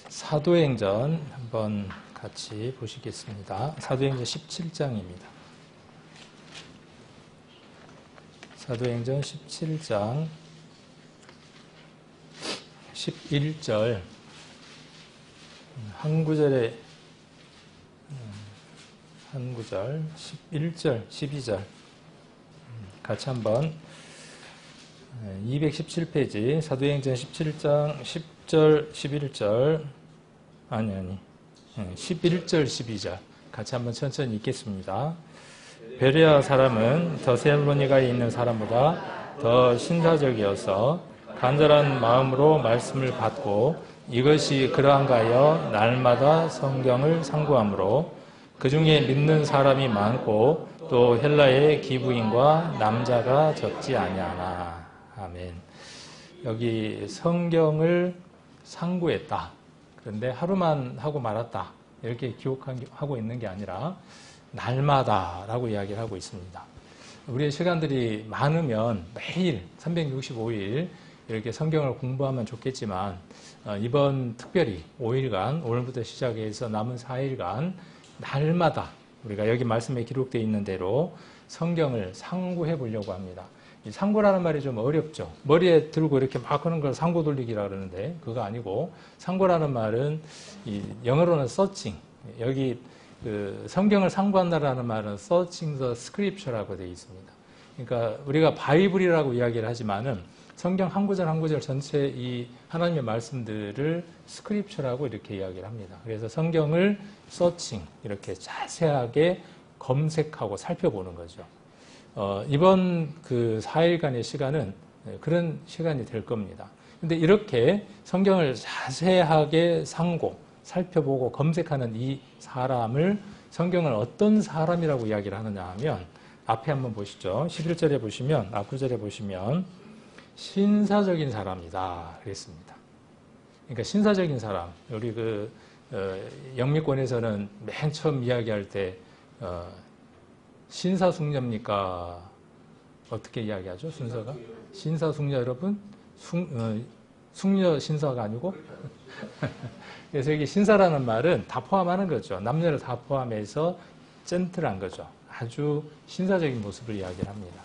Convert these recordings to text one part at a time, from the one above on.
사도행전 한번 같이 보시겠습니다. 사도행전 17장입니다. 사도행전 17장 11절 한 구절에 한 구절 11절 12절 같이 한번 217페이지 사도행전 17장 10절 11절 11절 12절 같이 한번 천천히 읽겠습니다. 베레아 사람은 더살로니가에 있는 사람보다 더 신사적이어서 간절한 마음으로 말씀을 받고 이것이 그러한가 하여 날마다 성경을 상고하므로 그 중에 믿는 사람이 많고 또 헬라의 기부인과 남자가 적지 아니하나. 아멘. 여기 성경을 상고했다. 그런데 하루만 하고 말았다. 이렇게 기록하고 있는 게 아니라 날마다라고 이야기를 하고 있습니다. 우리의 시간들이 많으면 매일 365일 이렇게 성경을 공부하면 좋겠지만 이번 특별히 5일간 오늘부터 시작해서 남은 4일간 날마다 우리가 여기 말씀에 기록되어 있는 대로 성경을 상고해 보려고 합니다. 이 상고라는 말이 좀 어렵죠. 머리에 들고 이렇게 막 하는 걸 상고 돌리기라 그러는데 그거 아니고 상고라는 말은 영어로는 searching. 여기 성경을 상고한다라는 말은 searching the scripture라고 되어 있습니다. 그러니까 우리가 바이블이라고 이야기를 하지만은 성경 한 구절 한 구절 전체 이 하나님의 말씀들을 스크립처라고 이렇게 이야기를 합니다. 그래서 성경을 서칭 이렇게 자세하게 검색하고 살펴보는 거죠. 이번 그 4일간의 시간은 그런 시간이 될 겁니다. 근데 이렇게 성경을 자세하게 상고 살펴보고 검색하는 이 사람을 성경은 어떤 사람이라고 이야기를 하느냐 하면 앞에 한번 보시죠. 11절에 보시면 앞구절에 보시면 신사적인 사람이다 그랬습니다. 그러니까 신사적인 사람. 우리 영미권에서는 맨 처음 이야기할 때 신사숙녀입니까? 어떻게 이야기하죠? 순서가? 신사숙녀 여러분? 숙녀 신사가 아니고? 그래서 여기 신사라는 말은 다 포함하는 거죠. 남녀를 다 포함해서 젠틀한 거죠. 아주 신사적인 모습을 이야기를 합니다.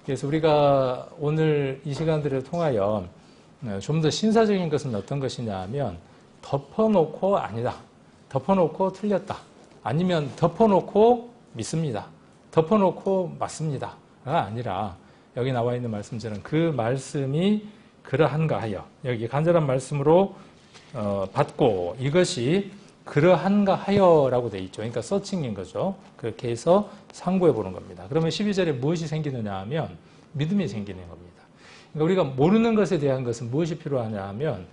그래서 우리가 오늘 이 시간들을 통하여 좀 더 신사적인 것은 어떤 것이냐 하면 덮어놓고 아니다. 덮어놓고 틀렸다. 아니면 덮어놓고 믿습니다. 덮어놓고 맞습니다. 가 아니라 여기 나와 있는 말씀처럼 그 말씀이 그러한가 하여 여기 간절한 말씀으로 받고 이것이 그러한가 하여라고 되어 있죠. 그러니까 서칭인 거죠. 그렇게 해서 상고해 보는 겁니다. 그러면 12절에 무엇이 생기느냐 하면 믿음이 생기는 겁니다. 그러니까 우리가 모르는 것에 대한 것은 무엇이 필요하냐 하면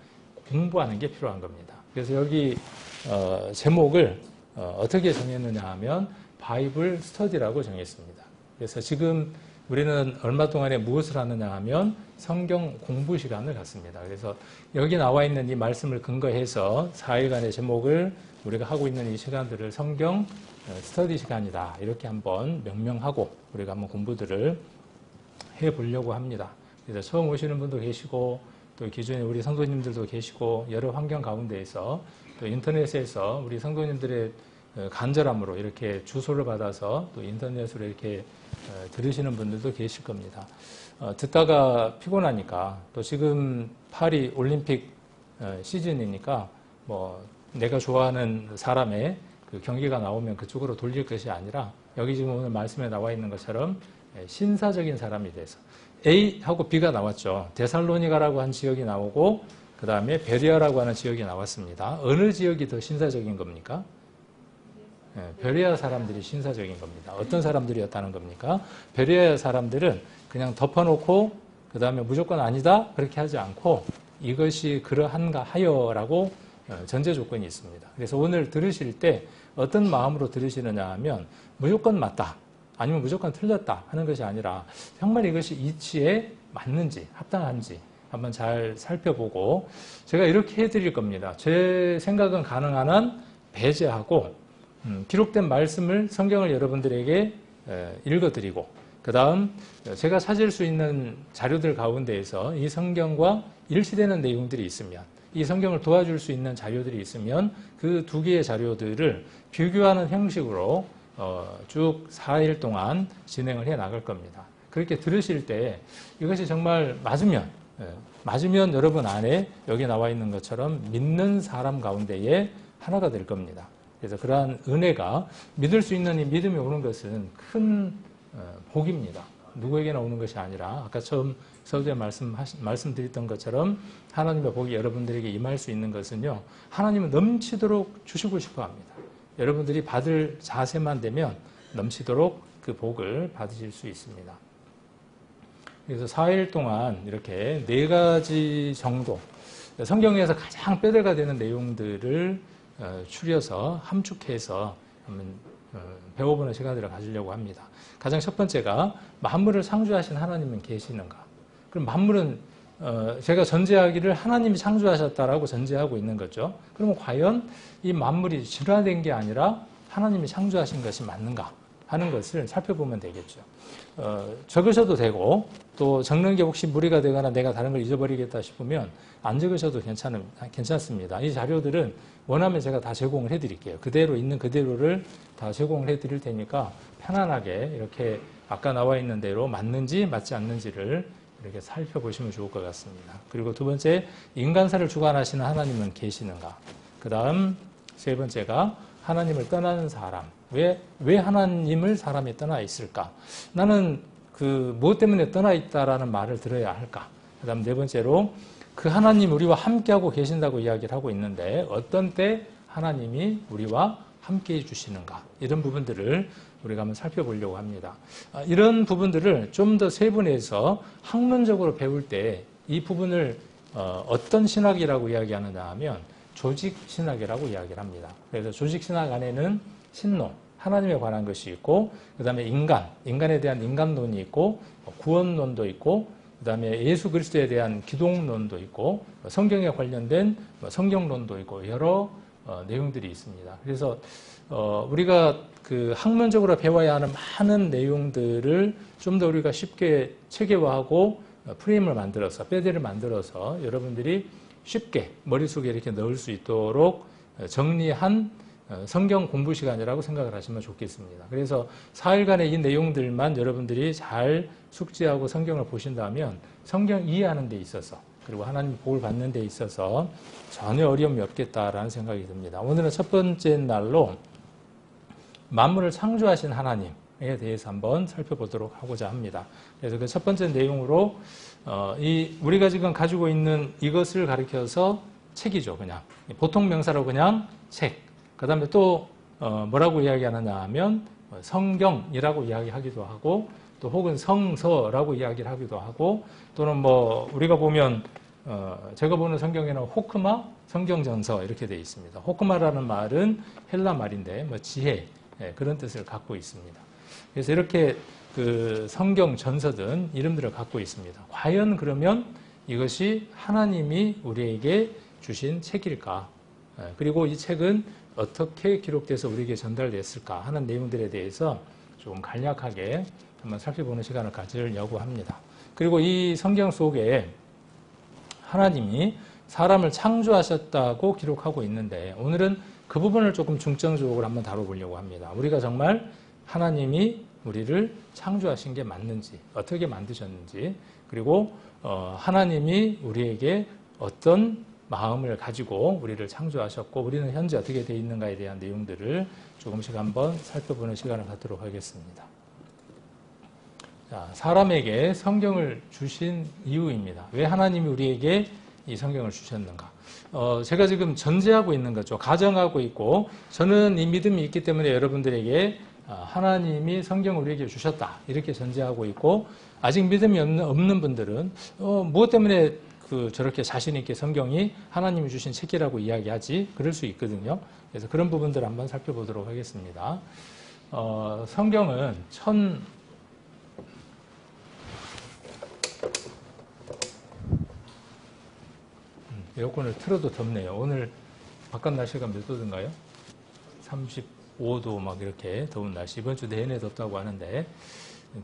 공부하는 게 필요한 겁니다. 그래서 여기 제목을 어떻게 정했느냐 하면 바이블 스터디라고 정했습니다. 그래서 지금 우리는 얼마 동안에 무엇을 하느냐 하면 성경 공부 시간을 갖습니다. 그래서 여기 나와 있는 이 말씀을 근거해서 4일간의 제목을 우리가 하고 있는 이 시간들을 성경 스터디 시간이다. 이렇게 한번 명명하고 우리가 한번 공부들을 해보려고 합니다. 그래서 처음 오시는 분도 계시고 또 기존에 우리 성도님들도 계시고 여러 환경 가운데에서 또 인터넷에서 우리 성도님들의 간절함으로 이렇게 주소를 받아서 또 인터넷으로 이렇게 들으시는 분들도 계실 겁니다. 듣다가 피곤하니까 또 지금 파리 올림픽 시즌이니까 뭐 내가 좋아하는 사람의 그 경기가 나오면 그쪽으로 돌릴 것이 아니라 여기 지금 오늘 말씀에 나와 있는 것처럼 신사적인 사람이 돼서 A하고 B가 나왔죠. 데살로니가라고 한 지역이 나오고 그 다음에 베레아라고 하는 지역이 나왔습니다. 어느 지역이 더 신사적인 겁니까? 베레아 사람들이 신사적인 겁니다. 어떤 사람들이었다는 겁니까? 베레아 사람들은 그냥 덮어놓고 그 다음에 무조건 아니다 그렇게 하지 않고 이것이 그러한가 하여라고 전제 조건이 있습니다. 그래서 오늘 들으실 때 어떤 마음으로 들으시느냐 하면 무조건 맞다 아니면 무조건 틀렸다 하는 것이 아니라 정말 이것이 이치에 맞는지 합당한지 한번 잘 살펴보고 제가 이렇게 해드릴 겁니다. 제 생각은 가능한 한 배제하고 기록된 말씀을 성경을 여러분들에게 읽어드리고 그 다음 제가 찾을 수 있는 자료들 가운데에서 이 성경과 일치되는 내용들이 있으면 이 성경을 도와줄 수 있는 자료들이 있으면 그 두 개의 자료들을 비교하는 형식으로 쭉 4일 동안 진행을 해 나갈 겁니다. 그렇게 들으실 때 이것이 정말 맞으면 여러분 안에 여기 나와 있는 것처럼 믿는 사람 가운데에 하나가 될 겁니다. 그래서 그러한 은혜가 믿을 수 있는 이 믿음이 오는 것은 큰 복입니다. 누구에게나 오는 것이 아니라 아까 처음 서두에 말씀드렸던 것처럼 하나님의 복이 여러분들에게 임할 수 있는 것은요. 하나님은 넘치도록 주시고 싶어 합니다. 여러분들이 받을 자세만 되면 넘치도록 그 복을 받으실 수 있습니다. 그래서 4일 동안 이렇게 4가지 정도 성경에서 가장 뼈대가 되는 내용들을 추려서 함축해서 한번 배워보는 시간들을 가지려고 합니다. 가장 첫 번째가 만물을 창조하신 하나님은 계시는가? 그럼 만물은 제가 전제하기를 하나님이 창조하셨다라고 전제하고 있는 거죠. 그러면 과연 이 만물이 진화된 게 아니라 하나님이 창조하신 것이 맞는가 하는 것을 살펴보면 되겠죠. 적으셔도 되고 또 적는 게 혹시 무리가 되거나 내가 다른 걸 잊어버리겠다 싶으면 안 적으셔도 괜찮습니다. 이 자료들은 원하면 제가 다 제공을 해드릴게요. 그대로 있는 그대로를 다 제공을 해드릴 테니까 편안하게 이렇게 아까 나와 있는 대로 맞는지 맞지 않는지를 이렇게 살펴보시면 좋을 것 같습니다. 그리고 두 번째, 인간사를 주관하시는 하나님은 계시는가? 그 다음 세 번째가 하나님을 떠나는 사람. 왜 하나님을 사람이 떠나 있을까? 나는 무엇 때문에 떠나 있다라는 말을 들어야 할까? 그 다음 네 번째로 그 하나님 우리와 함께하고 계신다고 이야기를 하고 있는데 어떤 때 하나님이 우리와 함께 해주시는가? 이런 부분들을 우리가 한번 살펴보려고 합니다. 이런 부분들을 좀 더 세분해서 학문적으로 배울 때 이 부분을 어떤 신학이라고 이야기하느냐 하면 조직신학이라고 이야기를 합니다. 그래서 조직신학 안에는 신론, 하나님에 관한 것이 있고 그 다음에 인간에 대한 인간론이 있고 구원론도 있고 그 다음에 예수 그리스도에 대한 기독론도 있고 성경에 관련된 성경론도 있고 여러 내용들이 있습니다. 그래서 우리가 그 학문적으로 배워야 하는 많은 내용들을 좀 더 우리가 쉽게 체계화하고 프레임을 만들어서 뼈대를 만들어서 여러분들이 쉽게 머릿속에 이렇게 넣을 수 있도록 정리한 성경 공부 시간이라고 생각을 하시면 좋겠습니다. 그래서 4일간의 이 내용들만 여러분들이 잘 숙지하고 성경을 보신다면 성경 이해하는 데 있어서 그리고 하나님 복을 받는 데 있어서 전혀 어려움이 없겠다라는 생각이 듭니다. 오늘은 첫 번째 날로 만물을 창조하신 하나님에 대해서 한번 살펴보도록 하고자 합니다. 그래서 그 첫 번째 내용으로 우리가 지금 가지고 있는 이것을 가리켜서 책이죠. 그냥 보통 명사로 그냥 책. 그 다음에 또 뭐라고 이야기하느냐 하면 성경이라고 이야기하기도 하고 또 혹은 성서라고 이야기를 하기도 하고 또는 우리가 보면 제가 보는 성경에는 호크마, 성경전서 이렇게 되어 있습니다. 호크마라는 말은 헬라 말인데 지혜 그런 뜻을 갖고 있습니다. 그래서 이렇게 그 성경 전서든 이름들을 갖고 있습니다. 과연 그러면 이것이 하나님이 우리에게 주신 책일까? 그리고 이 책은 어떻게 기록돼서 우리에게 전달됐을까 하는 내용들에 대해서 조금 간략하게 한번 살펴보는 시간을 가지려고 합니다. 그리고 이 성경 속에 하나님이 사람을 창조하셨다고 기록하고 있는데 오늘은 그 부분을 조금 중점적으로 한번 다뤄보려고 합니다. 우리가 정말 하나님이 우리를 창조하신 게 맞는지 어떻게 만드셨는지 그리고 하나님이 우리에게 어떤 마음을 가지고 우리를 창조하셨고 우리는 현재 어떻게 되어 있는가에 대한 내용들을 조금씩 한번 살펴보는 시간을 갖도록 하겠습니다. 자, 사람에게 성경을 주신 이유입니다. 왜 하나님이 우리에게 이 성경을 주셨는가? 제가 지금 전제하고 있는 거죠. 가정하고 있고 저는 이 믿음이 있기 때문에 여러분들에게 하나님이 성경을 우리에게 주셨다 이렇게 전제하고 있고 아직 믿음이 없는 분들은 무엇 때문에 저렇게 자신 있게 성경이 하나님이 주신 책이라고 이야기하지 그럴 수 있거든요. 그래서 그런 부분들을 한번 살펴보도록 하겠습니다. 성경은 에어컨을 틀어도 덥네요. 오늘 바깥 날씨가 몇 도인가요? 35도 막 이렇게 더운 날씨. 이번 주 내내 덥다고 하는데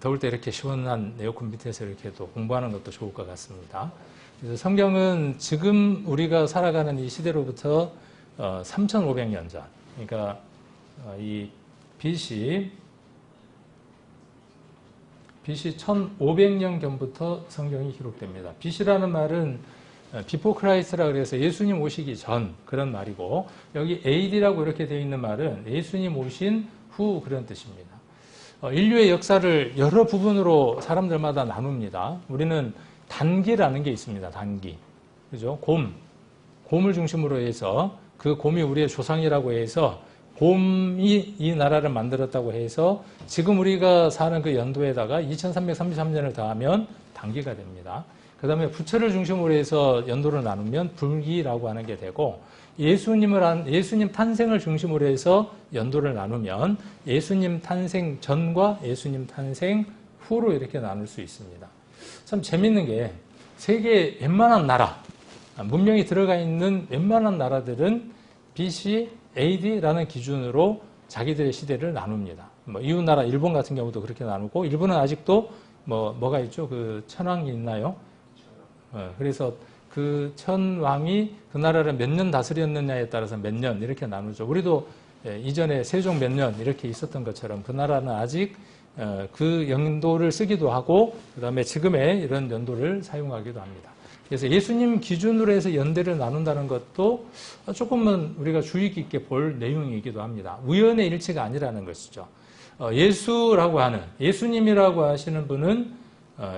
더울 때 이렇게 시원한 에어컨 밑에서 이렇게 또 공부하는 것도 좋을 것 같습니다. 그래서 성경은 지금 우리가 살아가는 이 시대로부터 3,500년 전, 그러니까 이 BC 1,500년경부터 성경이 기록됩니다. BC라는 말은 Before Christ라 그래서 예수님 오시기 전 그런 말이고, 여기 AD라고 이렇게 되어 있는 말은 예수님 오신 후 그런 뜻입니다. 인류의 역사를 여러 부분으로 사람들마다 나눕니다. 우리는 단기라는 게 있습니다. 단기. 그죠? 곰을 중심으로 해서 그 곰이 우리의 조상이라고 해서 곰이 이 나라를 만들었다고 해서 지금 우리가 사는 그 연도에다가 2333년을 더하면 단기가 됩니다. 그 다음에 부처를 중심으로 해서 연도를 나누면 불기라고 하는 게 되고, 예수님 탄생을 중심으로 해서 연도를 나누면 예수님 탄생 전과 예수님 탄생 후로 이렇게 나눌 수 있습니다. 참 재밌는 게 세계 웬만한 나라, 문명이 들어가 있는 웬만한 나라들은 BC, AD라는 기준으로 자기들의 시대를 나눕니다. 이웃나라 일본 같은 경우도 그렇게 나누고, 일본은 아직도 뭐가 있죠? 그 천왕이 있나요? 그래서 그 천왕이 그 나라를 몇 년 다스렸느냐에 따라서 몇 년 이렇게 나누죠. 우리도 이전에 세종 몇 년 이렇게 있었던 것처럼 그 나라는 아직 그 연도를 쓰기도 하고, 그 다음에 지금의 이런 연도를 사용하기도 합니다. 그래서 예수님 기준으로 해서 연대를 나눈다는 것도 조금은 우리가 주의 깊게 볼 내용이기도 합니다. 우연의 일치가 아니라는 것이죠. 예수님이라고 하시는 분은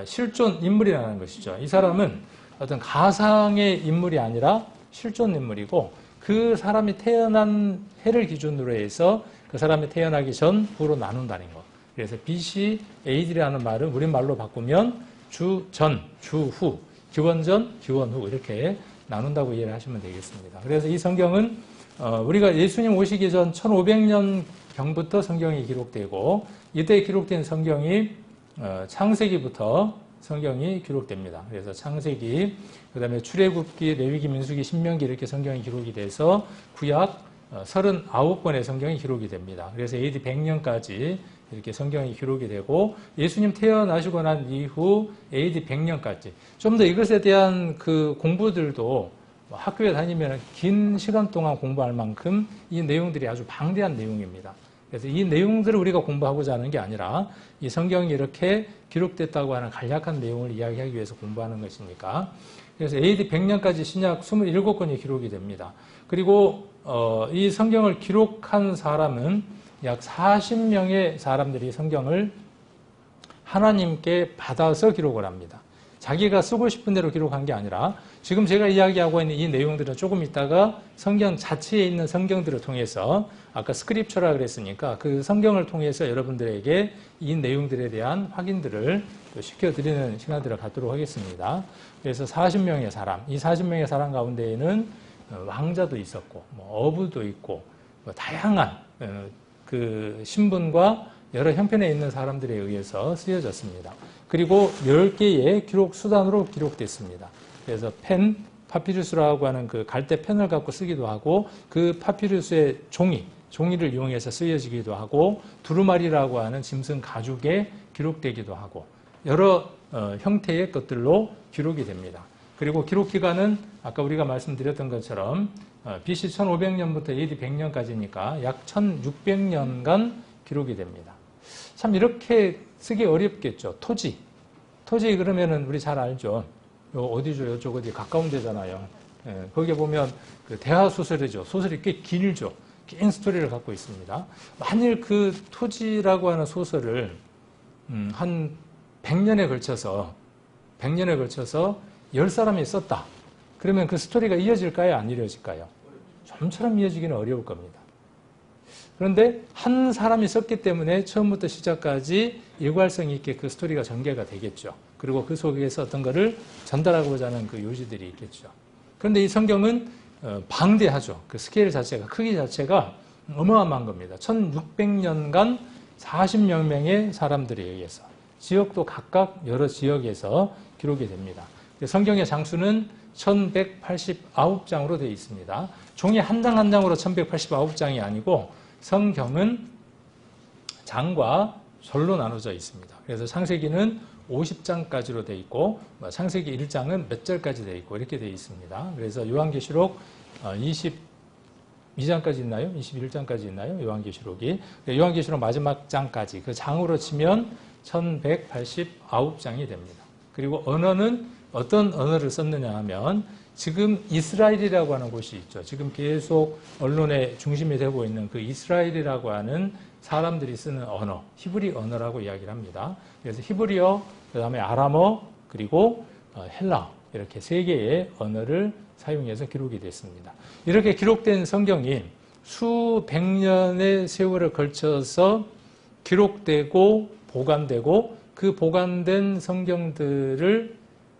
실존 인물이라는 것이죠. 이 사람은 어떤 가상의 인물이 아니라 실존 인물이고, 그 사람이 태어난 해를 기준으로 해서 그 사람이 태어나기 전, 후로 나눈다는 것. 그래서 BC, AD라는 말은 우리말로 바꾸면 주 전, 주 후, 기원 전, 기원 후 이렇게 나눈다고 이해를 하시면 되겠습니다. 그래서 이 성경은 우리가 예수님 오시기 전 1500년경부터 성경이 기록되고, 이때 기록된 성경이 창세기부터 성경이 기록됩니다. 그래서 창세기, 그 다음에 출애굽기, 레위기, 민수기, 신명기 이렇게 성경이 기록이 돼서 구약 39권의 성경이 기록이 됩니다. 그래서 AD 100년까지 이렇게 성경이 기록이 되고, 예수님 태어나시고 난 이후 AD 100년까지 좀 더 이것에 대한 그 공부들도 학교에 다니면 긴 시간 동안 공부할 만큼 이 내용들이 아주 방대한 내용입니다. 그래서 이 내용들을 우리가 공부하고자 하는 게 아니라 이 성경이 이렇게 기록됐다고 하는 간략한 내용을 이야기하기 위해서 공부하는 것이니까. 그래서 AD 100년까지 신약 27권이 기록이 됩니다. 그리고 이 성경을 기록한 사람은 약 40명의 사람들이 성경을 하나님께 받아서 기록을 합니다. 자기가 쓰고 싶은 대로 기록한 게 아니라, 지금 제가 이야기하고 있는 이 내용들은 조금 있다가 성경 자체에 있는 성경들을 통해서, 아까 스크립처라 그랬으니까 그 성경을 통해서 여러분들에게 이 내용들에 대한 확인들을 또 시켜드리는 시간들을 갖도록 하겠습니다. 그래서 40명의 사람, 이 40명의 사람 가운데에는 왕자도 있었고, 어부도 있고, 다양한 그 신분과 여러 형편에 있는 사람들에 의해서 쓰여졌습니다. 그리고 10개의 기록 수단으로 기록됐습니다. 그래서 펜, 파피루스라고 하는 그 갈대 펜을 갖고 쓰기도 하고, 그 파피루스의 종이를 이용해서 쓰여지기도 하고, 두루마리라고 하는 짐승 가죽에 기록되기도 하고, 여러 형태의 것들로 기록이 됩니다. 그리고 기록 기간은 아까 우리가 말씀드렸던 것처럼 BC 1500년부터 AD 100년까지니까 약 1600년간 기록이 됩니다. 참 이렇게 쓰기 어렵겠죠. 토지 그러면은 우리 잘 알죠. 어디죠? 이쪽 어디 가까운 데잖아요. 거기에 보면 그 대하소설이죠. 소설이 꽤 길죠. 긴 스토리를 갖고 있습니다. 만일 그 토지라고 하는 소설을 한 100년에 걸쳐서 10사람이 썼다. 그러면 그 스토리가 이어질까요? 안 이어질까요? 좀처럼 이어지기는 어려울 겁니다. 그런데 한 사람이 썼기 때문에 처음부터 시작까지 일괄성 있게 그 스토리가 전개가 되겠죠. 그리고 그 속에서 어떤 거를 전달하고자 하는 그 요지들이 있겠죠. 그런데 이 성경은 방대하죠. 그 스케일 자체가, 크기 자체가 어마어마한 겁니다. 1600년간 40여 명의 사람들에 의해서, 지역도 각각 여러 지역에서 기록이 됩니다. 성경의 장수는 1189장으로 되어 있습니다. 종이 한 장 한 장으로 1189장이 아니고, 성경은 장과 절로 나눠져 있습니다. 그래서 창세기는 50장까지로 되어 있고 창세기 1장은 몇 절까지 되어 있고 이렇게 되어 있습니다. 그래서 요한계시록 22장까지 있나요? 21장까지 있나요? 요한계시록이. 요한계시록 마지막 장까지 그 장으로 치면 1189장이 됩니다. 그리고 언어는 어떤 언어를 썼느냐 하면 지금 이스라엘이라고 하는 곳이 있죠. 지금 계속 언론의 중심이 되고 있는 그 이스라엘이라고 하는 사람들이 쓰는 언어, 히브리 언어라고 이야기를 합니다. 그래서 히브리어, 그 다음에 아람어, 그리고 헬라 이렇게 세 개의 언어를 사용해서 기록이 됐습니다. 이렇게 기록된 성경이 수백 년의 세월을 걸쳐서 기록되고 보관되고 그 보관된 성경들을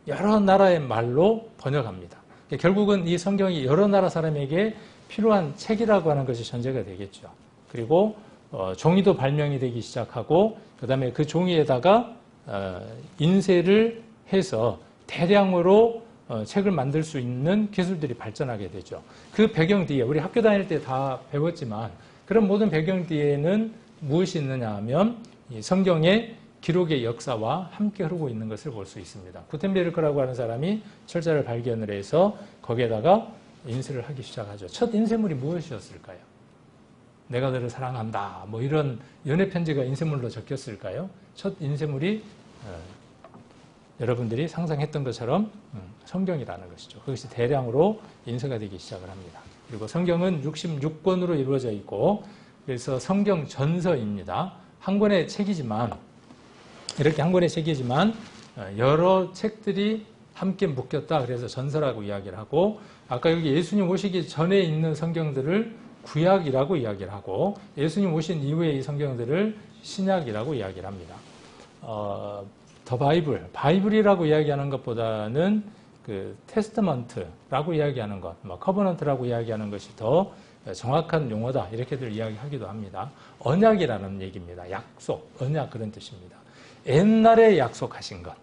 여러 나라의 말로 번역합니다. 결국은 이 성경이 여러 나라 사람에게 필요한 책이라고 하는 것이 전제가 되겠죠. 그리고 종이도 발명이 되기 시작하고 그 다음에 그 종이에다가 인쇄를 해서 대량으로 책을 만들 수 있는 기술들이 발전하게 되죠. 그 배경 뒤에 우리 학교 다닐 때 다 배웠지만 그런 모든 배경 뒤에는 무엇이 있느냐 하면 이 성경의 기록의 역사와 함께 흐르고 있는 것을 볼 수 있습니다. 구텐베르크라고 하는 사람이 철자를 발견을 해서 거기에다가 인쇄를 하기 시작하죠. 첫 인쇄물이 무엇이었을까요? 내가 너를 사랑한다. 뭐 이런 연애 편지가 인쇄물로 적혔을까요? 첫 인쇄물이 여러분들이 상상했던 것처럼 성경이라는 것이죠. 그것이 대량으로 인쇄가 되기 시작을 합니다. 그리고 성경은 66권으로 이루어져 있고 그래서 성경 전서입니다. 한 권의 책이지만 이렇게 한 권의 책이지만 여러 책들이 함께 묶였다. 그래서 전서라고 이야기를 하고 아까 여기 예수님 오시기 전에 있는 성경들을 구약이라고 이야기를 하고 예수님 오신 이후에 이 성경들을 신약이라고 이야기를 합니다. 더 바이블이라고 이야기하는 것보다는 그 테스트먼트라고 이야기하는 것, 커버넌트라고 이야기하는 것이 더 정확한 용어다 이렇게들 이야기하기도 합니다. 언약이라는 얘기입니다. 약속, 언약 그런 뜻입니다. 옛날에 약속하신 것.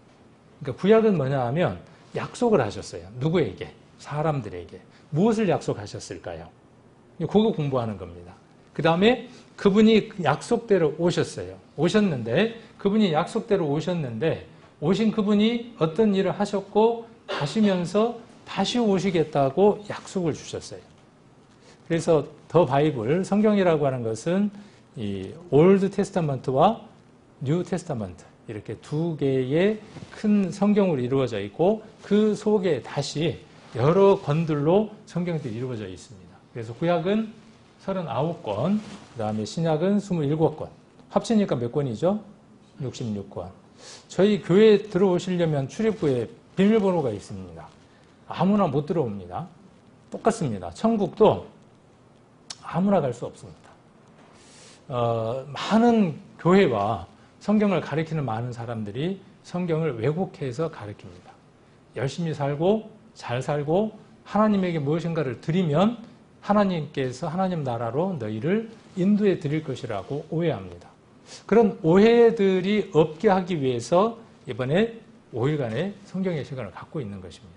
그러니까 구약은 뭐냐 하면 약속을 하셨어요. 누구에게? 사람들에게. 무엇을 약속하셨을까요? 그거 공부하는 겁니다. 그 다음에 그분이 약속대로 오셨어요. 오셨는데 그분이 약속대로 오셨는데 오신 그분이 어떤 일을 하셨고 가시면서 다시 오시겠다고 약속을 주셨어요. 그래서 더 바이블, 성경이라고 하는 것은 이 올드 테스타먼트와 뉴 테스타먼트 이렇게 두 개의 큰 성경으로 이루어져 있고 그 속에 다시 여러 권들로 성경들이 이루어져 있습니다. 그래서 구약은 39권, 그 다음에 신약은 27권. 합치니까 몇 권이죠? 66권. 저희 교회에 들어오시려면 출입구에 비밀번호가 있습니다. 아무나 못 들어옵니다. 똑같습니다. 천국도 아무나 갈 수 없습니다. 많은 교회와 성경을 가르치는 많은 사람들이 성경을 왜곡해서 가르칩니다. 열심히 살고 잘 살고 하나님에게 무엇인가를 드리면 하나님께서 하나님 나라로 너희를 인도해 드릴 것이라고 오해합니다. 그런 오해들이 없게 하기 위해서 이번에 5일간의 성경의 시간을 갖고 있는 것입니다.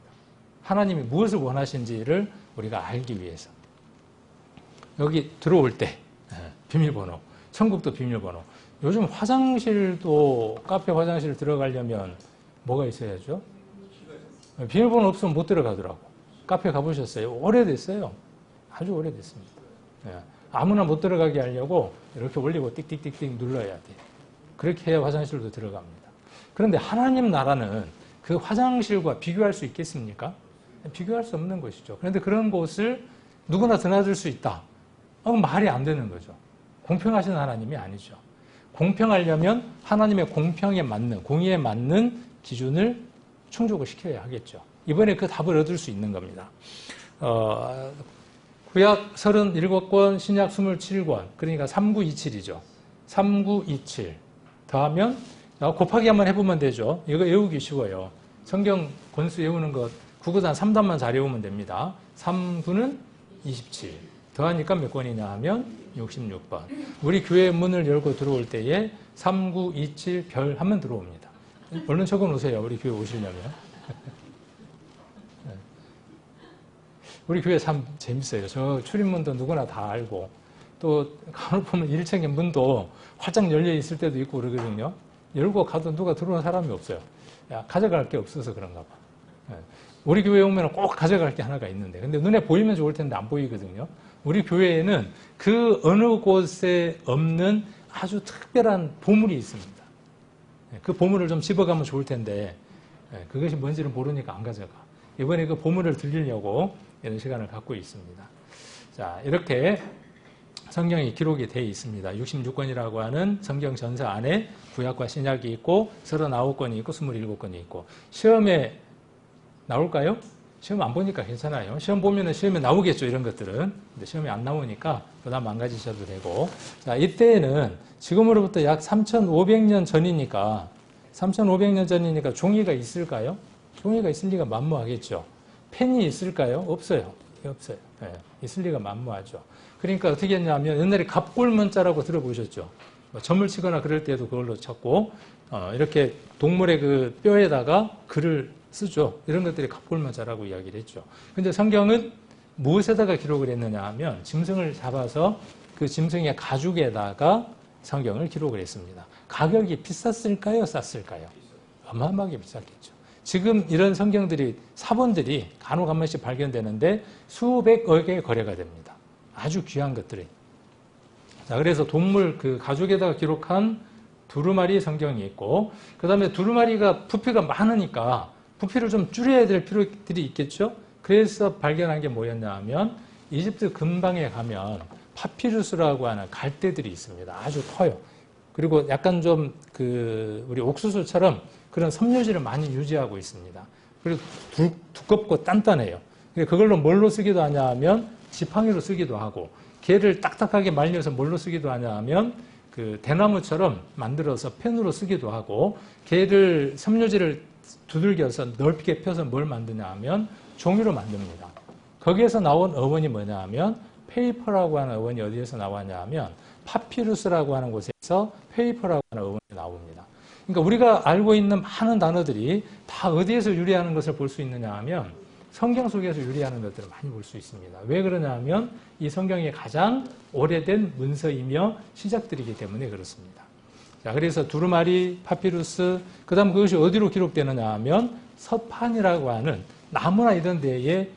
하나님이 무엇을 원하신지를 우리가 알기 위해서. 여기 들어올 때 비밀번호, 천국도 비밀번호. 요즘 화장실도 카페 화장실 들어가려면 뭐가 있어야죠? 비밀번호 없으면 못 들어가더라고. 카페 가보셨어요? 오래됐어요. 아주 오래됐습니다. 아무나 못 들어가게 하려고 이렇게 올리고 띡띡띡띡 눌러야 돼. 그렇게 해야 화장실도 들어갑니다. 그런데 하나님 나라는 그 화장실과 비교할 수 있겠습니까? 비교할 수 없는 것이죠. 그런데 그런 곳을 누구나 드나들 수 있다. 말이 안 되는 거죠. 공평하신 하나님이 아니죠. 공평하려면 하나님의 공평에 맞는, 공의에 맞는 기준을 충족을 시켜야 하겠죠. 이번에 그 답을 얻을 수 있는 겁니다. 구약 37권, 신약 27권, 그러니까 3927이죠. 3927 더하면 곱하기 한번 해보면 되죠. 이거 외우기 쉬워요. 성경 권수 외우는 것 9구단 3단만 잘 외우면 됩니다. 3구는 27 더하니까 몇 권이냐 하면 66번. 우리 교회 문을 열고 들어올 때에 3927 별 하면 들어옵니다. 얼른 적어놓으세요. 우리 교회 오시려면. 우리 교회 참 재밌어요. 저 출입문도 누구나 다 알고 또 간혹 보면 1층의 문도 활짝 열려 있을 때도 있고 그러거든요. 열고 가도 누가 들어오는 사람이 없어요. 야, 가져갈 게 없어서 그런가 봐. 예. 우리 교회 오면 꼭 가져갈 게 하나가 있는데, 근데 눈에 보이면 좋을 텐데 안 보이거든요. 우리 교회에는 그 어느 곳에 없는 아주 특별한 보물이 있습니다. 예, 그 보물을 좀 집어가면 좋을 텐데, 예, 그것이 뭔지를 모르니까 안 가져가. 이번에 그 보물을 들리려고 이런 시간을 갖고 있습니다. 자, 이렇게 성경이 기록이 되어 있습니다. 66권이라고 하는 성경 전서 안에 구약과 신약이 있고 39권이 있고 27권이 있고. 시험에 나올까요? 시험 안 보니까 괜찮아요. 시험 보면은 시험에 나오겠죠, 이런 것들은. 근데 시험이 안 나오니까 부담 안 가지셔도 되고. 자, 이때에는 지금으로부터 약 3,500년 전이니까 3,500년 전이니까 종이가 있을까요? 종이가 있을 리가 만무하겠죠. 펜이 있을까요? 없어요. 없어요. 네, 있을 리가 만무하죠. 그러니까 어떻게 했냐면 옛날에 갑골문자라고 들어보셨죠? 뭐 점을 치거나 그럴 때도 그걸로 쳤고 이렇게 동물의 그 뼈에다가 글을 쓰죠. 이런 것들이 갑골문자라고 이야기를 했죠. 근데 성경은 무엇에다가 기록을 했느냐 하면 짐승을 잡아서 그 짐승의 가죽에다가 성경을 기록을 했습니다. 가격이 비쌌을까요? 쌌을까요? 어마어마하게 비쌌겠죠. 지금 이런 성경들이, 사본들이 간혹 한 번씩 발견되는데 수백억의 거래가 됩니다. 아주 귀한 것들이. 자, 그래서 동물 그 가죽에다가 기록한 두루마리 성경이 있고, 그 다음에 두루마리가 부피가 많으니까 부피를 좀 줄여야 될 필요들이 있겠죠? 그래서 발견한 게 뭐였냐 하면 이집트 근방에 가면 파피루스라고 하는 갈대들이 있습니다. 아주 커요. 그리고 약간 좀 우리 옥수수처럼 그런 섬유질을 많이 유지하고 있습니다. 그리고 두껍고 단단해요. 그걸로 뭘로 쓰기도 하냐 하면 지팡이로 쓰기도 하고, 개를 딱딱하게 말려서 뭘로 쓰기도 하냐 하면 그 대나무처럼 만들어서 펜으로 쓰기도 하고, 개를 섬유질을 두들겨서 넓게 펴서 뭘 만드냐 하면 종이로 만듭니다. 거기에서 나온 어원이 뭐냐 하면 페이퍼라고 하는 어원이 어디에서 나왔냐 하면 파피루스라고 하는 곳에서 페이퍼라고 하는 어원이 나옵니다. 그러니까 우리가 알고 있는 많은 단어들이 다 어디에서 유래하는 것을 볼 수 있느냐 하면 성경 속에서 유래하는 것들을 많이 볼 수 있습니다. 왜 그러냐 하면 이 성경이 가장 오래된 문서이며 시작들이기 때문에 그렇습니다. 자, 그래서 두루마리, 파피루스, 그 다음 그것이 어디로 기록되느냐 하면 서판이라고 하는 나무나 이런 데에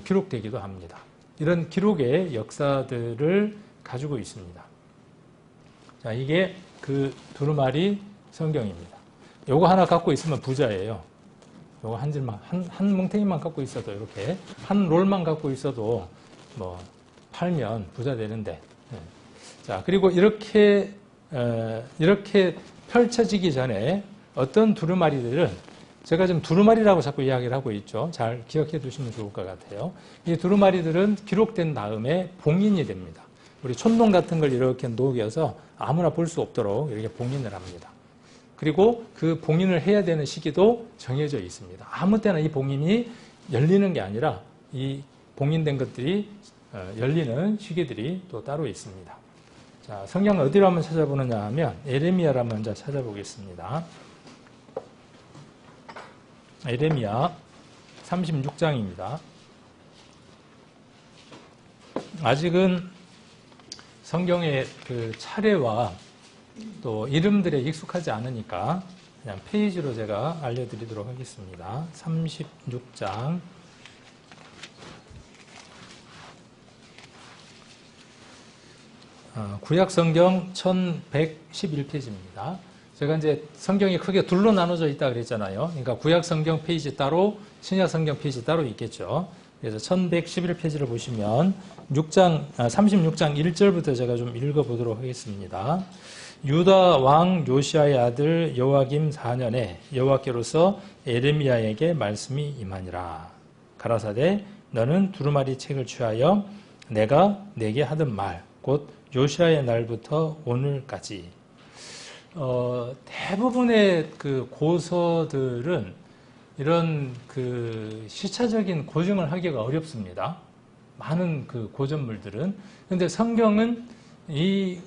기록되기도 합니다. 이런 기록의 역사들을 가지고 있습니다. 자, 이게 그 두루마리 성경입니다. 요거 하나 갖고 있으면 부자예요. 요거 한 줄만, 한 뭉탱이만 갖고 있어도 이렇게, 한 롤만 갖고 있어도 뭐 팔면 부자 되는데. 자, 그리고 이렇게 펼쳐지기 전에 어떤 두루마리들은, 제가 지금 두루마리라고 자꾸 이야기를 하고 있죠. 잘 기억해 두시면 좋을 것 같아요. 이 두루마리들은 기록된 다음에 봉인이 됩니다. 우리 촌농 같은 걸 이렇게 녹여서 아무나 볼 수 없도록 이렇게 봉인을 합니다. 그리고 그 봉인을 해야 되는 시기도 정해져 있습니다. 아무 때나 이 봉인이 열리는 게 아니라 이 봉인된 것들이 열리는 시기들이 또 따로 있습니다. 자, 성경 어디로 한번 찾아보느냐 하면 예레미야를 한번 먼저 찾아보겠습니다. 예레미야 36장입니다. 아직은 성경의 그 차례와 또 이름들에 익숙하지 않으니까 그냥 페이지로 제가 알려드리도록 하겠습니다. 36장 구약성경 1111페이지입니다. 제가 이제 성경이 크게 둘로 나눠져 있다 그랬잖아요. 그러니까 구약성경 페이지 따로, 신약성경 페이지 따로 있겠죠. 그래서 1111페이지를 보시면 36장 1절부터 제가 좀 읽어보도록 하겠습니다. 유다 왕 요시아의 아들 여호야김 4년에 여호와께로서 예레미야에게 말씀이 임하니라. 가라사대 너는 두루마리 책을 취하여 내가 내게 하던 말 곧 요시아의 날부터 오늘까지. 대부분의 그 고서들은 이런 그 시차적인 고증을 하기가 어렵습니다. 많은 그 고전물들은. 그런데 성경은 이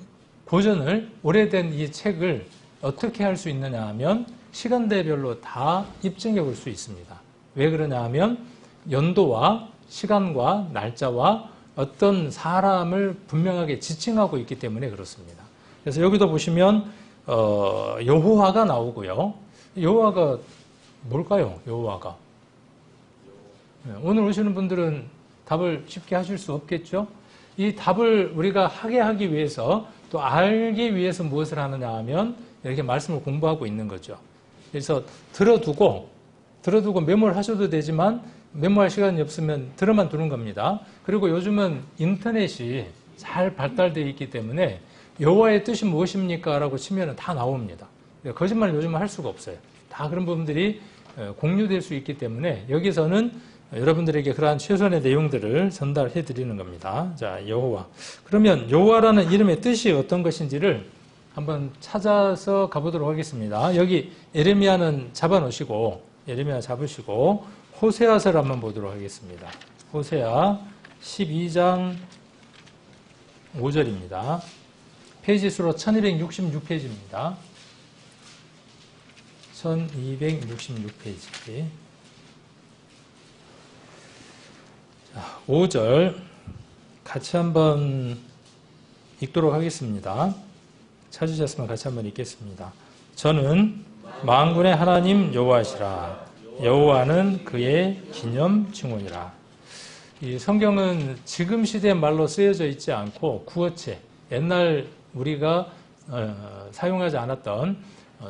고전을, 오래된 이 책을 어떻게 할 수 있느냐 하면 시간대별로 다 입증해 볼 수 있습니다. 왜 그러냐 하면 연도와 시간과 날짜와 어떤 사람을 분명하게 지칭하고 있기 때문에 그렇습니다. 그래서 여기도 보시면 여호와가 나오고요. 여호와가 뭘까요? 여호와가. 오늘 오시는 분들은 답을 쉽게 하실 수 없겠죠? 이 답을 우리가 하기 위해서 또 알기 위해서 무엇을 하느냐 하면 이렇게 말씀을 공부하고 있는 거죠. 그래서 들어두고 메모를 하셔도 되지만 메모할 시간이 없으면 들어만 두는 겁니다. 그리고 요즘은 인터넷이 잘 발달되어 있기 때문에 여호와의 뜻이 무엇입니까? 라고 치면 다 나옵니다. 거짓말을 요즘은 할 수가 없어요. 다 그런 부분들이 공유될 수 있기 때문에 여기서는 여러분들에게 그러한 최선의 내용들을 전달해 드리는 겁니다. 자, 여호와. 그러면 여호와라는 이름의 뜻이 어떤 것인지를 한번 찾아서 가보도록 하겠습니다. 여기 예레미야는 예레미야 잡으시고 호세아서를 한번 보도록 하겠습니다. 호세아 12장 5절입니다. 페이지 수로 1266페이지입니다. 1266페이지. 5절 같이 한번 읽도록 하겠습니다. 찾으셨으면 같이 한번 읽겠습니다. 저는 만군의 하나님 여호와시라. 여호와는 그의 기념 칭호니라. 이 성경은 지금 시대의 말로 쓰여져 있지 않고 구어체, 옛날 우리가 사용하지 않았던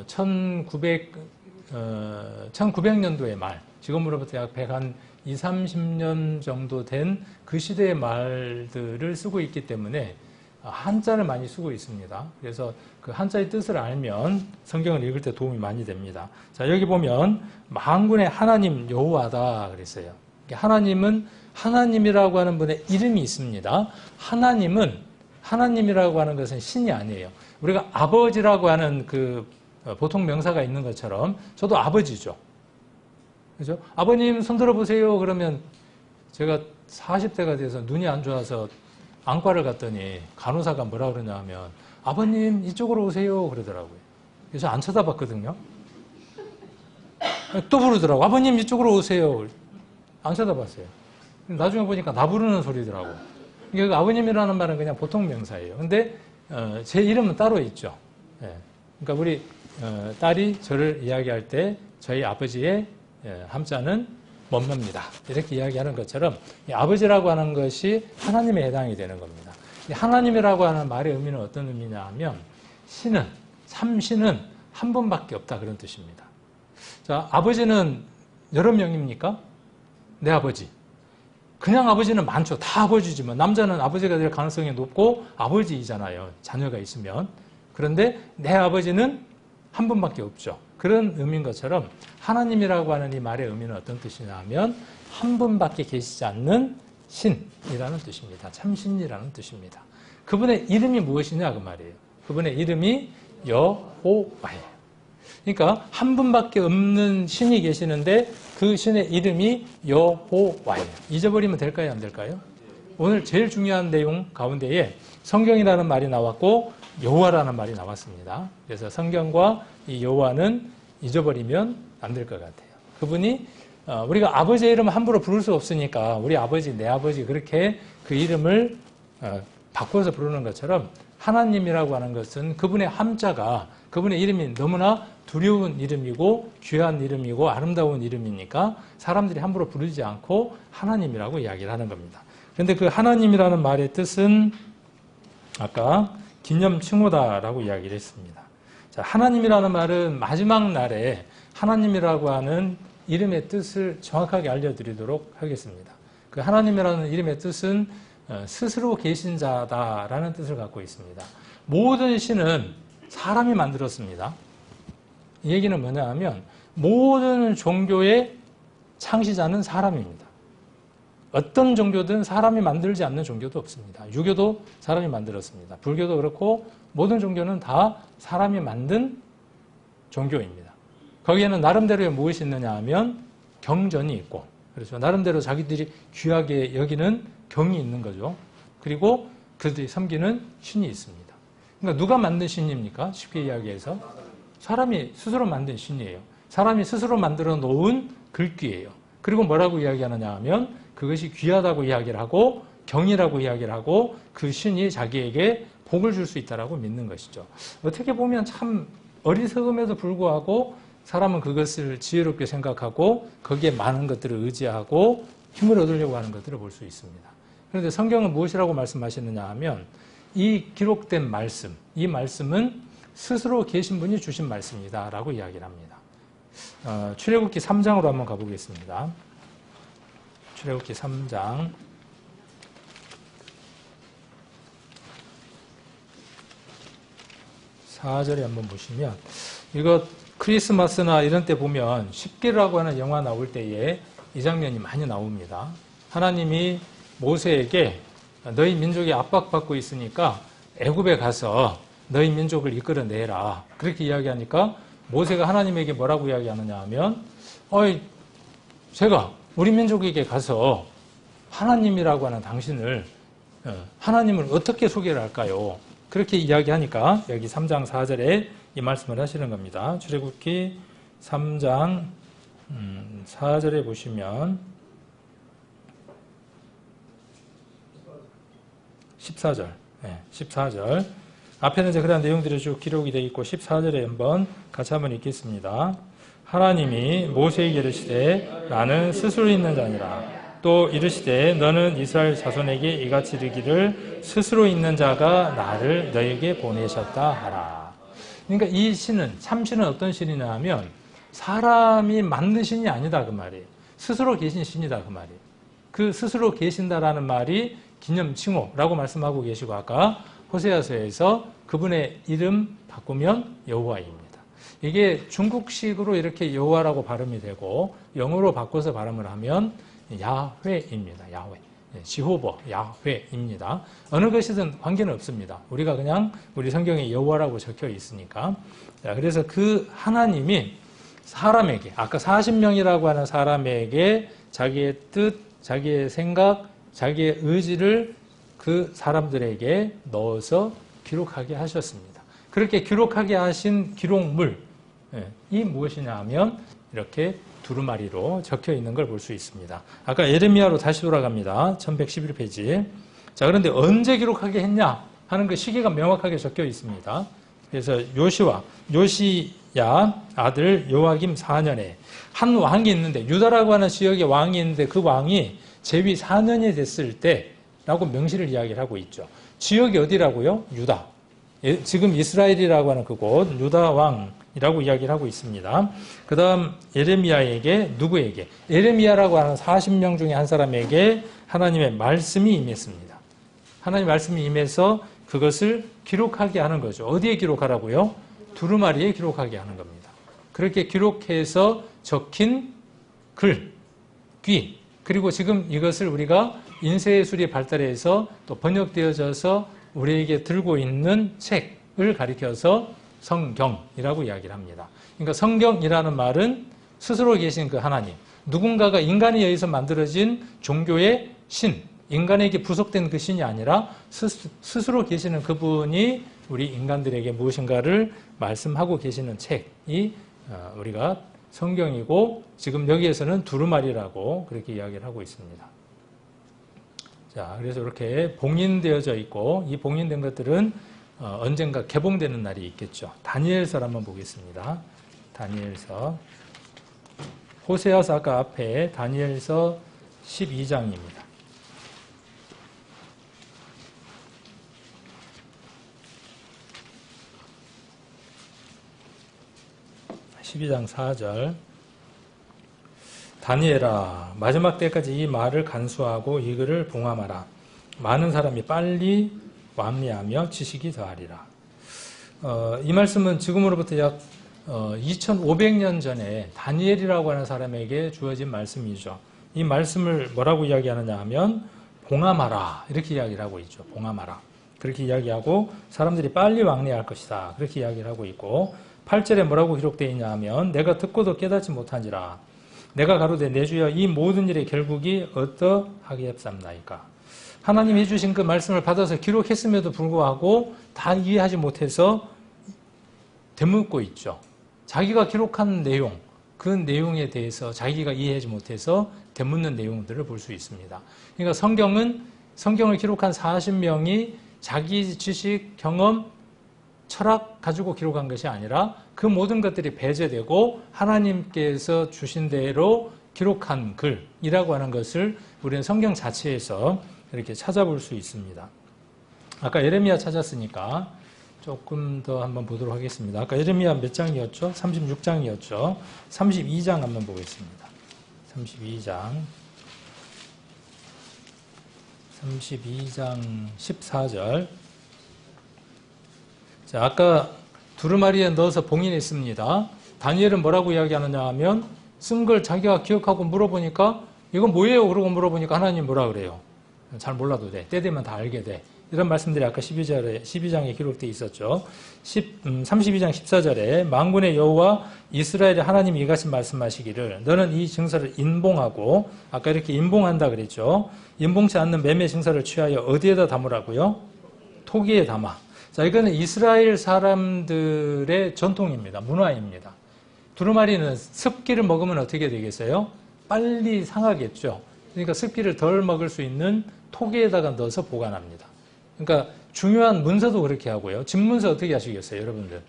1900년도의 말, 지금으로부터 약 20, 30년 정도 된 그 시대의 말들을 쓰고 있기 때문에 한자를 많이 쓰고 있습니다. 그래서 그 한자의 뜻을 알면 성경을 읽을 때 도움이 많이 됩니다. 자, 여기 보면 만군의 하나님 여호와다 그랬어요. 하나님은 하나님이라고 하는 분의 이름이 있습니다. 하나님이라고 하는 것은 신이 아니에요. 우리가 아버지라고 하는 그 보통 명사가 있는 것처럼 저도 아버지죠. 그죠? 아버님 손 들어보세요. 그러면 제가 40대가 돼서 눈이 안 좋아서 안과를 갔더니 간호사가 뭐라 그러냐 하면 아버님 이쪽으로 오세요 그러더라고요. 그래서 안 쳐다봤거든요. 또 부르더라고. 아버님 이쪽으로 오세요. 안 쳐다봤어요. 나중에 보니까 나 부르는 소리더라고. 그러니까 아버님이라는 말은 그냥 보통 명사예요. 근데 제 이름은 따로 있죠. 그러니까 우리 딸이 저를 이야기할 때 저희 아버지의 함자는 뭡니다. 이렇게 이야기하는 것처럼 아버지라고 하는 것이 하나님에 해당이 되는 겁니다. 하나님이라고 하는 말의 의미는 어떤 의미냐 하면 참신은 한 분밖에 없다 그런 뜻입니다. 자, 아버지는 여러 명입니까? 내 아버지. 그냥 아버지는 많죠. 다 아버지지만 남자는 아버지가 될 가능성이 높고 아버지이잖아요. 자녀가 있으면. 그런데 내 아버지는 한 분밖에 없죠. 그런 의미인 것처럼 하나님이라고 하는 이 말의 의미는 어떤 뜻이냐 하면 한 분밖에 계시지 않는 신이라는 뜻입니다. 참신이라는 뜻입니다. 그분의 이름이 무엇이냐 그 말이에요. 그분의 이름이 여호와예요. 그러니까 한 분밖에 없는 신이 계시는데 그 신의 이름이 여호와예요. 잊어버리면 될까요? 안 될까요? 오늘 제일 중요한 내용 가운데에 성경이라는 말이 나왔고 여호와라는 말이 나왔습니다. 그래서 성경과 이 여호와는 잊어버리면 안 될 것 같아요. 그분이 우리가 아버지의 이름을 함부로 부를 수 없으니까 우리 아버지, 내 아버지 그렇게 그 이름을 바꿔서 부르는 것처럼 하나님이라고 하는 것은 그분의 함자가 그분의 이름이 너무나 두려운 이름이고 귀한 이름이고 아름다운 이름이니까 사람들이 함부로 부르지 않고 하나님이라고 이야기를 하는 겁니다. 그런데 그 하나님이라는 말의 뜻은 아까 기념 칭호다라고 이야기를 했습니다. 자, 하나님이라는 말은 마지막 날에 하나님이라고 하는 이름의 뜻을 정확하게 알려드리도록 하겠습니다. 그 하나님이라는 이름의 뜻은 스스로 계신 자다라는 뜻을 갖고 있습니다. 모든 신은 사람이 만들었습니다. 이 얘기는 뭐냐 하면 모든 종교의 창시자는 사람입니다. 어떤 종교든 사람이 만들지 않는 종교도 없습니다. 유교도 사람이 만들었습니다. 불교도 그렇고 모든 종교는 다 사람이 만든 종교입니다. 거기에는 나름대로의 무엇이 있느냐 하면 경전이 있고 그렇죠. 나름대로 자기들이 귀하게 여기는 경이 있는 거죠. 그리고 그들이 섬기는 신이 있습니다. 그러니까 누가 만든 신입니까? 쉽게 이야기해서 사람이 스스로 만든 신이에요. 사람이 스스로 만들어 놓은 글귀예요. 그리고 뭐라고 이야기하느냐 하면 그것이 귀하다고 이야기를 하고 경이라고 이야기를 하고 그 신이 자기에게 복을 줄 수 있다라고 믿는 것이죠. 어떻게 보면 참 어리석음에도 불구하고 사람은 그것을 지혜롭게 생각하고 거기에 많은 것들을 의지하고 힘을 얻으려고 하는 것들을 볼 수 있습니다. 그런데 성경은 무엇이라고 말씀하시느냐 하면 이 기록된 말씀, 이 말씀은 스스로 계신 분이 주신 말씀이다 라고 이야기를 합니다. 출애굽기 3장으로 한번 가보겠습니다. 출애굽기 3장 4절에 한번 보시면 이거 크리스마스나 이런 때 보면 십계라고 하는 영화 나올 때에 이 장면이 많이 나옵니다. 하나님이 모세에게 너희 민족이 압박받고 있으니까 애굽에 가서 너희 민족을 이끌어내라. 그렇게 이야기하니까 모세가 하나님에게 뭐라고 이야기하느냐 하면 제가 우리 민족에게 가서 하나님이라고 하는 당신을 하나님을 어떻게 소개를 할까요? 그렇게 이야기하니까 여기 3장 4절에 이 말씀을 하시는 겁니다. 출애굽기 3장 4절에 보시면 14절, 14절 앞에는 이제 그런 내용들이 쭉 기록이 되어 있고 14절에 한번 같이 한번 읽겠습니다. 하나님이 모세에게 이르시되 나는 스스로 있는 자니라. 또 이르시되 너는 이스라엘 자손에게 이같이 이르기를 스스로 있는 자가 나를 너에게 보내셨다 하라. 그러니까 이 신은 참신은 어떤 신이냐 하면 사람이 만든 신이 아니다 그 말이에요. 스스로 계신 신이다 그 말이에요. 그 스스로 계신다라는 말이 기념칭호라고 말씀하고 계시고 아까 호세아서에서 그분의 이름 바꾸면 여호와입니다. 이게 중국식으로 이렇게 여호와라고 발음이 되고 영어로 바꿔서 발음을 하면 야훼입니다. 야훼. 지호버, 야훼입니다. 어느 것이든 관계는 없습니다. 우리가 그냥 우리 성경에 여호와라고 적혀 있으니까. 자, 그래서 그 하나님이 사람에게, 아까 40명이라고 하는 사람에게 자기의 뜻, 자기의 생각, 자기의 의지를 그 사람들에게 넣어서 기록하게 하셨습니다. 그렇게 기록하게 하신 기록물, 이 무엇이냐 하면 이렇게 두루마리로 적혀 있는 걸 볼 수 있습니다. 아까 예레미야로 다시 돌아갑니다. 1111페이지. 자, 그런데 언제 기록하게 했냐 하는 그 시기가 명확하게 적혀 있습니다. 그래서 요시야 아들 요아김 4년에 한 왕이 있는데 유다라고 하는 지역에 왕이 있는데 그 왕이 재위 4년이 됐을 때라고 명시를 이야기를 하고 있죠. 지역이 어디라고요? 유다. 지금 이스라엘이라고 하는 그곳 유다 왕이라고 이야기를 하고 있습니다. 그 다음 예레미야에게 누구에게? 예레미야라고 하는 40명 중에 한 사람에게 하나님의 말씀이 임했습니다. 하나님의 말씀이 임해서 그것을 기록하게 하는 거죠. 어디에 기록하라고요? 두루마리에 기록하게 하는 겁니다. 그렇게 기록해서 적힌 글, 귀, 그리고 지금 이것을 우리가 인쇄예술이 발달해서 또 번역되어져서 우리에게 들고 있는 책을 가리켜서 성경이라고 이야기를 합니다. 그러니까 성경이라는 말은 스스로 계신 그 하나님, 누군가가 인간에 의해서 만들어진 종교의 신, 인간에게 부속된 그 신이 아니라 스스로 계시는 그분이 우리 인간들에게 무엇인가를 말씀하고 계시는 책이 우리가 성경이고 지금 여기에서는 두루마리라고 그렇게 이야기를 하고 있습니다. 자, 그래서 이렇게 봉인되어져 있고 이 봉인된 것들은 언젠가 개봉되는 날이 있겠죠. 다니엘서를 한번 보겠습니다. 다니엘서. 호세아서 아까 앞에 다니엘서 12장입니다. 12장 4절. 다니엘아, 마지막 때까지 이 말을 간수하고 이 글을 봉함하라. 많은 사람이 빨리 왕래하며 지식이 더하리라. 이 말씀은 지금으로부터 약 2500년 전에 다니엘이라고 하는 사람에게 주어진 말씀이죠. 이 말씀을 뭐라고 이야기하느냐 하면 봉함하라 이렇게 이야기를 하고 있죠. 봉함하라. 그렇게 이야기하고 사람들이 빨리 왕래할 것이다. 그렇게 이야기를 하고 있고 8절에 뭐라고 기록되어 있냐 하면 내가 듣고도 깨닫지 못한지라. 내가 가로되 내 주여 이 모든 일의 결국이 어떠하게 헵삼나이까. 하나님이 해주신 그 말씀을 받아서 기록했음에도 불구하고 다 이해하지 못해서 되묻고 있죠. 자기가 기록한 내용, 그 내용에 대해서 자기가 이해하지 못해서 되묻는 내용들을 볼 수 있습니다. 그러니까 성경은 성경을 기록한 40명이 자기 지식, 경험, 철학 가지고 기록한 것이 아니라 그 모든 것들이 배제되고 하나님께서 주신 대로 기록한 글이라고 하는 것을 우리는 성경 자체에서 이렇게 찾아볼 수 있습니다. 아까 예레미야 찾았으니까 조금 더 한번 보도록 하겠습니다. 아까 예레미야 몇 장이었죠? 36장이었죠. 32장 한번 보겠습니다. 32장 14절. 자, 아까 두루마리에 넣어서 봉인했습니다. 다니엘은 뭐라고 이야기하느냐 하면 쓴 걸 자기가 기억하고 물어보니까 이건 뭐예요? 그러고 물어보니까 하나님 뭐라 그래요? 잘 몰라도 돼. 때 되면 다 알게 돼. 이런 말씀들이 아까 12장에 기록되어 있었죠. 32장 14절에 만군의 여호와 이스라엘의 하나님이 이같이 말씀하시기를 너는 이 증서를 인봉하고 아까 이렇게 인봉한다 그랬죠. 인봉치 않는 매매 증서를 취하여 어디에다 담으라고요? 토기에 담아. 자, 이거는 이스라엘 사람들의 전통입니다. 문화입니다. 두루마리는 습기를 먹으면 어떻게 되겠어요? 빨리 상하겠죠. 그러니까 습기를 덜 먹을 수 있는 토기에다가 넣어서 보관합니다. 그러니까 중요한 문서도 그렇게 하고요. 집문서 어떻게 하시겠어요, 여러분들?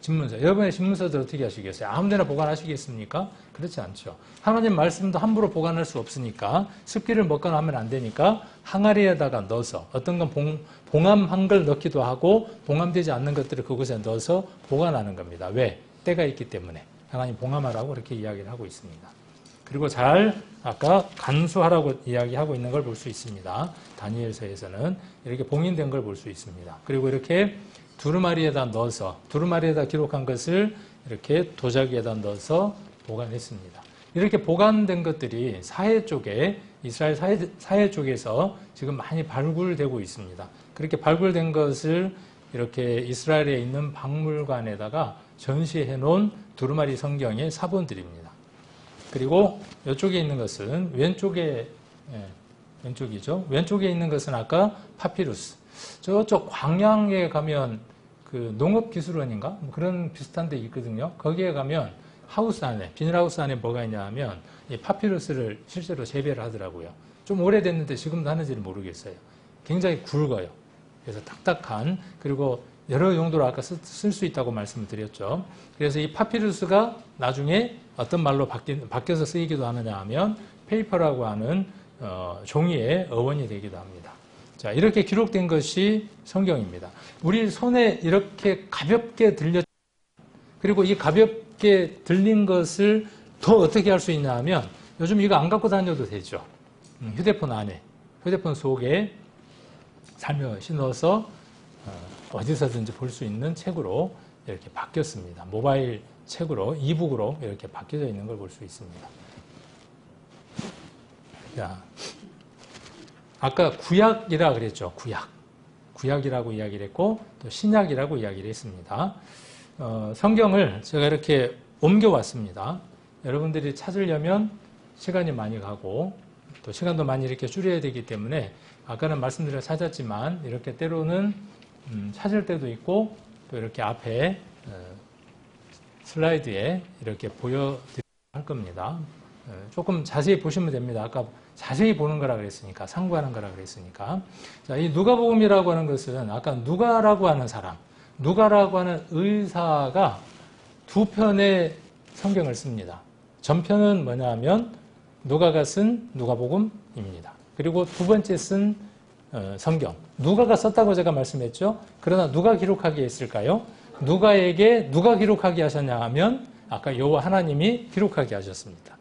집문서. 여러분의 집문서들 어떻게 하시겠어요? 아무데나 보관하시겠습니까? 그렇지 않죠. 하나님 말씀도 함부로 보관할 수 없으니까 습기를 먹거나 하면 안 되니까 항아리에다가 넣어서 어떤 건 봉함한 걸 넣기도 하고 봉함되지 않는 것들을 그곳에 넣어서 보관하는 겁니다. 왜? 때가 있기 때문에. 하나님 봉함하라고 그렇게 이야기를 하고 있습니다. 그리고 잘 아까 간수하라고 이야기하고 있는 걸 볼 수 있습니다. 다니엘서에서는 이렇게 봉인된 걸 볼 수 있습니다. 그리고 이렇게 두루마리에다 넣어서 두루마리에다 기록한 것을 이렇게 도자기에다 넣어서 보관했습니다. 이렇게 보관된 것들이 사해 쪽에 이스라엘 사해 쪽에서 지금 많이 발굴되고 있습니다. 그렇게 발굴된 것을 이렇게 이스라엘에 있는 박물관에다가 전시해 놓은 두루마리 성경의 사본들입니다. 그리고 이쪽에 있는 것은 왼쪽이죠. 왼쪽에 있는 것은 아까 파피루스. 저쪽 광양에 가면 그 농업기술원인가? 뭐 그런 비슷한 데 있거든요. 거기에 가면 하우스 안에, 비닐하우스 안에 뭐가 있냐 하면 이 파피루스를 실제로 재배를 하더라고요. 좀 오래됐는데 지금도 하는지는 모르겠어요. 굉장히 굵어요. 그래서 딱딱한, 그리고 여러 용도로 아까 쓸 수 있다고 말씀을 드렸죠. 그래서 이 파피루스가 나중에 어떤 말로 바뀌어서 쓰이기도 하느냐 하면 페이퍼라고 하는 종이의 어원이 되기도 합니다. 자, 이렇게 기록된 것이 성경입니다. 우리 손에 이렇게 가볍게 들렸, 그리고 이 가볍게 들린 것을 더 어떻게 할 수 있냐 하면 요즘 이거 안 갖고 다녀도 되죠. 휴대폰 안에, 휴대폰 속에 살며시 넣어서 어디서든지 볼 수 있는 책으로 이렇게 바뀌었습니다. 모바일 책으로, 이북으로 이렇게 바뀌어져 있는 걸 볼 수 있습니다. 자, 아까 구약이라 그랬죠. 구약이라고 이야기를 했고 또 신약이라고 이야기를 했습니다. 성경을 제가 이렇게 옮겨왔습니다. 여러분들이 찾으려면 시간이 많이 가고 또 시간도 많이 이렇게 줄여야 되기 때문에 아까는 말씀드려 찾았지만 이렇게 때로는 찾을 때도 있고 또 이렇게 앞에 슬라이드에 이렇게 보여드릴 겁니다. 조금 자세히 보시면 됩니다. 아까 자세히 보는 거라 그랬으니까, 상고하는 거라 그랬으니까. 자, 이 누가복음이라고 하는 것은 아까 누가라고 하는 사람, 누가라고 하는 의사가 두 편의 성경을 씁니다. 전편은 뭐냐 하면 누가가 쓴 누가복음입니다. 그리고 두 번째 쓴 성경. 누가가 썼다고 제가 말씀했죠. 그러나 누가 기록하게 했을까요? 누가에게 누가 기록하게 하셨냐 하면 아까 여호와 하나님이 기록하게 하셨습니다.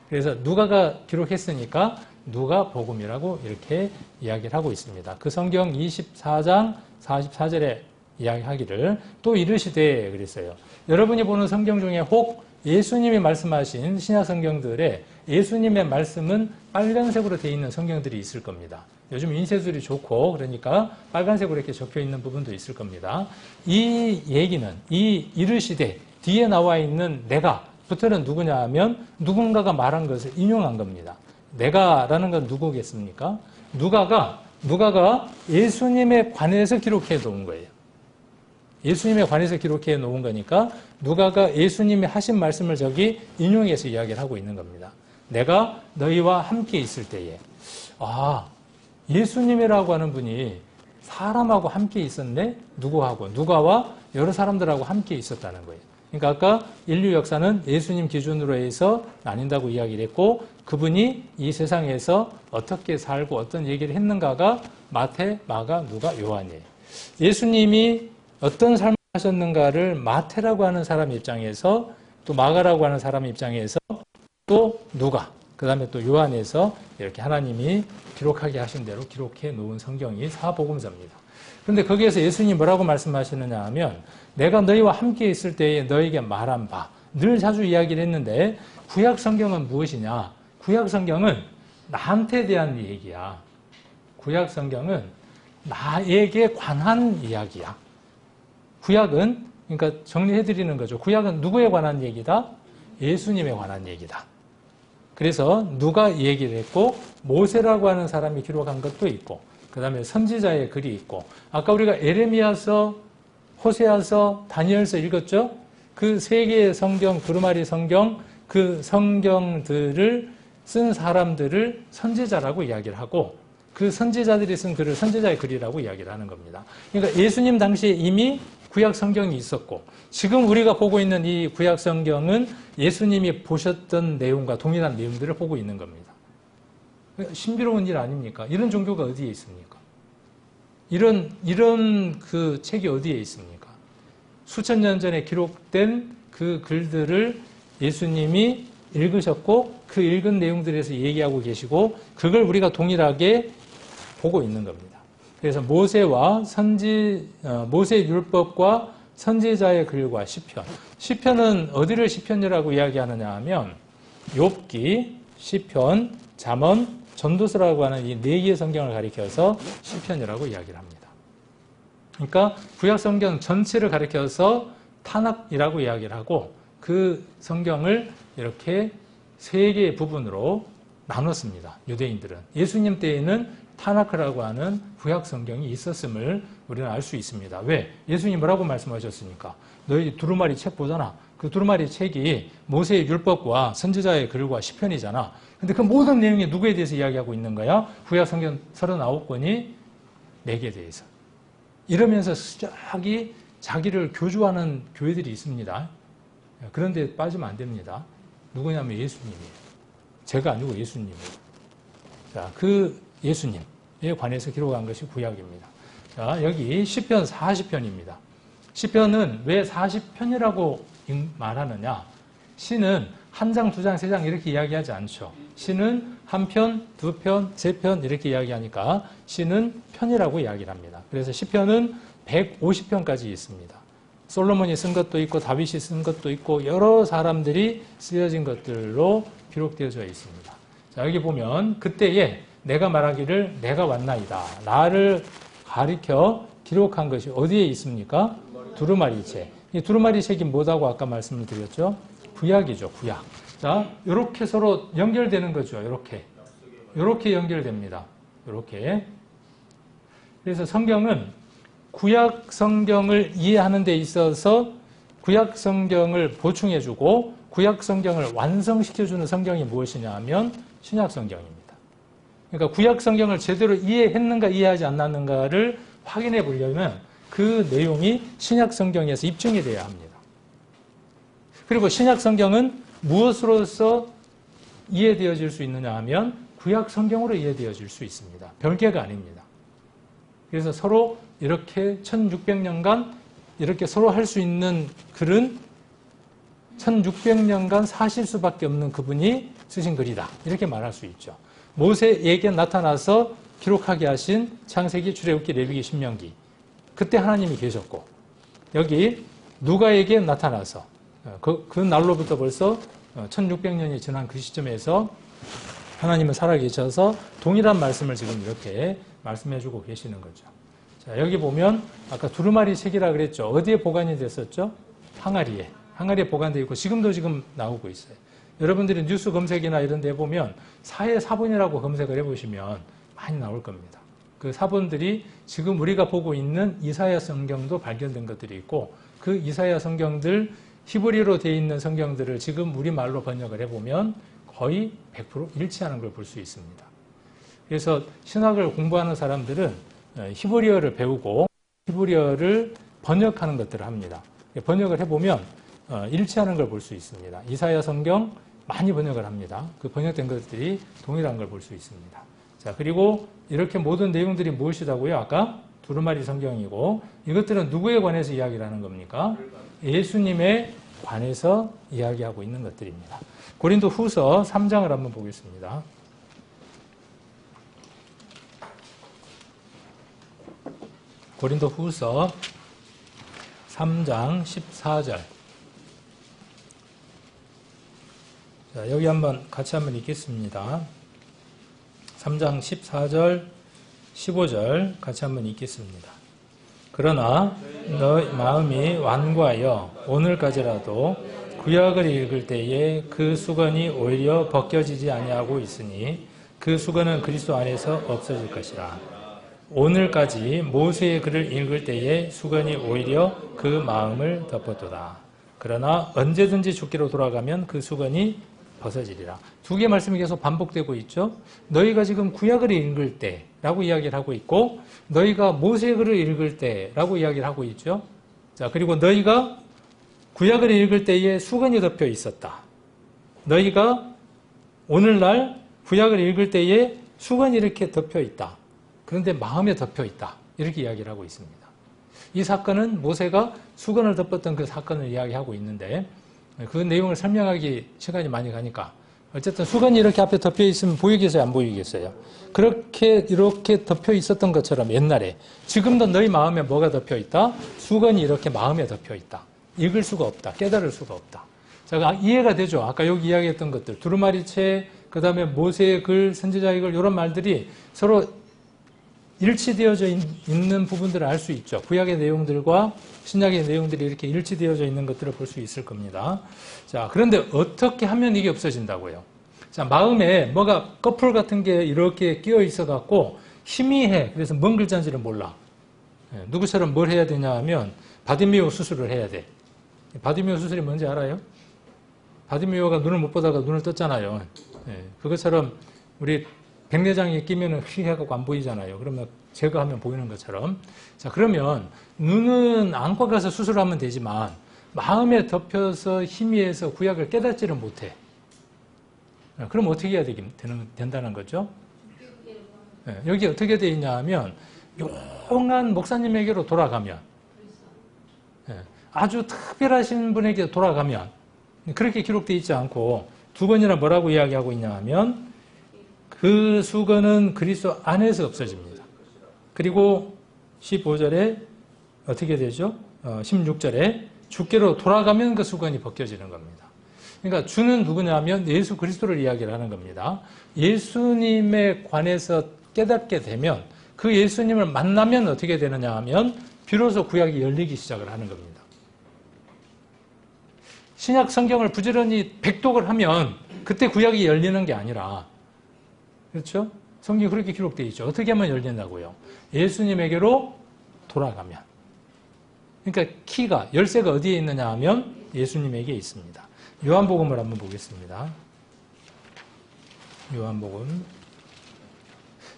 그래서 누가가 기록했으니까 누가복음이라고 이렇게 이야기를 하고 있습니다. 그 성경 24장 44절에 이야기하기를 또 이르시되 그랬어요. 여러분이 보는 성경 중에 혹 예수님이 말씀하신 신약 성경들에 예수님의 말씀은 빨간색으로 되어 있는 성경들이 있을 겁니다. 요즘 인쇄술이 좋고 그러니까 빨간색으로 이렇게 적혀 있는 부분도 있을 겁니다. 이 얘기는 이 이르시되 뒤에 나와 있는 내가 부터는 누구냐 하면 누군가가 말한 것을 인용한 겁니다. 내가라는 건 누구겠습니까? 누가가 예수님에 관해서 기록해 놓은 거예요. 예수님에 관해서 기록해 놓은 거니까 누가가 예수님이 하신 말씀을 저기 인용해서 이야기를 하고 있는 겁니다. 내가 너희와 함께 있을 때에 예수님이라고 하는 분이 사람하고 함께 있었네? 누구하고? 누가와 여러 사람들하고 함께 있었다는 거예요. 그러니까 아까 인류 역사는 예수님 기준으로 해서 나뉜다고 이야기를 했고, 그분이 이 세상에서 어떻게 살고 어떤 얘기를 했는가가 마태, 마가, 누가, 요한이에요. 예수님이 어떤 삶을 하셨는가를 마태라고 하는 사람 입장에서, 또 마가라고 하는 사람 입장에서, 또 누가, 그 다음에 또 요한에서 이렇게 하나님이 기록하게 하신 대로 기록해 놓은 성경이 사복음서입니다. 그런데 거기에서 예수님이 뭐라고 말씀하시느냐 하면, 내가 너희와 함께 있을 때에 너에게 말한 바, 늘 자주 이야기를 했는데, 구약 성경은 무엇이냐? 구약 성경은 나한테 대한 얘기야. 구약 성경은 나에게 관한 이야기야. 구약은, 그러니까 정리해드리는 거죠. 구약은 누구에 관한 얘기다? 예수님에 관한 얘기다. 그래서 누가 얘기를 했고, 모세라고 하는 사람이 기록한 것도 있고, 그 다음에 선지자의 글이 있고, 아까 우리가 에레미야서, 호세아서, 다니엘서 읽었죠? 그 세 개의 성경, 두루마리 성경, 그 성경들을 쓴 사람들을 선지자라고 이야기를 하고, 그 선지자들이 쓴 글을 선지자의 글이라고 이야기를 하는 겁니다. 그러니까 예수님 당시에 이미 구약 성경이 있었고, 지금 우리가 보고 있는 이 구약 성경은 예수님이 보셨던 내용과 동일한 내용들을 보고 있는 겁니다. 신비로운 일 아닙니까? 이런 종교가 어디에 있습니까? 이런 그 책이 어디에 있습니까? 수천 년 전에 기록된 그 글들을 예수님이 읽으셨고, 그 읽은 내용들에서 얘기하고 계시고, 그걸 우리가 동일하게 보고 있는 겁니다. 그래서 모세 율법과 선지자의 글과 시편. 시편은 어디를 시편이라고 이야기하느냐 하면, 욥기, 시편, 잠언, 전도서라고 하는 이 네 개의 성경을 가리켜서 시편이라고 이야기를 합니다. 그러니까 구약 성경 전체를 가리켜서 타낙이라고 이야기를 하고, 그 성경을 이렇게 세 개의 부분으로 나눴습니다. 유대인들은. 예수님 때에는 타나크라고 하는 구약 성경이 있었음을 우리는 알 수 있습니다. 왜? 예수님 뭐라고 말씀하셨습니까? 너희 두루마리 책 보잖아. 그 두루마리 책이 모세의 율법과 선지자의 글과 시편이잖아. 근데 그 모든 내용이 누구에 대해서 이야기하고 있는 거야? 구약 성경 39권이 4개에 대해서. 이러면서 자기를 교주하는 교회들이 있습니다. 그런데 빠지면 안 됩니다. 누구냐면 예수님이에요. 제가 아니고 예수님이에요. 자, 그 예수님에 관해서 기록한 것이 구약입니다. 자, 여기 시편 40편입니다. 시편은 왜 40편이라고 말하느냐? 시는 한 장, 두 장, 세 장 이렇게 이야기하지 않죠. 시는 한 편, 두 편, 세 편 이렇게 이야기하니까 시는 편이라고 이야기를 합니다. 그래서 시편은 150편까지 있습니다. 솔로몬이 쓴 것도 있고 다윗이 쓴 것도 있고 여러 사람들이 쓰여진 것들로 기록되어져 있습니다. 자, 여기 보면 그때에 내가 말하기를 내가 왔나이다. 나를 가리켜 기록한 것이 어디에 있습니까? 두루마리 책. 이 두루마리 책이 뭐다고 아까 말씀을 드렸죠? 구약이죠, 구약. 자, 이렇게 서로 연결되는 거죠, 이렇게 연결됩니다. 이렇게. 그래서 성경은 구약 성경을 이해하는 데 있어서 구약 성경을 보충해주고 구약 성경을 완성시켜주는 성경이 무엇이냐 하면 신약 성경입니다. 그러니까 구약 성경을 제대로 이해했는가 이해하지 않았는가를 확인해 보려면 그 내용이 신약 성경에서 입증이 돼야 합니다. 그리고 신약 성경은 무엇으로서 이해되어질 수 있느냐 하면 구약 성경으로 이해되어질 수 있습니다. 별개가 아닙니다. 그래서 서로 이렇게 1600년간 이렇게 서로 할 수 있는 글은 1600년간 사실 수밖에 없는 그분이 쓰신 글이다. 이렇게 말할 수 있죠. 모세에게 나타나서 기록하게 하신 창세기, 출애굽기, 레위기, 신명기. 그때 하나님이 계셨고 여기 누가에게 나타나서 그 날로부터 벌써 1600년이 지난 그 시점에서 하나님은 살아계셔서 동일한 말씀을 지금 이렇게 말씀해주고 계시는 거죠. 자, 여기 보면 아까 두루마리 책이라 그랬죠. 어디에 보관이 됐었죠? 항아리에 보관되어 있고 지금도 나오고 있어요. 여러분들이 뉴스 검색이나 이런 데 보면 사회 사본이라고 검색을 해보시면 많이 나올 겁니다. 그 사본들이 지금 우리가 보고 있는 이사야 성경도 발견된 것들이 있고 그 이사야 성경들 히브리어로 되어 있는 성경들을 지금 우리말로 번역을 해보면 거의 100% 일치하는 걸 볼 수 있습니다. 그래서 신학을 공부하는 사람들은 히브리어를 배우고 히브리어를 번역하는 것들을 합니다. 번역을 해보면 일치하는 걸 볼 수 있습니다. 이사야 성경 많이 번역을 합니다. 그 번역된 것들이 동일한 걸 볼 수 있습니다. 자, 그리고 이렇게 모든 내용들이 무엇이라고요? 아까 두루마리 성경이고, 이것들은 누구에 관해서 이야기를 하는 겁니까? 예수님에 관해서 이야기하고 있는 것들입니다. 고린도 후서 3장을 한번 보겠습니다. 고린도 후서 3장 14절. 자, 여기 같이 한번 읽겠습니다. 3장 14절, 15절 같이 한번 읽겠습니다. 그러나 너희 마음이 완고하여 오늘까지라도 구약을 읽을 때에 그 수건이 오히려 벗겨지지 아니하고 있으니 그 수건은 그리스도 안에서 없어질 것이라. 오늘까지 모세의 글을 읽을 때에 수건이 오히려 그 마음을 덮었도다. 그러나 언제든지 죽기로 돌아가면 그 수건이 벗어지리라. 두 개의 말씀이 계속 반복되고 있죠. 너희가 지금 구약을 읽을 때라고 이야기를 하고 있고, 너희가 모세의 글을 읽을 때라고 이야기를 하고 있죠. 자, 그리고 너희가 구약을 읽을 때에 수건이 덮여 있었다. 너희가 오늘날 구약을 읽을 때에 수건이 이렇게 덮여 있다. 그런데 마음에 덮여 있다. 이렇게 이야기를 하고 있습니다. 이 사건은 모세가 수건을 덮었던 그 사건을 이야기하고 있는데, 그 내용을 설명하기 시간이 많이 가니까, 어쨌든 수건이 이렇게 앞에 덮여 있으면 보이겠어요? 안 보이겠어요? 이렇게 덮여 있었던 것처럼 옛날에, 지금도 너희 마음에 뭐가 덮여 있다? 수건이 이렇게 마음에 덮여 있다. 읽을 수가 없다. 깨달을 수가 없다. 자, 이해가 되죠? 아까 여기 이야기했던 것들, 두루마리채, 그 다음에 모세의 글, 선지자의 글, 이런 말들이 서로 일치되어져 있는 부분들을 알 수 있죠. 구약의 내용들과 신약의 내용들이 이렇게 일치되어져 있는 것들을 볼 수 있을 겁니다. 자, 그런데 어떻게 하면 이게 없어진다고요? 자, 마음에 뭐가 꺼풀 같은 게 이렇게 끼어 있어 갖고 희미해. 그래서 뭔 글자인지를 몰라. 누구처럼 뭘 해야 되냐 하면 바디미오 수술을 해야 돼. 바디미오 수술이 뭔지 알아요? 바디미오가 눈을 못 보다가 눈을 떴잖아요. 그것처럼 우리 백내장이 끼면은 휘해갖고 안 보이잖아요. 그러면 제거하면 보이는 것처럼. 자, 그러면 눈은 안과 가서 수술하면 되지만 마음에 덮여서 희미해서 구약을 깨닫지를 못해. 그럼 어떻게 해야 된다는 거죠? 여기 어떻게 되어 있냐 하면 용한 목사님에게로 돌아가면, 아주 특별하신 분에게 돌아가면, 그렇게 기록되어 있지 않고 두 번이나 뭐라고 이야기하고 있냐 하면 그 수건은 그리스도 안에서 없어집니다. 그리고 15절에 어떻게 되죠? 16절에 주께로 돌아가면 그 수건이 벗겨지는 겁니다. 그러니까 주는 누구냐면 예수 그리스도를 이야기를 하는 겁니다. 예수님에 관해서 깨닫게 되면, 그 예수님을 만나면 어떻게 되느냐 하면 비로소 구약이 열리기 시작을 하는 겁니다. 신약 성경을 부지런히 백독을 하면 그때 구약이 열리는 게 아니라, 그렇죠? 성경이 그렇게 기록되어 있죠. 어떻게 하면 열린다고요? 예수님에게로 돌아가면. 그러니까 키가, 열쇠가 어디에 있느냐 하면 예수님에게 있습니다. 요한복음을 한번 보겠습니다. 요한복음.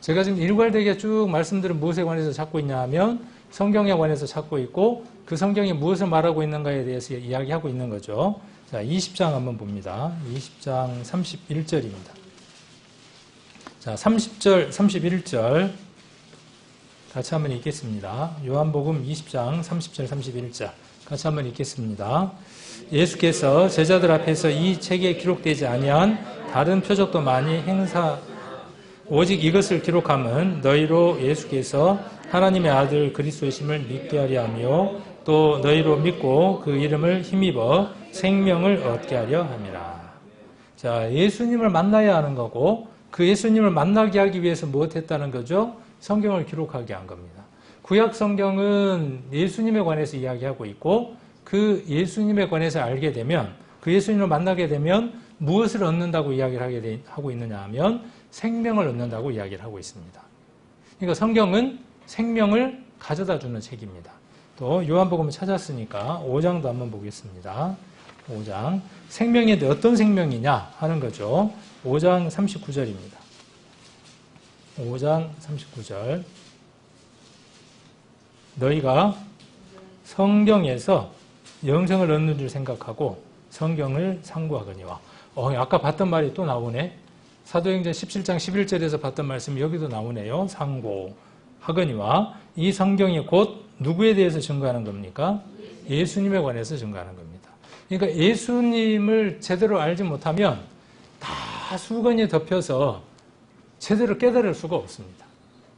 제가 지금 일괄되게 쭉 말씀드린 무엇에 관해서 찾고 있냐 하면 성경에 관해서 찾고 있고, 그 성경이 무엇을 말하고 있는가에 대해서 이야기하고 있는 거죠. 자, 20장 한번 봅니다. 20장 31절입니다. 자, 30절, 31절 같이 한번 읽겠습니다. 요한복음 20장 30절, 31절 같이 한번 읽겠습니다. 예수께서 제자들 앞에서 이 책에 기록되지 아니한 다른 표적도 많이 오직 이것을 기록함은 너희로 예수께서 하나님의 아들 그리스도이심을 믿게 하려 하며 또 너희로 믿고 그 이름을 힘입어 생명을 얻게 하려 함이라. 자, 예수님을 만나야 하는 거고, 그 예수님을 만나게 하기 위해서 무엇했다는 거죠? 성경을 기록하게 한 겁니다. 구약 성경은 예수님에 관해서 이야기하고 있고, 그 예수님에 관해서 알게 되면, 그 예수님을 만나게 되면 무엇을 얻는다고 이야기를 하고 있느냐 하면 생명을 얻는다고 이야기를 하고 있습니다. 그러니까 성경은 생명을 가져다 주는 책입니다. 또 요한복음을 찾았으니까 5장도 한번 보겠습니다. 5장. 생명이 어떤 생명이냐 하는 거죠. 5장 39절입니다. 5장 39절. 너희가 성경에서 영생을 얻는 줄 생각하고 성경을 상고하거니와. 아까 봤던 말이 또 나오네. 사도행전 17장 11절에서 봤던 말씀이 여기도 나오네요. 상고하거니와. 이 성경이 곧 누구에 대해서 증거하는 겁니까? 예수님에 관해서 증거하는 겁니다. 그러니까 예수님을 제대로 알지 못하면 다 수건이 덮여서 제대로 깨달을 수가 없습니다.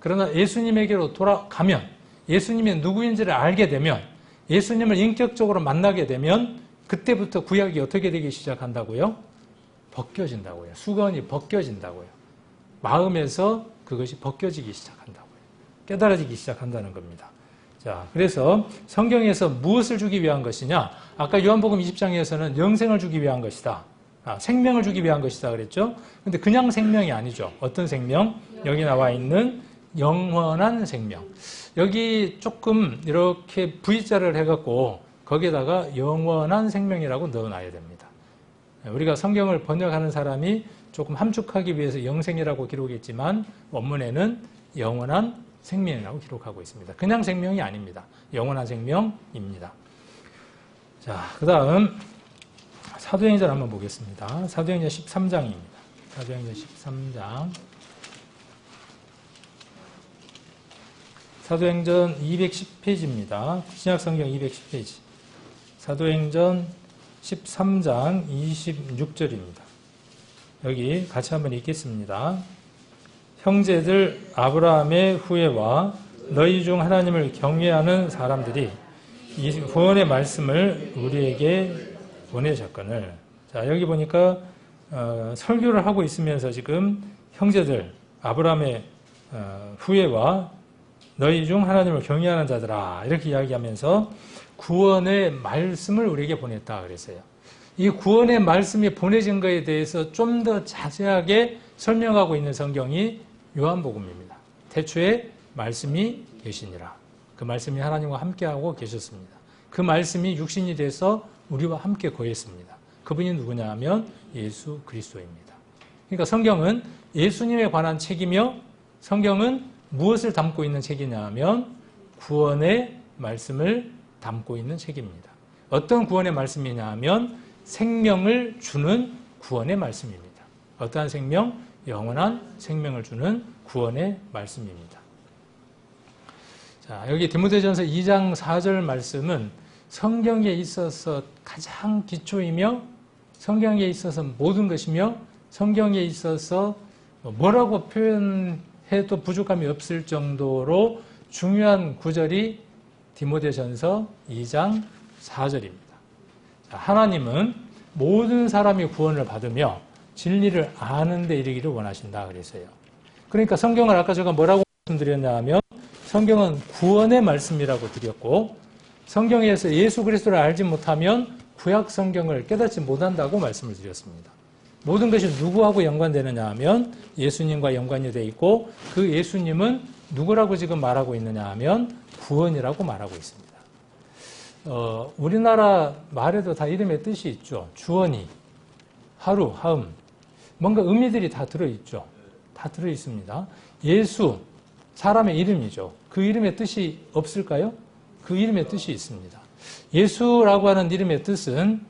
그러나 예수님에게로 돌아가면, 예수님이 누구인지를 알게 되면, 예수님을 인격적으로 만나게 되면 그때부터 구약이 어떻게 되기 시작한다고요? 벗겨진다고요. 수건이 벗겨진다고요. 마음에서 그것이 벗겨지기 시작한다고요. 깨달아지기 시작한다는 겁니다. 자, 그래서 성경에서 무엇을 주기 위한 것이냐? 아까 요한복음 20장에서는 영생을 주기 위한 것이다. 생명을 주기 위한 것이다 그랬죠? 근데 그냥 생명이 아니죠. 어떤 생명? 여기 나와 있는 영원한 생명. 여기 조금 이렇게 V자를 해갖고 거기에다가 영원한 생명이라고 넣어놔야 됩니다. 우리가 성경을 번역하는 사람이 조금 함축하기 위해서 영생이라고 기록했지만 원문에는 영원한 생명이라고 기록하고 있습니다. 그냥 생명이 아닙니다. 영원한 생명입니다. 자, 그 다음 사도행전 한번 보겠습니다. 사도행전 13장입니다. 사도행전 13장. 사도행전 210페이지입니다. 신약성경 210페이지. 사도행전 13장 26절입니다. 여기 같이 한번 읽겠습니다. 형제들, 아브라함의 후예와 너희 중 하나님을 경외하는 사람들이 이 구원의 말씀을 우리에게 보내셨거늘. 자, 여기 보니까 설교를 하고 있으면서 지금 형제들, 아브라함의 후예와 너희 중 하나님을 경외하는 자들아, 이렇게 이야기하면서 구원의 말씀을 우리에게 보냈다 그랬어요. 이 구원의 말씀이 보내진 것에 대해서 좀 더 자세하게 설명하고 있는 성경이 요한복음입니다. 태초에 말씀이 계시니라. 그 말씀이 하나님과 함께하고 계셨습니다. 그 말씀이 육신이 돼서 우리와 함께 거했습니다. 그분이 누구냐 하면 예수 그리스도입니다. 그러니까 성경은 예수님에 관한 책이며 성경은 무엇을 담고 있는 책이냐 하면 구원의 말씀을 담고 있는 책입니다. 어떤 구원의 말씀이냐 하면 생명을 주는 구원의 말씀입니다. 어떠한 생명? 영원한 생명을 주는 구원의 말씀입니다. 자, 여기 디모데전서 2장 4절 말씀은 성경에 있어서 가장 기초이며 성경에 있어서 모든 것이며 성경에 있어서 뭐라고 표현해도 부족함이 없을 정도로 중요한 구절이 디모데전서 2장 4절입니다. 자, 하나님은 모든 사람이 구원을 받으며 진리를 아는 데 이르기를 원하신다 그랬어요. 그러니까 성경을 아까 제가 뭐라고 말씀드렸냐 하면 성경은 구원의 말씀이라고 드렸고 성경에서 예수 그리스도를 알지 못하면 구약 성경을 깨닫지 못한다고 말씀을 드렸습니다. 모든 것이 누구하고 연관되느냐 하면 예수님과 연관이 되어 있고 그 예수님은 누구라고 지금 말하고 있느냐 하면 구원이라고 말하고 있습니다. 우리나라 말에도 다 이름의 뜻이 있죠. 주원이, 하루, 하음. 뭔가 의미들이 다 들어있죠. 다 들어있습니다. 예수, 사람의 이름이죠. 그 이름의 뜻이 없을까요? 그 이름의 뜻이 있습니다. 예수라고 하는 이름의 뜻은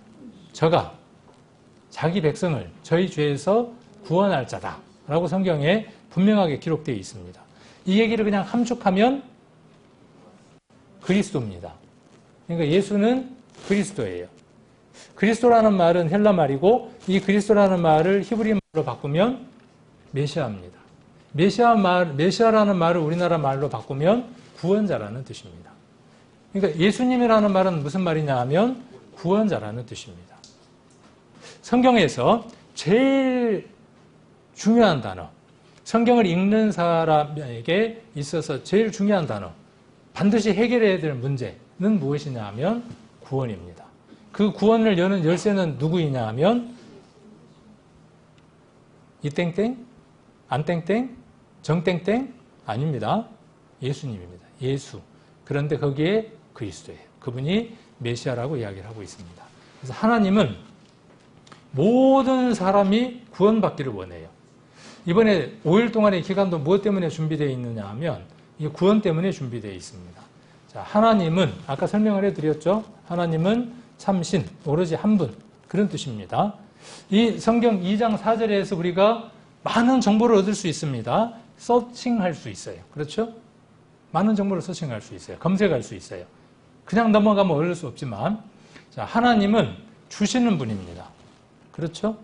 저가 자기 백성을 저희 죄에서 구원할 자다라고 성경에 분명하게 기록되어 있습니다. 이 얘기를 그냥 함축하면 그리스도입니다. 그러니까 예수는 그리스도예요. 그리스도라는 말은 헬라 말이고 이 그리스도라는 말을 히브리 말로 바꾸면 메시아입니다. 메시아라는 말을 우리나라 말로 바꾸면 구원자라는 뜻입니다. 그러니까 예수님이라는 말은 무슨 말이냐 하면 구원자라는 뜻입니다. 성경에서 제일 중요한 단어, 성경을 읽는 사람에게 있어서 제일 중요한 단어, 반드시 해결해야 될 문제는 무엇이냐 하면 구원입니다. 그 구원을 여는 열쇠는 누구이냐 하면 이 땡땡, 안 땡땡, 정 땡땡 아닙니다. 예수님입니다. 예수. 그런데 거기에 그리스도예요. 그분이 메시아라고 이야기를 하고 있습니다. 그래서 하나님은 모든 사람이 구원받기를 원해요. 이번에 5일 동안의 기간도 무엇 때문에 준비되어 있느냐 하면 이 구원 때문에 준비되어 있습니다. 자, 하나님은 아까 설명을 해드렸죠. 하나님은 참신, 오로지 한 분, 그런 뜻입니다. 이 성경 2장 4절에서 우리가 많은 정보를 얻을 수 있습니다. 서칭할 수 있어요. 그렇죠? 많은 정보를 서칭할 수 있어요. 검색할 수 있어요. 그냥 넘어가면 얻을 수 없지만, 자, 하나님은 주시는 분입니다. 그렇죠?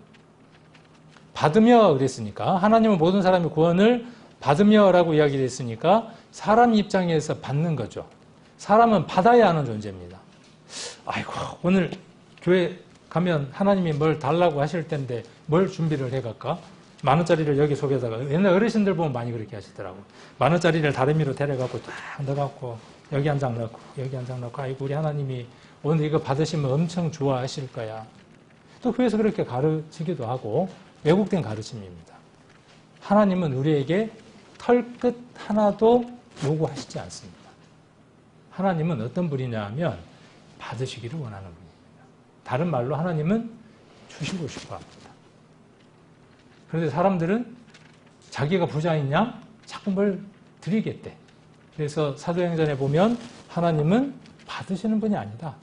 받으며 그랬으니까, 하나님은 모든 사람이 구원을 받으며라고 이야기를 했으니까 사람 입장에서 받는 거죠. 사람은 받아야 하는 존재입니다. 아이고, 오늘 교회 가면 하나님이 뭘 달라고 하실 텐데 뭘 준비를 해갈까? 10,000원짜리를 여기 속에다가, 옛날 어르신들 보면 많이 그렇게 하시더라고. 10,000원짜리를 다리미로 데려갖고 딱 넣어갖고 여기 한 장 넣고 여기 한 장 넣고, 아이고 우리 하나님이 오늘 이거 받으시면 엄청 좋아하실 거야. 또 교회에서 그렇게 가르치기도 하고, 왜곡된 가르침입니다. 하나님은 우리에게 털끝 하나도 요구하시지 않습니다. 하나님은 어떤 분이냐 하면 받으시기를 원하는 분입니다. 다른 말로 하나님은 주시고 싶어 합니다. 그런데 사람들은 자기가 부자이냐 자꾸 뭘 드리겠대. 그래서 사도행전에 보면 하나님은 받으시는 분이 아니다.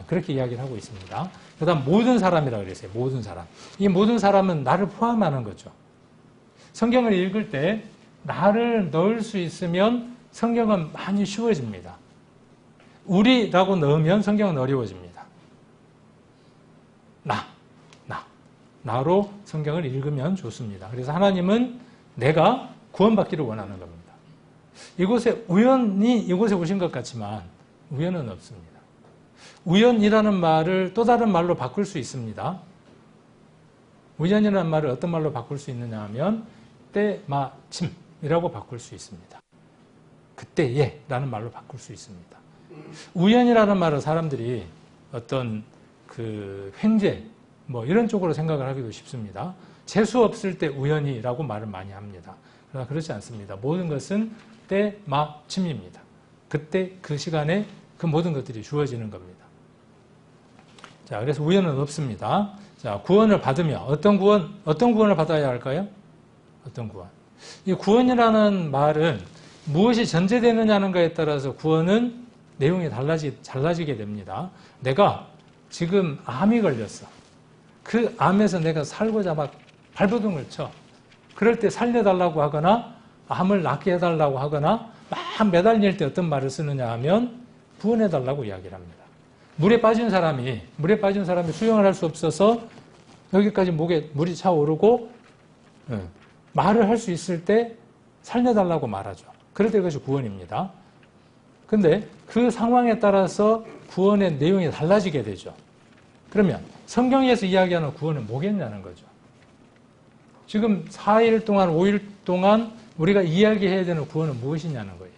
그렇게 이야기를 하고 있습니다. 그 다음 모든 사람이라고 그랬어요. 모든 사람. 이 모든 사람은 나를 포함하는 거죠. 성경을 읽을 때 나를 넣을 수 있으면 성경은 많이 쉬워집니다. 우리라고 넣으면 성경은 어려워집니다. 나로 성경을 읽으면 좋습니다. 그래서 하나님은 내가 구원받기를 원하는 겁니다. 이곳에 우연히 이곳에 오신 것 같지만 우연은 없습니다. 우연이라는 말을 또 다른 말로 바꿀 수 있습니다. 우연이라는 말을 어떤 말로 바꿀 수 있느냐 하면 때마침이라고 바꿀 수 있습니다. 그때에 라는 말로 바꿀 수 있습니다. 우연이라는 말을 사람들이 어떤 그 횡재 뭐 이런 쪽으로 생각을 하기도 쉽습니다. 재수 없을 때 우연이라고 말을 많이 합니다. 그러나 그렇지 않습니다. 모든 것은 때마침입니다. 그때 그 시간에 그 모든 것들이 주어지는 겁니다. 자, 그래서 우연은 없습니다. 자, 구원을 받으며 어떤 구원을 받아야 할까요? 어떤 구원? 이 구원이라는 말은 무엇이 전제되느냐는 것에 따라서 구원은 내용이 달라지게 됩니다. 내가 지금 암이 걸렸어. 그 암에서 내가 살고자 막 발버둥을 쳐. 그럴 때 살려달라고 하거나 암을 낫게 해달라고 하거나 막 매달릴 때 어떤 말을 쓰느냐 하면 구원해달라고 이야기를 합니다. 물에 빠진 사람이 수영을 할 수 없어서 여기까지 목에 물이 차오르고 말을 할 수 있을 때 살려달라고 말하죠. 그럴 때 그것이 구원입니다. 근데 그 상황에 따라서 구원의 내용이 달라지게 되죠. 그러면 성경에서 이야기하는 구원은 뭐겠냐는 거죠. 지금 4일 동안 5일 동안 우리가 이야기해야 되는 구원은 무엇이냐는 거예요.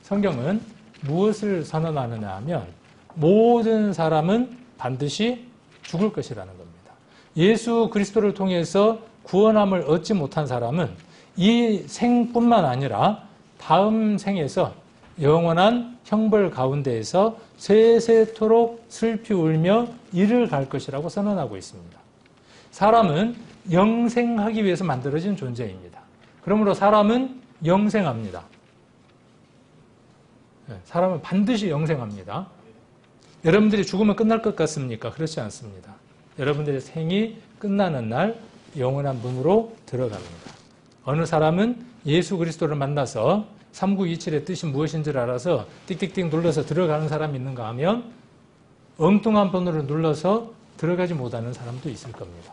성경은 무엇을 선언하느냐 하면 모든 사람은 반드시 죽을 것이라는 겁니다. 예수 그리스도를 통해서 구원함을 얻지 못한 사람은 이 생뿐만 아니라 다음 생에서 영원한 형벌 가운데에서 세세토록 슬피 울며 이를 갈 것이라고 선언하고 있습니다. 사람은 영생하기 위해서 만들어진 존재입니다. 그러므로 사람은 영생합니다. 사람은 반드시 영생합니다. 여러분들이 죽으면 끝날 것 같습니까? 그렇지 않습니다. 여러분들의 생이 끝나는 날 영원한 문으로 들어갑니다. 어느 사람은 예수 그리스도를 만나서 3927의 뜻이 무엇인지를 알아서 띡띡띡 눌러서 들어가는 사람이 있는가 하면 엉뚱한 번호를 눌러서 들어가지 못하는 사람도 있을 겁니다.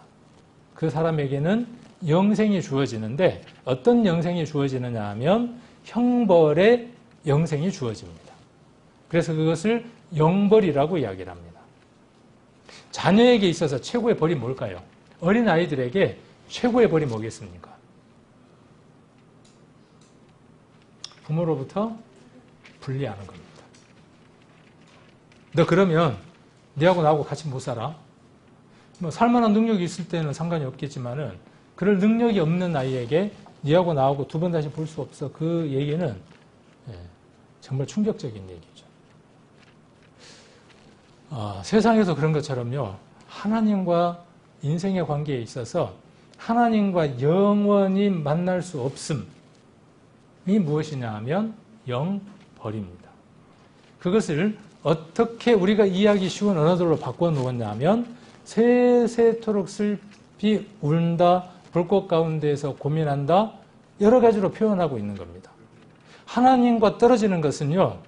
그 사람에게는 영생이 주어지는데 어떤 영생이 주어지느냐 하면 형벌의 영생이 주어집니다. 그래서 그것을 영벌이라고 이야기를 합니다. 자녀에게 있어서 최고의 벌이 뭘까요? 어린 아이들에게 최고의 벌이 뭐겠습니까? 부모로부터 분리하는 겁니다. 너 그러면 네하고 나하고 같이 못 살아. 뭐 살만한 능력이 있을 때는 상관이 없겠지만은 그럴 능력이 없는 아이에게 네하고 나하고 두 번 다시 볼 수 없어. 그 얘기는 정말 충격적인 얘기죠. 세상에서 그런 것처럼요. 하나님과 인생의 관계에 있어서 하나님과 영원히 만날 수 없음이 무엇이냐 하면 영벌입니다. 그것을 어떻게 우리가 이해하기 쉬운 언어들로 바꿔 놓았냐 하면 세세토록 슬피 울다, 불꽃 가운데에서 고민한다, 여러 가지로 표현하고 있는 겁니다. 하나님과 떨어지는 것은요,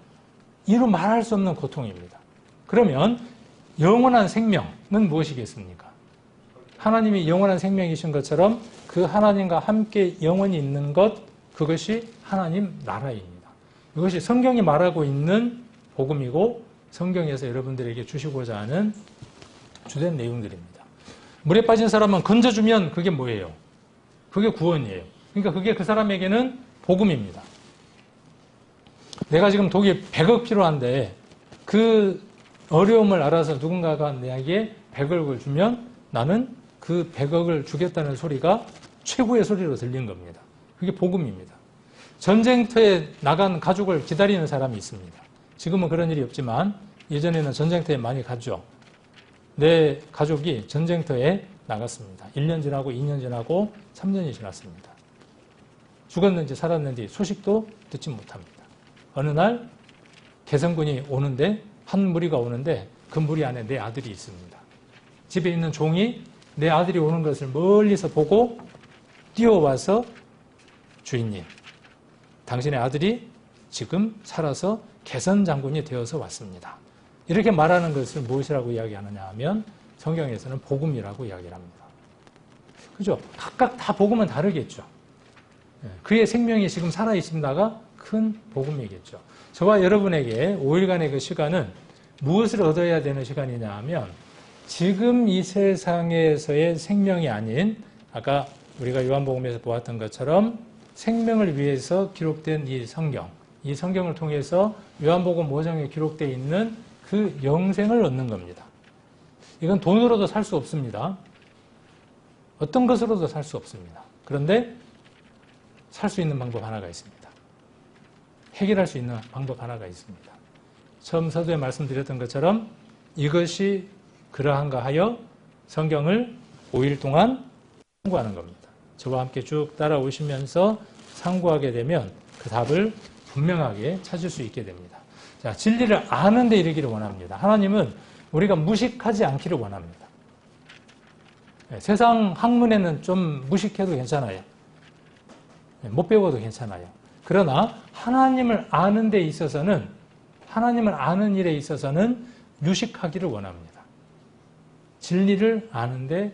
이루 말할 수 없는 고통입니다. 그러면 영원한 생명은 무엇이겠습니까? 하나님이 영원한 생명이신 것처럼 그 하나님과 함께 영원히 있는 것, 그것이 하나님 나라입니다. 이것이 성경이 말하고 있는 복음이고 성경에서 여러분들에게 주시고자 하는 주된 내용들입니다. 물에 빠진 사람은 건져주면 그게 뭐예요? 그게 구원이에요. 그러니까 그게 그 사람에게는 복음입니다. 내가 지금 독이 100억 필요한데 그 어려움을 알아서 누군가가 내게 100억을 주면 나는 그 100억을 주겠다는 소리가 최고의 소리로 들린 겁니다. 그게 복음입니다. 전쟁터에 나간 가족을 기다리는 사람이 있습니다. 지금은 그런 일이 없지만 예전에는 전쟁터에 많이 갔죠. 내 가족이 전쟁터에 나갔습니다. 1년 지나고 2년 지나고 3년이 지났습니다. 죽었는지 살았는지 소식도 듣지 못합니다. 어느 날 개성군이 오는데 한 무리가 오는데 그 무리 안에 내 아들이 있습니다. 집에 있는 종이 내 아들이 오는 것을 멀리서 보고 뛰어와서 주인님, 당신의 아들이 지금 살아서 개선 장군이 되어서 왔습니다. 이렇게 말하는 것을 무엇이라고 이야기하느냐 하면 성경에서는 복음이라고 이야기를 합니다. 그죠? 각각 다 복음은 다르겠죠. 그의 생명이 지금 살아있습니다가 큰 복음이겠죠. 저와 여러분에게 5일간의 그 시간은 무엇을 얻어야 되는 시간이냐 하면 지금 이 세상에서의 생명이 아닌 아까 우리가 요한복음에서 보았던 것처럼 생명을 위해서 기록된 이 성경을 통해서 요한복음 5장에 기록되어 있는 그 영생을 얻는 겁니다. 이건 돈으로도 살 수 없습니다. 어떤 것으로도 살 수 없습니다. 그런데 살 수 있는 방법 하나가 있습니다. 해결할 수 있는 방법 하나가 있습니다. 처음 서두에 말씀드렸던 것처럼 이것이 그러한가 하여 성경을 5일 동안 상고하는 겁니다. 저와 함께 쭉 따라오시면서 상고하게 되면 그 답을 분명하게 찾을 수 있게 됩니다. 자, 진리를 아는 데 이르기를 원합니다. 하나님은 우리가 무식하지 않기를 원합니다. 세상 학문에는 좀 무식해도 괜찮아요. 못 배워도 괜찮아요. 그러나 하나님을 아는 데 있어서는 하나님을 아는 일에 있어서는 유식하기를 원합니다. 진리를 아는 데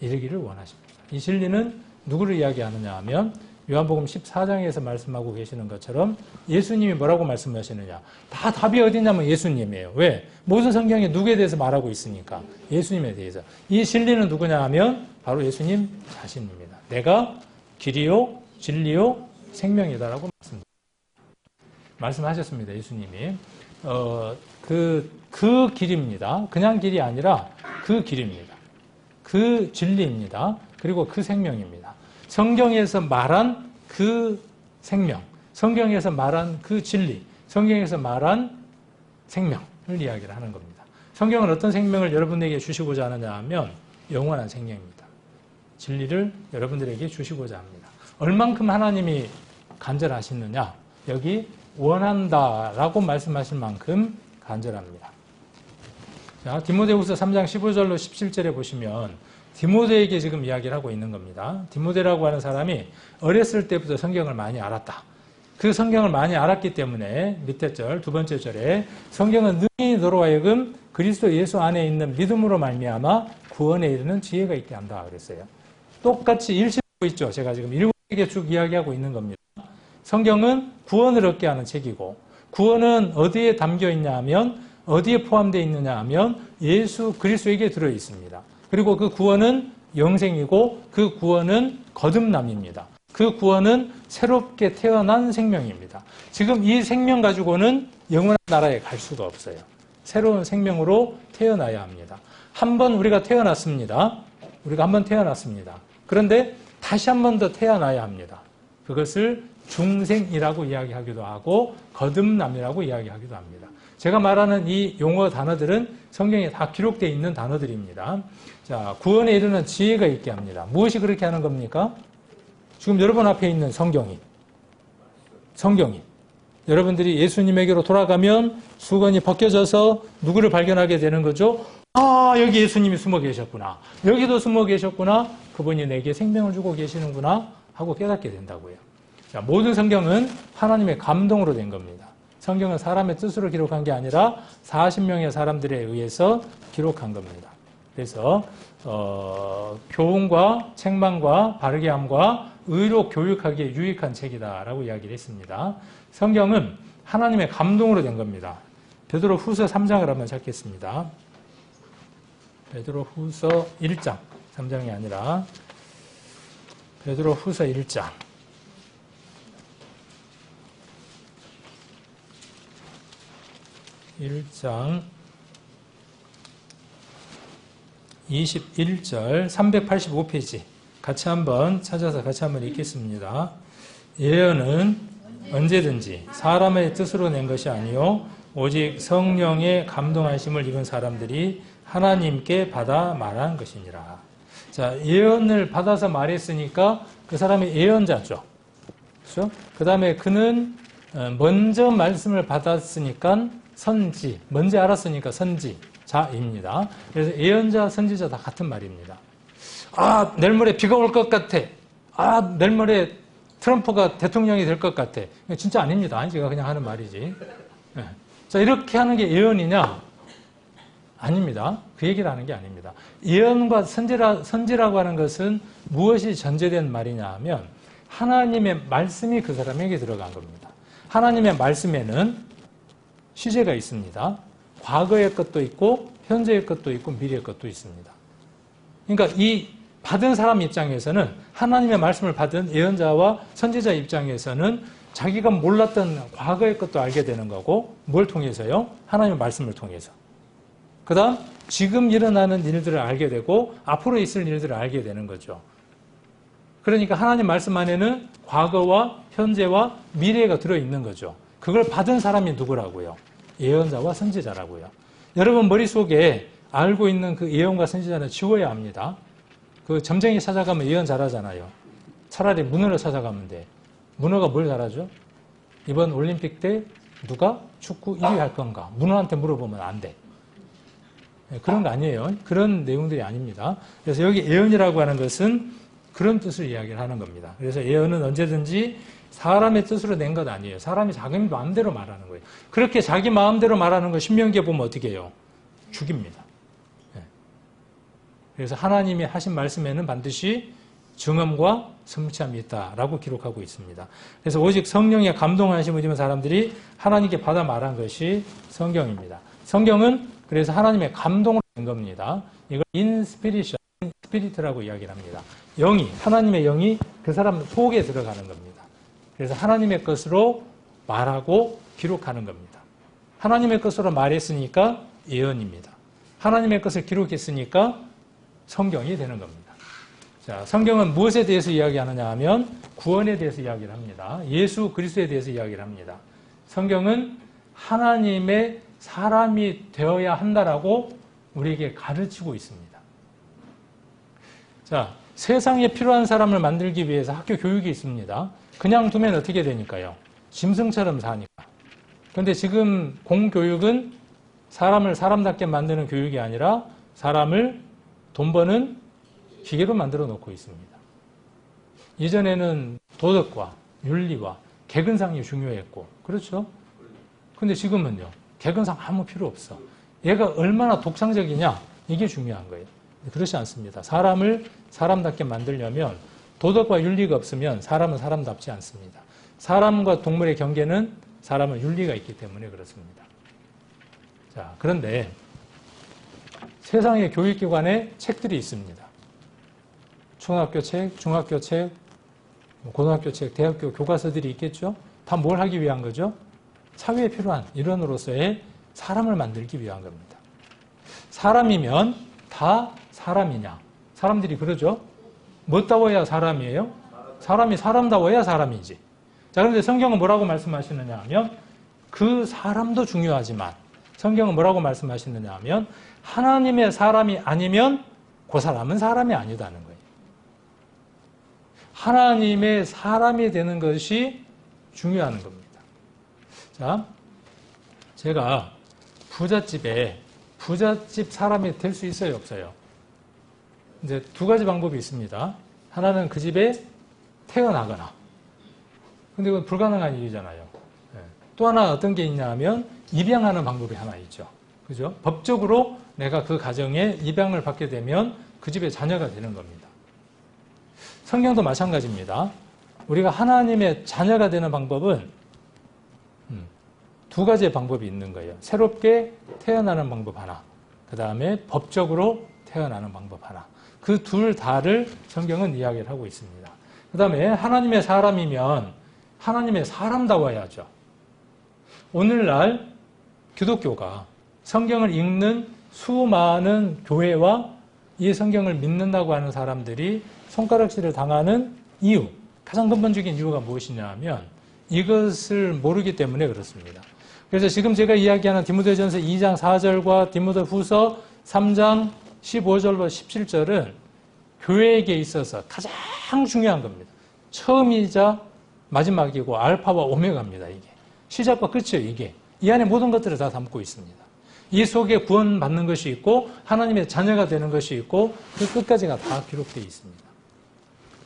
이르기를 원하십니다. 이 진리는 누구를 이야기하느냐 하면 요한복음 14장에서 말씀하고 계시는 것처럼 예수님이 뭐라고 말씀하시느냐. 다 답이 어디냐면 예수님이에요. 왜? 모든 성경에 누구에 대해서 말하고 있으니까. 예수님에 대해서. 이 진리는 누구냐 하면 바로 예수님 자신입니다. 내가 길이요 진리요 생명이다라고 말씀하셨습니다. 예수님이. 그 길입니다. 그냥 길이 아니라 그 길입니다. 그 진리입니다. 그리고 그 생명입니다. 성경에서 말한 그 생명, 성경에서 말한 그 진리, 성경에서 말한 생명을 이야기를 하는 겁니다. 성경은 어떤 생명을 여러분에게 주시고자 하느냐 하면 영원한 생명입니다. 진리를 여러분들에게 주시고자 합니다. 얼만큼 하나님이 간절하시느냐? 여기 원한다라고 말씀하실 만큼 간절합니다. 자, 디모데후서 3장 15절로 17절에 보시면 디모데에게 지금 이야기를 하고 있는 겁니다. 디모데라고 하는 사람이 어렸을 때부터 성경을 많이 알았다. 그 성경을 많이 알았기 때문에 밑에 절, 두 번째 절에 성경은 능히 너로 하여금 그리스도 예수 안에 있는 믿음으로 말미암아 구원에 이르는 지혜가 있게 한다 그랬어요. 똑같이 일치하고 있죠. 제가 지금 7개 쭉 이야기하고 있는 겁니다. 성경은 구원을 얻게 하는 책이고 구원은 어디에 담겨 있냐 하면 어디에 포함되어 있느냐 하면 예수 그리스도에게 들어 있습니다. 그리고 그 구원은 영생이고 그 구원은 거듭남입니다. 그 구원은 새롭게 태어난 생명입니다. 지금 이 생명 가지고는 영원한 나라에 갈 수가 없어요. 새로운 생명으로 태어나야 합니다. 한 번 우리가 태어났습니다. 우리가 한 번 태어났습니다. 그런데 다시 한 번 더 태어나야 합니다. 그것을 중생이라고 이야기하기도 하고 거듭남이라고 이야기하기도 합니다. 제가 말하는 이 용어 단어들은 성경에 다 기록되어 있는 단어들입니다. 자, 구원에 이르는 지혜가 있게 합니다. 무엇이 그렇게 하는 겁니까? 지금 여러분 앞에 있는 성경이 여러분들이 예수님에게로 돌아가면 수건이 벗겨져서 누구를 발견하게 되는 거죠? 아, 여기 예수님이 숨어 계셨구나. 여기도 숨어 계셨구나. 그분이 내게 생명을 주고 계시는구나 하고 깨닫게 된다고요. 자, 모든 성경은 하나님의 감동으로 된 겁니다. 성경은 사람의 뜻으로 기록한 게 아니라 40명의 사람들에 의해서 기록한 겁니다. 그래서 교훈과 책망과 바르게 함과 의로 교육하기에 유익한 책이다라고 이야기를 했습니다. 성경은 하나님의 감동으로 된 겁니다. 베드로 후서 3장을 한번 찾겠습니다. 베드로 후서 1장, 3장이 아니라 베드로 후서 1장. 1장 21절 385페이지 같이 한번 찾아서 같이 한번 읽겠습니다. 예언은 언제든지 사람의 뜻으로 낸 것이 아니요 오직 성령의 감동하심을 입은 사람들이 하나님께 받아 말한 것이니라. 자, 예언을 받아서 말했으니까 그 사람이 예언자죠. 그렇죠? 그 다음에 그는 먼저 말씀을 받았으니까 선지, 먼저 알았으니까 선지자입니다. 그래서 예언자, 선지자 다 같은 말입니다. 아, 내일 모레 비가 올 것 같아. 아, 내일 모레 트럼프가 대통령이 될 것 같아. 진짜 아닙니다. 제가 그냥 하는 말이지. 네. 자, 이렇게 하는 게 예언이냐? 아닙니다. 그 얘기를 하는 게 아닙니다. 예언과 선지라고 하는 것은 무엇이 전제된 말이냐 하면 하나님의 말씀이 그 사람에게 들어간 겁니다. 하나님의 말씀에는 시제가 있습니다. 과거의 것도 있고 현재의 것도 있고 미래의 것도 있습니다. 그러니까 이 받은 사람 입장에서는 하나님의 말씀을 받은 예언자와 선지자 입장에서는 자기가 몰랐던 과거의 것도 알게 되는 거고 뭘 통해서요? 하나님의 말씀을 통해서. 그 다음 지금 일어나는 일들을 알게 되고 앞으로 있을 일들을 알게 되는 거죠. 그러니까 하나님 말씀 안에는 과거와 현재와 미래가 들어있는 거죠. 그걸 받은 사람이 누구라고요? 예언자와 선지자라고요. 여러분 머릿속에 알고 있는 그 예언과 선지자는 지워야 합니다. 그 점쟁이 찾아가면 예언 잘하잖아요. 차라리 문어를 찾아가면 돼. 문어가 뭘 잘하죠? 이번 올림픽 때 누가 축구 1위 할 건가? 문어한테 물어보면 안 돼. 그런 거 아니에요. 그런 내용들이 아닙니다. 그래서 여기 예언이라고 하는 것은 그런 뜻을 이야기를 하는 겁니다. 그래서 예언은 언제든지 사람의 뜻으로 낸 것 아니에요. 사람이 자기 마음대로 말하는 거예요. 그렇게 자기 마음대로 말하는 거 신명기에 보면 어떻게 해요? 죽입니다. 그래서 하나님이 하신 말씀에는 반드시 증언과 성취함이 있다라고 기록하고 있습니다. 그래서 오직 성령의 감동하심을 입은 사람들이 하나님께 받아 말한 것이 성경입니다. 성경은 그래서 하나님의 감동을 낸 겁니다. 이걸 인스피리션, 스피리트라고 이야기를 합니다. 영이, 하나님의 영이 그 사람 속에 들어가는 겁니다. 그래서 하나님의 것으로 말하고 기록하는 겁니다. 하나님의 것으로 말했으니까 예언입니다. 하나님의 것을 기록했으니까 성경이 되는 겁니다. 자, 성경은 무엇에 대해서 이야기하느냐 하면 구원에 대해서 이야기를 합니다. 예수 그리스도에 대해서 이야기를 합니다. 성경은 하나님의 사람이 되어야 한다라고 우리에게 가르치고 있습니다. 자, 세상에 필요한 사람을 만들기 위해서 학교 교육이 있습니다. 그냥 두면 어떻게 되니까요? 짐승처럼 사니까. 그런데 지금 공교육은 사람을 사람답게 만드는 교육이 아니라 사람을 돈 버는 기계로 만들어 놓고 있습니다. 이전에는 도덕과 윤리와 개근상이 중요했고, 그렇죠? 근데 지금은요, 개근상 아무 필요 없어. 얘가 얼마나 독창적이냐, 이게 중요한 거예요. 그렇지 않습니다. 사람을 사람답게 만들려면 도덕과 윤리가 없으면 사람은 사람답지 않습니다. 사람과 동물의 경계는 사람은 윤리가 있기 때문에 그렇습니다. 자, 그런데 세상의 교육기관에 책들이 있습니다. 초등학교 책, 중학교 책, 고등학교 책, 대학교 교과서들이 있겠죠? 다 뭘 하기 위한 거죠? 사회에 필요한 일원으로서의 사람을 만들기 위한 겁니다. 사람이면 다 사람이냐? 사람들이 그러죠? 뭐다워야 사람이에요? 사람이 사람다워야 사람이지. 자, 그런데 성경은 뭐라고 말씀하시느냐 하면 그 사람도 중요하지만 성경은 뭐라고 말씀하시느냐 하면 하나님의 사람이 아니면 그 사람은 사람이 아니다는 거예요. 하나님의 사람이 되는 것이 중요한 겁니다. 자, 제가 부잣집 사람이 될 수 있어요, 없어요? 이제 두 가지 방법이 있습니다. 하나는 그 집에 태어나거나. 근데 이건 불가능한 일이잖아요. 또 하나 어떤 게 있냐 하면 입양하는 방법이 하나 있죠. 그죠? 법적으로 내가 그 가정에 입양을 받게 되면 그 집의 자녀가 되는 겁니다. 성경도 마찬가지입니다. 우리가 하나님의 자녀가 되는 방법은 두 가지의 방법이 있는 거예요. 새롭게 태어나는 방법 하나, 그 다음에 법적으로 태어나는 방법 하나. 그 둘 다를 성경은 이야기를 하고 있습니다. 그 다음에 하나님의 사람이면 하나님의 사람다워야죠. 오늘날 기독교가 성경을 읽는 수많은 교회와 이 성경을 믿는다고 하는 사람들이 손가락질을 당하는 이유, 가장 근본적인 이유가 무엇이냐 하면 이것을 모르기 때문에 그렇습니다. 그래서 지금 제가 이야기하는 디모데전서 2장 4절과 디모데후서 3장 15절과 17절은 교회에게 있어서 가장 중요한 겁니다. 처음이자 마지막이고 알파와 오메가입니다. 이게 시작과 끝이에요. 이게 이 안에 모든 것들을 다 담고 있습니다. 이 속에 구원받는 것이 있고 하나님의 자녀가 되는 것이 있고 그 끝까지가 다 기록되어 있습니다.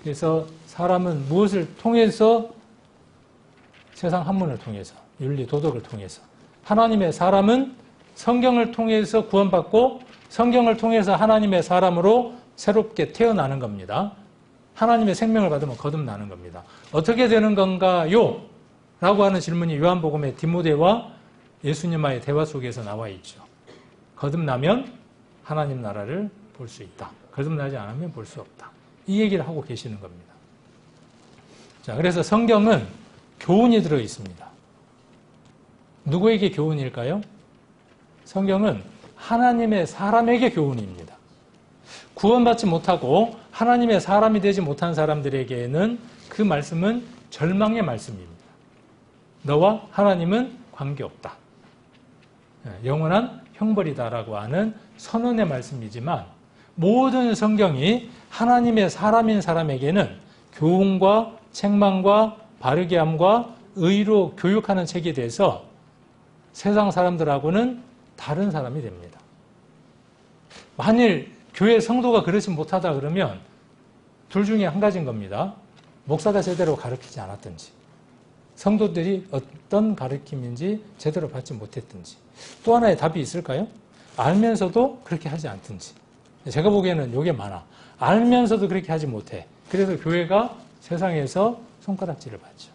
그래서 사람은 무엇을 통해서 세상 한문을 통해서 윤리 도덕을 통해서 하나님의 사람은 성경을 통해서 구원받고 성경을 통해서 하나님의 사람으로 새롭게 태어나는 겁니다. 하나님의 생명을 받으면 거듭나는 겁니다. 어떻게 되는 건가요? 라고 하는 질문이 요한복음의 디모데와 예수님과의 대화 속에서 나와 있죠. 거듭나면 하나님 나라를 볼 수 있다. 거듭나지 않으면 볼 수 없다. 이 얘기를 하고 계시는 겁니다. 자, 그래서 성경은 교훈이 들어 있습니다. 누구에게 교훈일까요? 성경은 하나님의 사람에게 교훈입니다. 구원받지 못하고 하나님의 사람이 되지 못한 사람들에게는 그 말씀은 절망의 말씀입니다. 너와 하나님은 관계없다. 영원한 형벌이다라고 하는 선언의 말씀이지만 모든 성경이 하나님의 사람인 사람에게는 교훈과 책망과 바르게 함과 의로 교육하는 책이 돼서 세상 사람들하고는 다른 사람이 됩니다. 만일 교회 성도가 그러지 못하다 그러면 둘 중에 한 가지인 겁니다. 목사가 제대로 가르치지 않았든지 성도들이 어떤 가르침인지 제대로 받지 못했든지 또 하나의 답이 있을까요? 알면서도 그렇게 하지 않든지. 제가 보기에는 이게 많아. 알면서도 그렇게 하지 못해. 그래서 교회가 세상에서 손가락질을 받죠.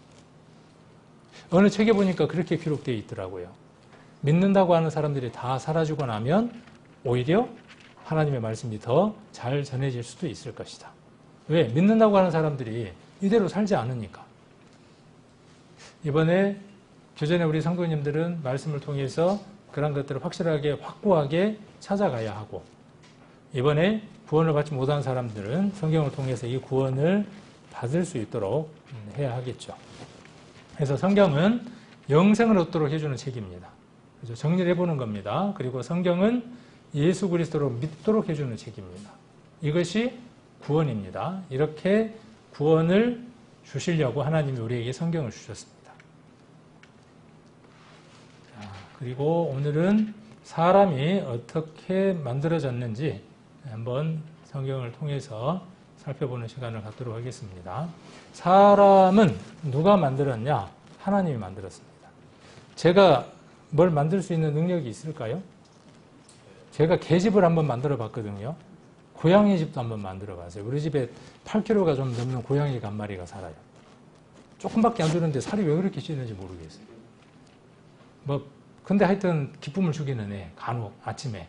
어느 책에 보니까 그렇게 기록되어 있더라고요. 믿는다고 하는 사람들이 다 사라지고 나면 오히려 하나님의 말씀이 더 잘 전해질 수도 있을 것이다. 왜? 믿는다고 하는 사람들이 이대로 살지 않으니까. 이번에 교전에 우리 성도님들은 말씀을 통해서 그런 것들을 확실하게 확고하게 찾아가야 하고 이번에 구원을 받지 못한 사람들은 성경을 통해서 이 구원을 받을 수 있도록 해야 하겠죠. 그래서 성경은 영생을 얻도록 해주는 책입니다. 그래서 정리를 해보는 겁니다. 그리고 성경은 예수 그리스도로 믿도록 해주는 책입니다. 이것이 구원입니다. 이렇게 구원을 주시려고 하나님이 우리에게 성경을 주셨습니다. 자, 그리고 오늘은 사람이 어떻게 만들어졌는지 한번 성경을 통해서 살펴보는 시간을 갖도록 하겠습니다. 사람은 누가 만들었냐? 하나님이 만들었습니다. 제가 뭘 만들 수 있는 능력이 있을까요? 제가 개집을 한번 만들어 봤거든요. 고양이 집도 한번 만들어 봤어요. 우리 집에 8kg가 좀 넘는 고양이가 한 마리가 살아요. 조금밖에 안 되는데 살이 왜 그렇게 찌는지 모르겠어요. 근데 하여튼 기쁨을 주기는 해. 간혹 아침에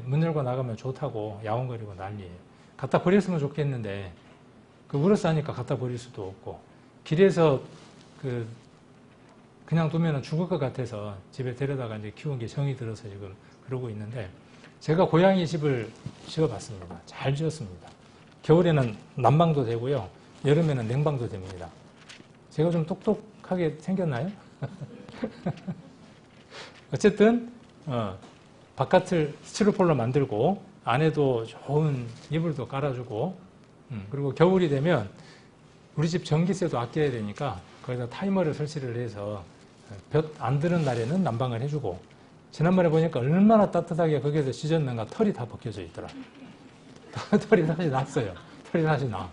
문 열고 나가면 좋다고 야옹거리고 난리예요. 갖다 버렸으면 좋겠는데 울어서 하니까 갖다 버릴 수도 없고 길에서 그냥 두면 죽을 것 같아서 집에 데려다가 이제 키운 게 정이 들어서 지금 그러고 있는데 제가 고양이 집을 지어봤습니다. 잘 지었습니다. 겨울에는 난방도 되고요. 여름에는 냉방도 됩니다. 제가 좀 똑똑하게 생겼나요? 어쨌든 바깥을 스티로폴로 만들고 안에도 좋은 이불도 깔아주고 그리고 겨울이 되면 우리 집 전기세도 아껴야 되니까 거기다 타이머를 설치를 해서 볕 안 드는 날에는 난방을 해주고 지난번에 보니까 얼마나 따뜻하게 거기에서 씻었는가 털이 다 벗겨져 있더라. 털이 다시 났어요. 털이 다시 나.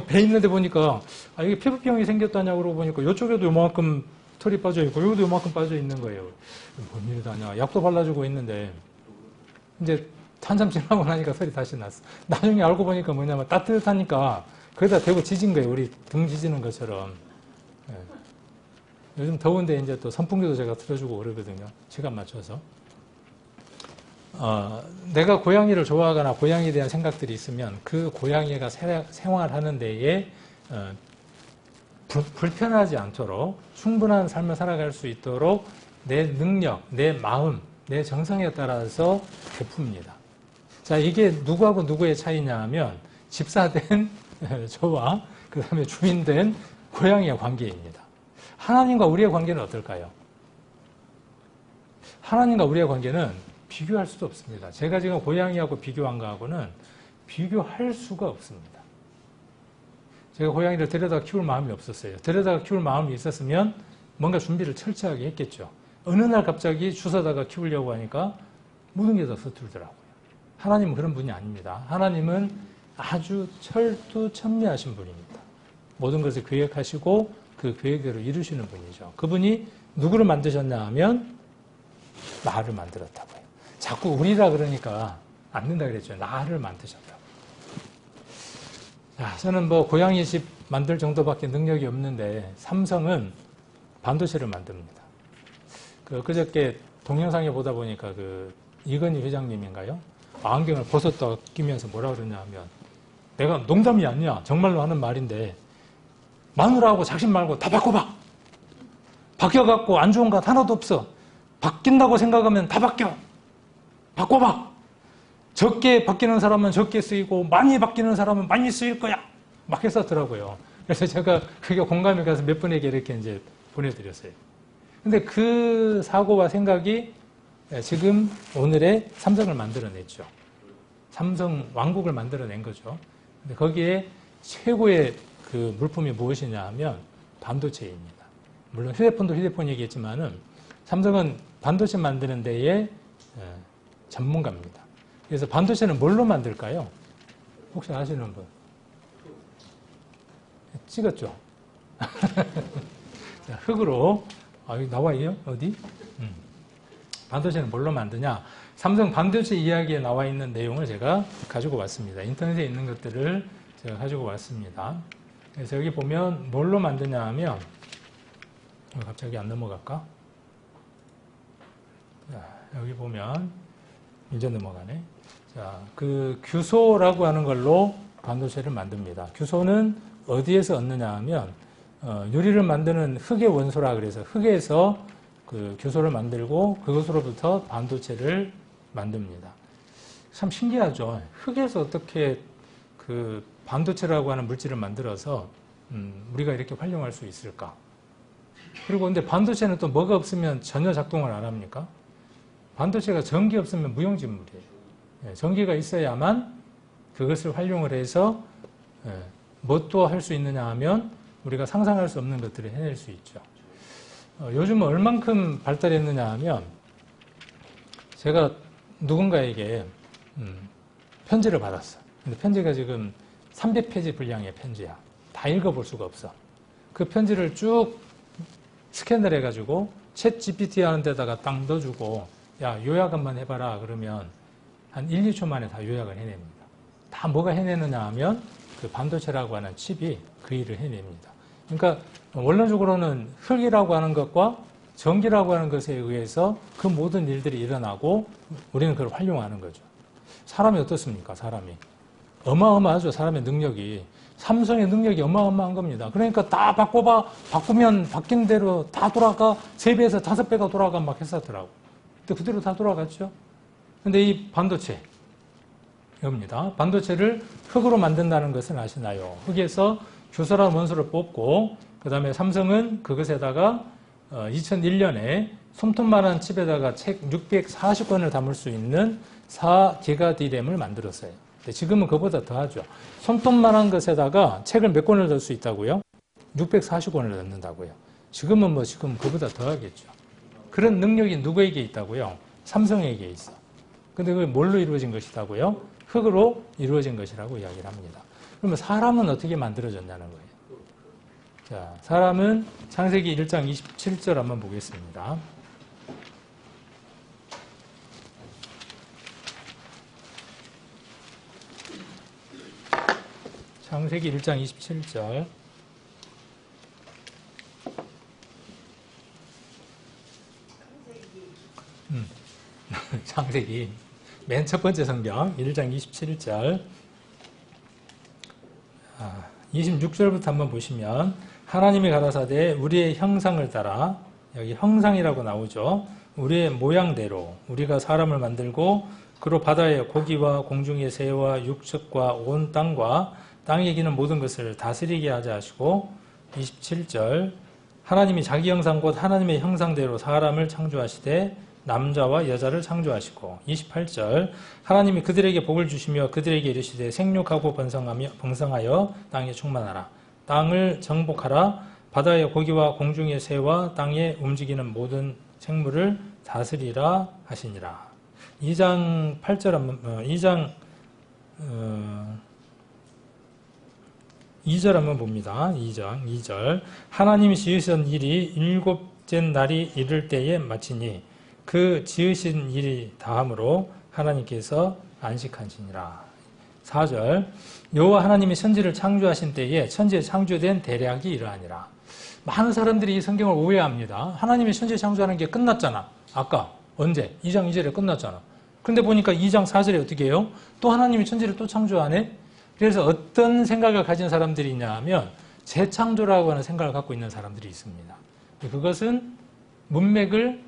배 있는데 보니까 이게 피부병이 생겼다냐고 그러고 보니까 이쪽에도 요만큼 털이 빠져 있고 여기도 요만큼 빠져 있는 거예요. 뭔 일이다냐. 약도 발라주고 있는데 이제 한참 지나고 나니까 털이 다시 났어. 나중에 알고 보니까 뭐냐면 따뜻하니까 거기다 대고 지진 거예요. 우리 등 지지는 것처럼. 예. 요즘 더운데 이제 또 선풍기도 제가 틀어주고 그러거든요. 시간 맞춰서. 내가 고양이를 좋아하거나 고양이에 대한 생각들이 있으면 그 고양이가 생활하는 데에 불편하지 않도록 충분한 삶을 살아갈 수 있도록 내 능력, 내 마음, 내 정성에 따라서 베풉니다. 자, 이게 누구하고 누구의 차이냐 하면 집사된 저와 그 다음에 주인된 고양이의 관계입니다. 하나님과 우리의 관계는 어떨까요? 하나님과 우리의 관계는 비교할 수도 없습니다. 제가 지금 고양이하고 비교한 거하고는 비교할 수가 없습니다. 제가 고양이를 데려다 키울 마음이 없었어요. 데려다가 키울 마음이 있었으면 뭔가 준비를 철저하게 했겠죠. 어느 날 갑자기 주워다가 키우려고 하니까 모든 게 다 서툴더라고요. 하나님은 그런 분이 아닙니다. 하나님은 아주 철두철미하신 분입니다. 모든 것을 계획하시고 그 계획대로 이루시는 분이죠. 그분이 누구를 만드셨냐 하면 나를 만들었다고요. 자꾸 우리라 그러니까 안 된다 그랬죠. 나를 만드셨다고. 자, 저는 뭐 고양이 집 만들 정도밖에 능력이 없는데 삼성은 반도체를 만듭니다. 그저께 동영상에 보다 보니까 이건희 회장님인가요? 안경을 벗었다 끼면서 뭐라 그러냐 하면 내가 농담이 아니야. 정말로 하는 말인데 마누라하고 작심 말고 다 바꿔봐. 바뀌어갖고 안 좋은 것 하나도 없어. 바뀐다고 생각하면 다 바뀌어. 바꿔봐. 적게 바뀌는 사람은 적게 쓰이고 많이 바뀌는 사람은 많이 쓰일 거야. 막 했었더라고요. 그래서 제가 그게 공감이 가서 몇 분에게 이렇게 이제 보내드렸어요. 근데 그 사고와 생각이 지금 오늘의 삼성을 만들어냈죠. 삼성 왕국을 만들어낸 거죠. 근데 거기에 최고의 그 물품이 무엇이냐 하면 반도체입니다. 물론 휴대폰도 휴대폰 얘기했지만은 삼성은 반도체 만드는 데에 전문가입니다. 그래서 반도체는 뭘로 만들까요? 혹시 아시는 분? 찍었죠? 자, 흙으로 여기 나와 있요? 어디? 반도체는 뭘로 만드냐? 삼성 반도체 이야기에 나와 있는 내용을 제가 가지고 왔습니다. 인터넷에 있는 것들을 제가 가지고 왔습니다. 그래서 여기 보면 뭘로 만드냐 하면 갑자기 안 넘어갈까? 자, 여기 보면 이제 넘어가네. 자, 그 규소라고 하는 걸로 반도체를 만듭니다. 규소는 어디에서 얻느냐 하면 유리를 만드는 흙의 원소라 그래서 흙에서 그 규소를 만들고 그것으로부터 반도체를 만듭니다. 참 신기하죠. 흙에서 어떻게 그 반도체라고 하는 물질을 만들어서 우리가 이렇게 활용할 수 있을까? 그리고 근데 반도체는 또 뭐가 없으면 전혀 작동을 안 합니까? 반도체가 전기 없으면 무용지물이에요. 전기가 있어야만 그것을 활용을 해서 뭐 또 할 수 있느냐 하면 우리가 상상할 수 없는 것들을 해낼 수 있죠. 요즘은 얼만큼 발달했느냐 하면 제가 누군가에게 편지를 받았어. 근데 편지가 지금 300페이지 분량의 편지야. 다 읽어볼 수가 없어. 그 편지를 쭉 스캔을 해가지고 챗 GPT 하는 데다가 딱 넣어주고 야 요약 한번 해봐라 그러면 한 1, 2초 만에 다 요약을 해냅니다. 다 뭐가 해내느냐 하면 그 반도체라고 하는 칩이 그 일을 해냅니다. 그러니까 원론적으로는 흙이라고 하는 것과 전기라고 하는 것에 의해서 그 모든 일들이 일어나고 우리는 그걸 활용하는 거죠. 사람이 어떻습니까? 사람이. 어마어마하죠. 사람의 능력이. 삼성의 능력이 어마어마한 겁니다. 그러니까 다 바꿔봐. 바꾸면 바뀐 대로 다 돌아가. 3배에서 5배가 돌아가 막 했었더라고. 근데 그대로 다 돌아갔죠. 근데 이 반도체. 이겁니다. 반도체를 흙으로 만든다는 것은 아시나요? 흙에서 주소랑 원소를 뽑고 그 다음에 삼성은 그것에다가 2001년에 솜털만한 칩에다가 책 640권을 담을 수 있는 4기가 D램을 만들었어요. 근데 지금은 그보다 더하죠. 솜털만한 것에다가 책을 몇 권을 넣을 수 있다고요? 640권을 넣는다고요. 지금은 지금 그보다 더하겠죠. 그런 능력이 누구에게 있다고요? 삼성에게 있어. 근데 그게 뭘로 이루어진 것이다고요? 흙으로 이루어진 것이라고 이야기를 합니다. 그러면 사람은 어떻게 만들어졌냐는 거예요. 자, 사람은 창세기 1장 27절 한번 보겠습니다. 창세기 1장 27절. 창세기 맨 첫 번째 성경 1장 27절 26절부터 한번 보시면 하나님이 가라사대 우리의 형상을 따라 여기 형상이라고 나오죠. 우리의 모양대로 우리가 사람을 만들고 그로 바다의 고기와 공중의 새와 육축과 온 땅과 땅에 기는 모든 것을 다스리게 하자 하시고 27절 하나님이 자기 형상 곧 하나님의 형상대로 사람을 창조하시되 남자와 여자를 창조하시고 28절 하나님이 그들에게 복을 주시며 그들에게 이르시되 생육하고 번성하여 땅에 충만하라 땅을 정복하라 바다의 고기와 공중의 새와 땅에 움직이는 모든 생물을 다스리라 하시니라. 2장 8절 한번 2절 한번 봅니다. 2절 하나님이 지으신 일이 일곱째 날이 이를 때에 마치니 그 지으신 일이 다함으로 하나님께서 안식하시니라. 4절 여호와 하나님이 천지를 창조하신 때에 천지에 창조된 대략이 이러하니라. 많은 사람들이 이 성경을 오해합니다. 하나님이 천지 창조하는 게 끝났잖아. 아까 언제? 2장 2절에 끝났잖아. 그런데 보니까 2장 4절에 어떻게 해요? 또 하나님이 천지를 또 창조하네? 그래서 어떤 생각을 가진 사람들이 있냐 하면 재창조라고 하는 생각을 갖고 있는 사람들이 있습니다. 그것은 문맥을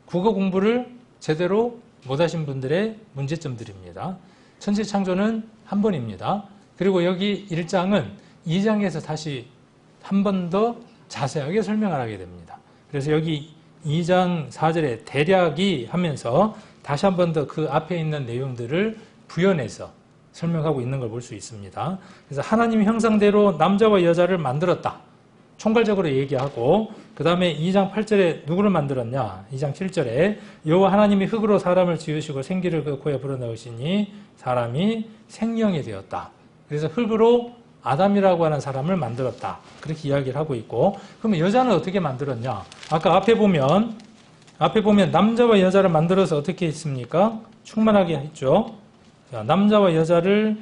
국어 공부를 제대로 못하신 분들의 문제점들입니다. 천지 창조는 한 번입니다. 그리고 여기 1장은 2장에서 다시 한 번 더 자세하게 설명을 하게 됩니다. 그래서 여기 2장 4절에 대략이 하면서 다시 한 번 더 그 앞에 있는 내용들을 부연해서 설명하고 있는 걸 볼 수 있습니다. 그래서 하나님 형상대로 남자와 여자를 만들었다. 총괄적으로 얘기하고 그 다음에 2장 8절에 누구를 만들었냐? 2장 7절에 여호와 하나님이 흙으로 사람을 지으시고 생기를 그 코에 불어넣으시니 사람이 생명이 되었다. 그래서 흙으로 아담이라고 하는 사람을 만들었다. 그렇게 이야기를 하고 있고 그러면 여자는 어떻게 만들었냐? 아까 앞에 보면 남자와 여자를 만들어서 어떻게 했습니까? 충만하게 했죠. 자, 남자와 여자를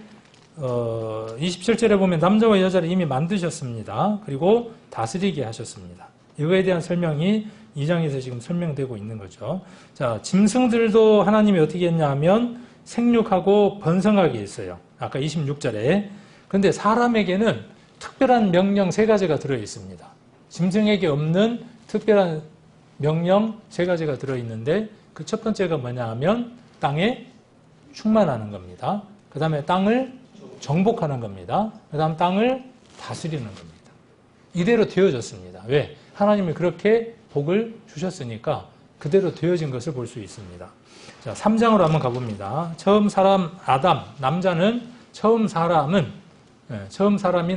27절에 보면 남자와 여자를 이미 만드셨습니다. 그리고 다스리게 하셨습니다. 이거에 대한 설명이 2장에서 지금 설명되고 있는 거죠. 자, 짐승들도 하나님이 어떻게 했냐 하면 생육하고 번성하게 했어요. 아까 26절에. 그런데 사람에게는 특별한 명령 3가지가 들어있습니다. 짐승에게 없는 특별한 명령 3가지가 들어있는데 그 첫 번째가 뭐냐 하면 땅에 충만하는 겁니다. 그 다음에 땅을 정복하는 겁니다. 그 다음 땅을 다스리는 겁니다. 이대로 되어졌습니다. 왜? 하나님이 그렇게 복을 주셨으니까 그대로 되어진 것을 볼 수 있습니다. 자, 3장으로 한번 가봅니다. 처음 사람 아담, 남자는 처음 사람인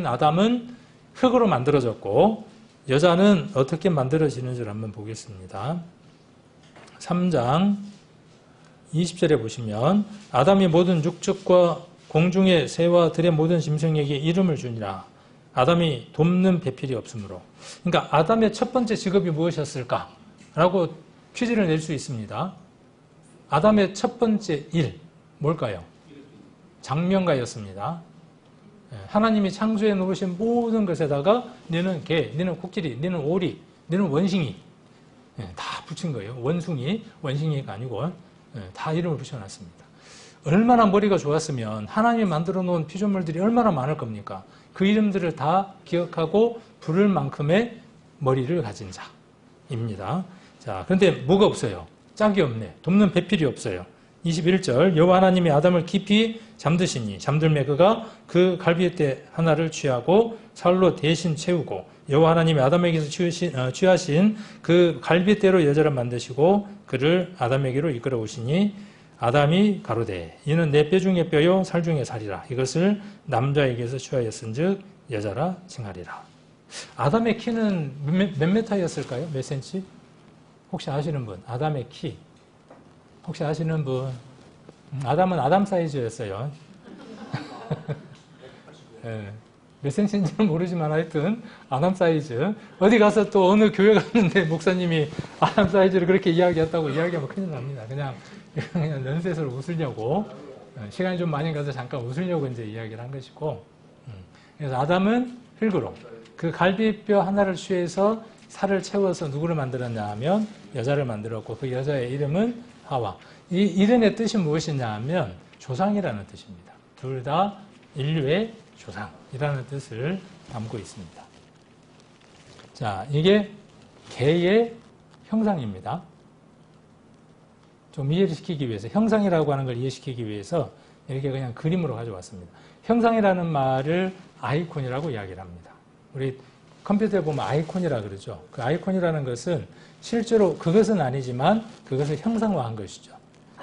아담은 흙으로 만들어졌고 여자는 어떻게 만들어지는지를 한번 보겠습니다. 3장 20절에 보시면 아담이 모든 육축과 공중의 새와 들의 모든 짐승에게 이름을 주니라. 아담이 돕는 배필이 없으므로. 그러니까 아담의 첫 번째 직업이 무엇이었을까? 라고 퀴즈를 낼 수 있습니다. 아담의 첫 번째 일 뭘까요? 장명가였습니다. 하나님이 창조해 놓으신 모든 것에다가 너는 개, 너는 코끼리, 너는 오리, 너는 원숭이 다 붙인 거예요. 원숭이가 아니고 다 이름을 붙여놨습니다. 얼마나 머리가 좋았으면 하나님이 만들어 놓은 피조물들이 얼마나 많을 겁니까? 그 이름들을 다 기억하고 부를 만큼의 머리를 가진 자입니다. 자, 그런데 뭐가 없어요? 짝이 없네. 돕는 배필이 없어요. 21절 여호와 하나님이 아담을 깊이 잠드시니 잠들매 그가 그 갈비뼈 하나를 취하고 살로 대신 채우고 여호와 하나님이 아담에게서 취하신 그 갈비뼈로 여자를 만드시고 그를 아담에게로 이끌어 오시니 아담이 가로되 이는 내 뼈 중에 뼈요 살 중에 살이라 이것을 남자에게서 취하였은즉 여자라 칭하리라. 아담의 키는 몇 메타였을까요? 몇 센치? 혹시 아시는 분? 아담의 키 혹시 아시는 분? 아담은 아담 사이즈였어요. 네. 몇 센치인지는 모르지만 하여튼 아담 사이즈. 어디 가서 또 어느 교회 갔는데 목사님이 아담 사이즈를 그렇게 이야기했다고 이야기하면 큰일 납니다. 그냥 연쇄스로 웃으려고 시간이 좀 많이 가서 잠깐 웃으려고 이제 이야기를 한 것이고 그래서 아담은 흙으로 그 갈비뼈 하나를 취해서 살을 채워서 누구를 만들었냐 하면 여자를 만들었고 그 여자의 이름은 하와. 이 이름의 뜻이 무엇이냐 하면 조상이라는 뜻입니다. 둘 다 인류의 조상이라는 뜻을 담고 있습니다. 자, 이게 개의 형상입니다. 좀 이해를 시키기 위해서 형상이라고 하는 걸 이해시키기 위해서 이렇게 그냥 그림으로 가져왔습니다. 형상이라는 말을 아이콘이라고 이야기를 합니다. 우리 컴퓨터에 보면 아이콘이라 그러죠. 그 아이콘이라는 것은 실제로 그것은 아니지만 그것을 형상화한 것이죠.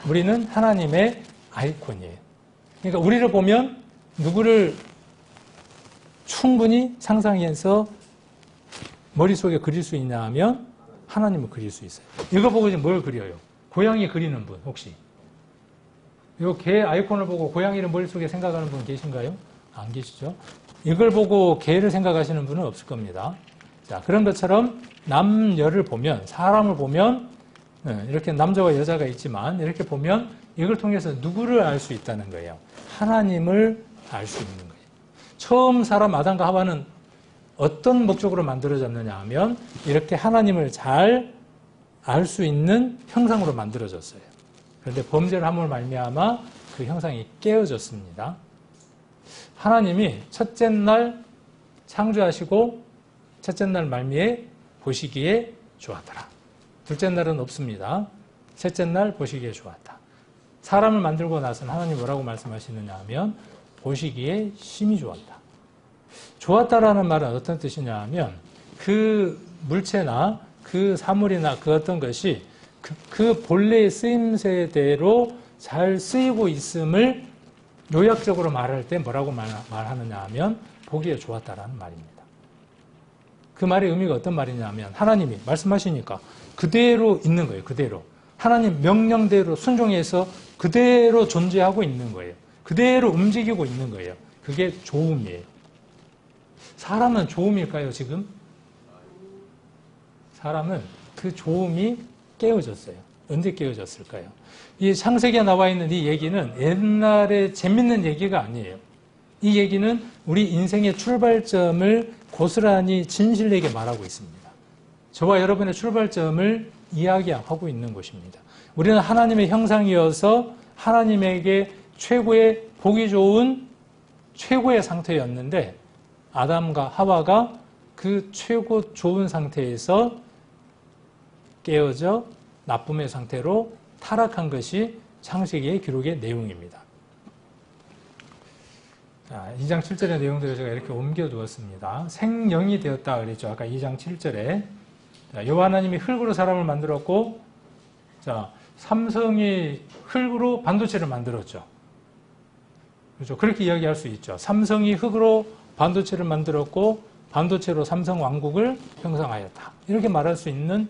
우리는 하나님의 아이콘이에요. 그러니까 우리를 보면 누구를 충분히 상상해서 머릿속에 그릴 수 있냐 하면 하나님을 그릴 수 있어요. 이거 보고 지금 뭘 그려요? 고양이 그리는 분 혹시? 이 개 아이콘을 보고 고양이를 머릿속에 생각하는 분 계신가요? 안 계시죠? 이걸 보고 개를 생각하시는 분은 없을 겁니다. 자, 그런 것처럼 남녀를 보면, 사람을 보면, 이렇게 남자와 여자가 있지만, 이렇게 보면 이걸 통해서 누구를 알 수 있다는 거예요. 하나님을 알 수 있는 거예요. 처음 사람 아담과 하와는 어떤 목적으로 만들어졌느냐 하면, 이렇게 하나님을 잘 알 수 있는 형상으로 만들어졌어요. 그런데 범죄를 함으로 말미암아 그 형상이 깨어졌습니다. 하나님이 첫째 날 창조하시고 첫째 날 말미에 보시기에 좋았더라. 둘째 날은 없습니다. 셋째 날 보시기에 좋았다. 사람을 만들고 나서는 하나님 뭐라고 말씀하시느냐 하면 보시기에 심히 좋았다. 좋았다라는 말은 어떤 뜻이냐 하면 그 물체나 그 사물이나 그 어떤 것이 그 본래의 쓰임새대로 잘 쓰이고 있음을 요약적으로 말할 때 뭐라고 말하느냐 하면 보기에 좋았다라는 말입니다. 그 말의 의미가 어떤 말이냐 하면 하나님이 말씀하시니까 그대로 있는 거예요. 그대로. 하나님 명령대로 순종해서 그대로 존재하고 있는 거예요. 그대로 움직이고 있는 거예요. 그게 좋음이에요. 사람은 좋음일까요, 지금? 사람은 그 좋음이 깨어졌어요. 언제 깨어졌을까요? 이 창세기에 나와 있는 이 얘기는 옛날에 재밌는 얘기가 아니에요. 이 얘기는 우리 인생의 출발점을 고스란히 진실되게 말하고 있습니다. 저와 여러분의 출발점을 이야기하고 있는 것입니다. 우리는 하나님의 형상이어서 하나님에게 최고의 보기 좋은 최고의 상태였는데 아담과 하와가 그 최고 좋은 상태에서 깨어져 나쁨의 상태로 타락한 것이 창세기의 기록의 내용입니다. 자, 2장 7절의 내용들을 제가 이렇게 옮겨두었습니다. 생령이 되었다 그랬죠. 아까 2장 7절에. 여호와 하나님이 흙으로 사람을 만들었고, 자, 삼성이 흙으로 반도체를 만들었죠. 그렇죠. 그렇게 이야기할 수 있죠. 삼성이 흙으로 반도체를 만들었고, 반도체로 삼성 왕국을 형성하였다. 이렇게 말할 수 있는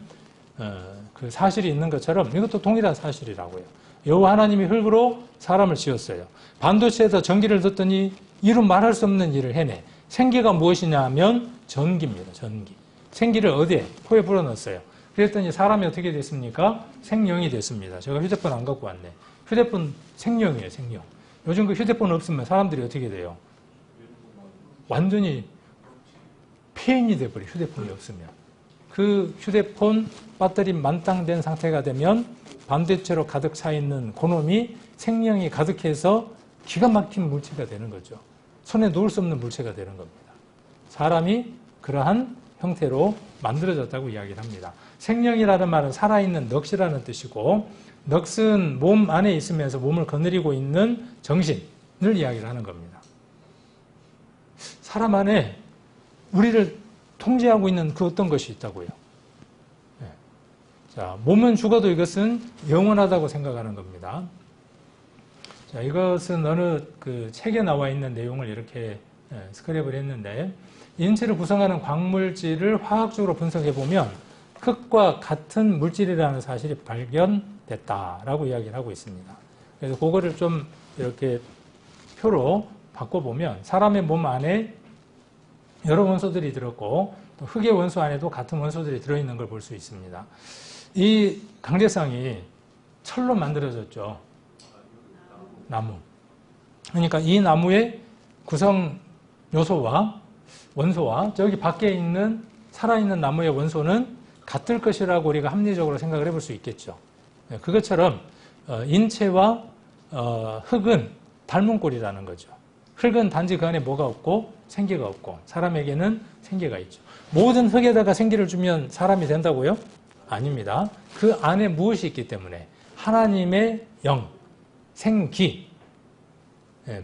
그 사실이 있는 것처럼 이것도 동일한 사실이라고요. 여호와 하나님이 흙으로 사람을 지었어요. 반도체에서 전기를 넣었더니 이루 말할 수 없는 일을 해내. 생기가 무엇이냐 하면 전기입니다. 전기. 생기를 어디에? 포에 불어넣었어요. 그랬더니 사람이 어떻게 됐습니까? 생명이 됐습니다. 제가 휴대폰 안 갖고 왔네. 휴대폰 생명이에요. 생명. 요즘 그 휴대폰 없으면 사람들이 어떻게 돼요? 완전히 폐인이 돼버려요. 휴대폰이 없으면. 그 휴대폰 배터리 만땅된 상태가 되면 반도체로 가득 차 있는 그놈이 생명이 가득해서 기가 막힌 물체가 되는 거죠. 손에 놓을 수 없는 물체가 되는 겁니다. 사람이 그러한 형태로 만들어졌다고 이야기를 합니다. 생명이라는 말은 살아있는 넋이라는 뜻이고 넋은 몸 안에 있으면서 몸을 거느리고 있는 정신을 이야기를 하는 겁니다. 사람 안에 우리를 통제하고 있는 그 어떤 것이 있다고요. 네. 자, 몸은 죽어도 이것은 영원하다고 생각하는 겁니다. 자, 이것은 어느 그 책에 나와 있는 내용을 이렇게 스크랩을 했는데, 인체를 구성하는 광물질을 화학적으로 분석해 보면 흙과 같은 물질이라는 사실이 발견됐다라고 이야기를 하고 있습니다. 그래서 그거를 좀 이렇게 표로 바꿔보면 사람의 몸 안에 여러 원소들이 들었고 또 흙의 원소 안에도 같은 원소들이 들어있는 걸 볼 수 있습니다. 이 강제상이 철로 만들어졌죠. 나무. 그러니까 이 나무의 구성 요소와 원소와 저기 밖에 있는 살아있는 나무의 원소는 같을 것이라고 우리가 합리적으로 생각을 해볼 수 있겠죠. 그것처럼 인체와 흙은 닮은 꼴이라는 거죠. 흙은 단지 그 안에 뭐가 없고 생기가 없고 사람에게는 생기가 있죠. 모든 흙에다가 생기를 주면 사람이 된다고요? 아닙니다. 그 안에 무엇이 있기 때문에 하나님의 영, 생기,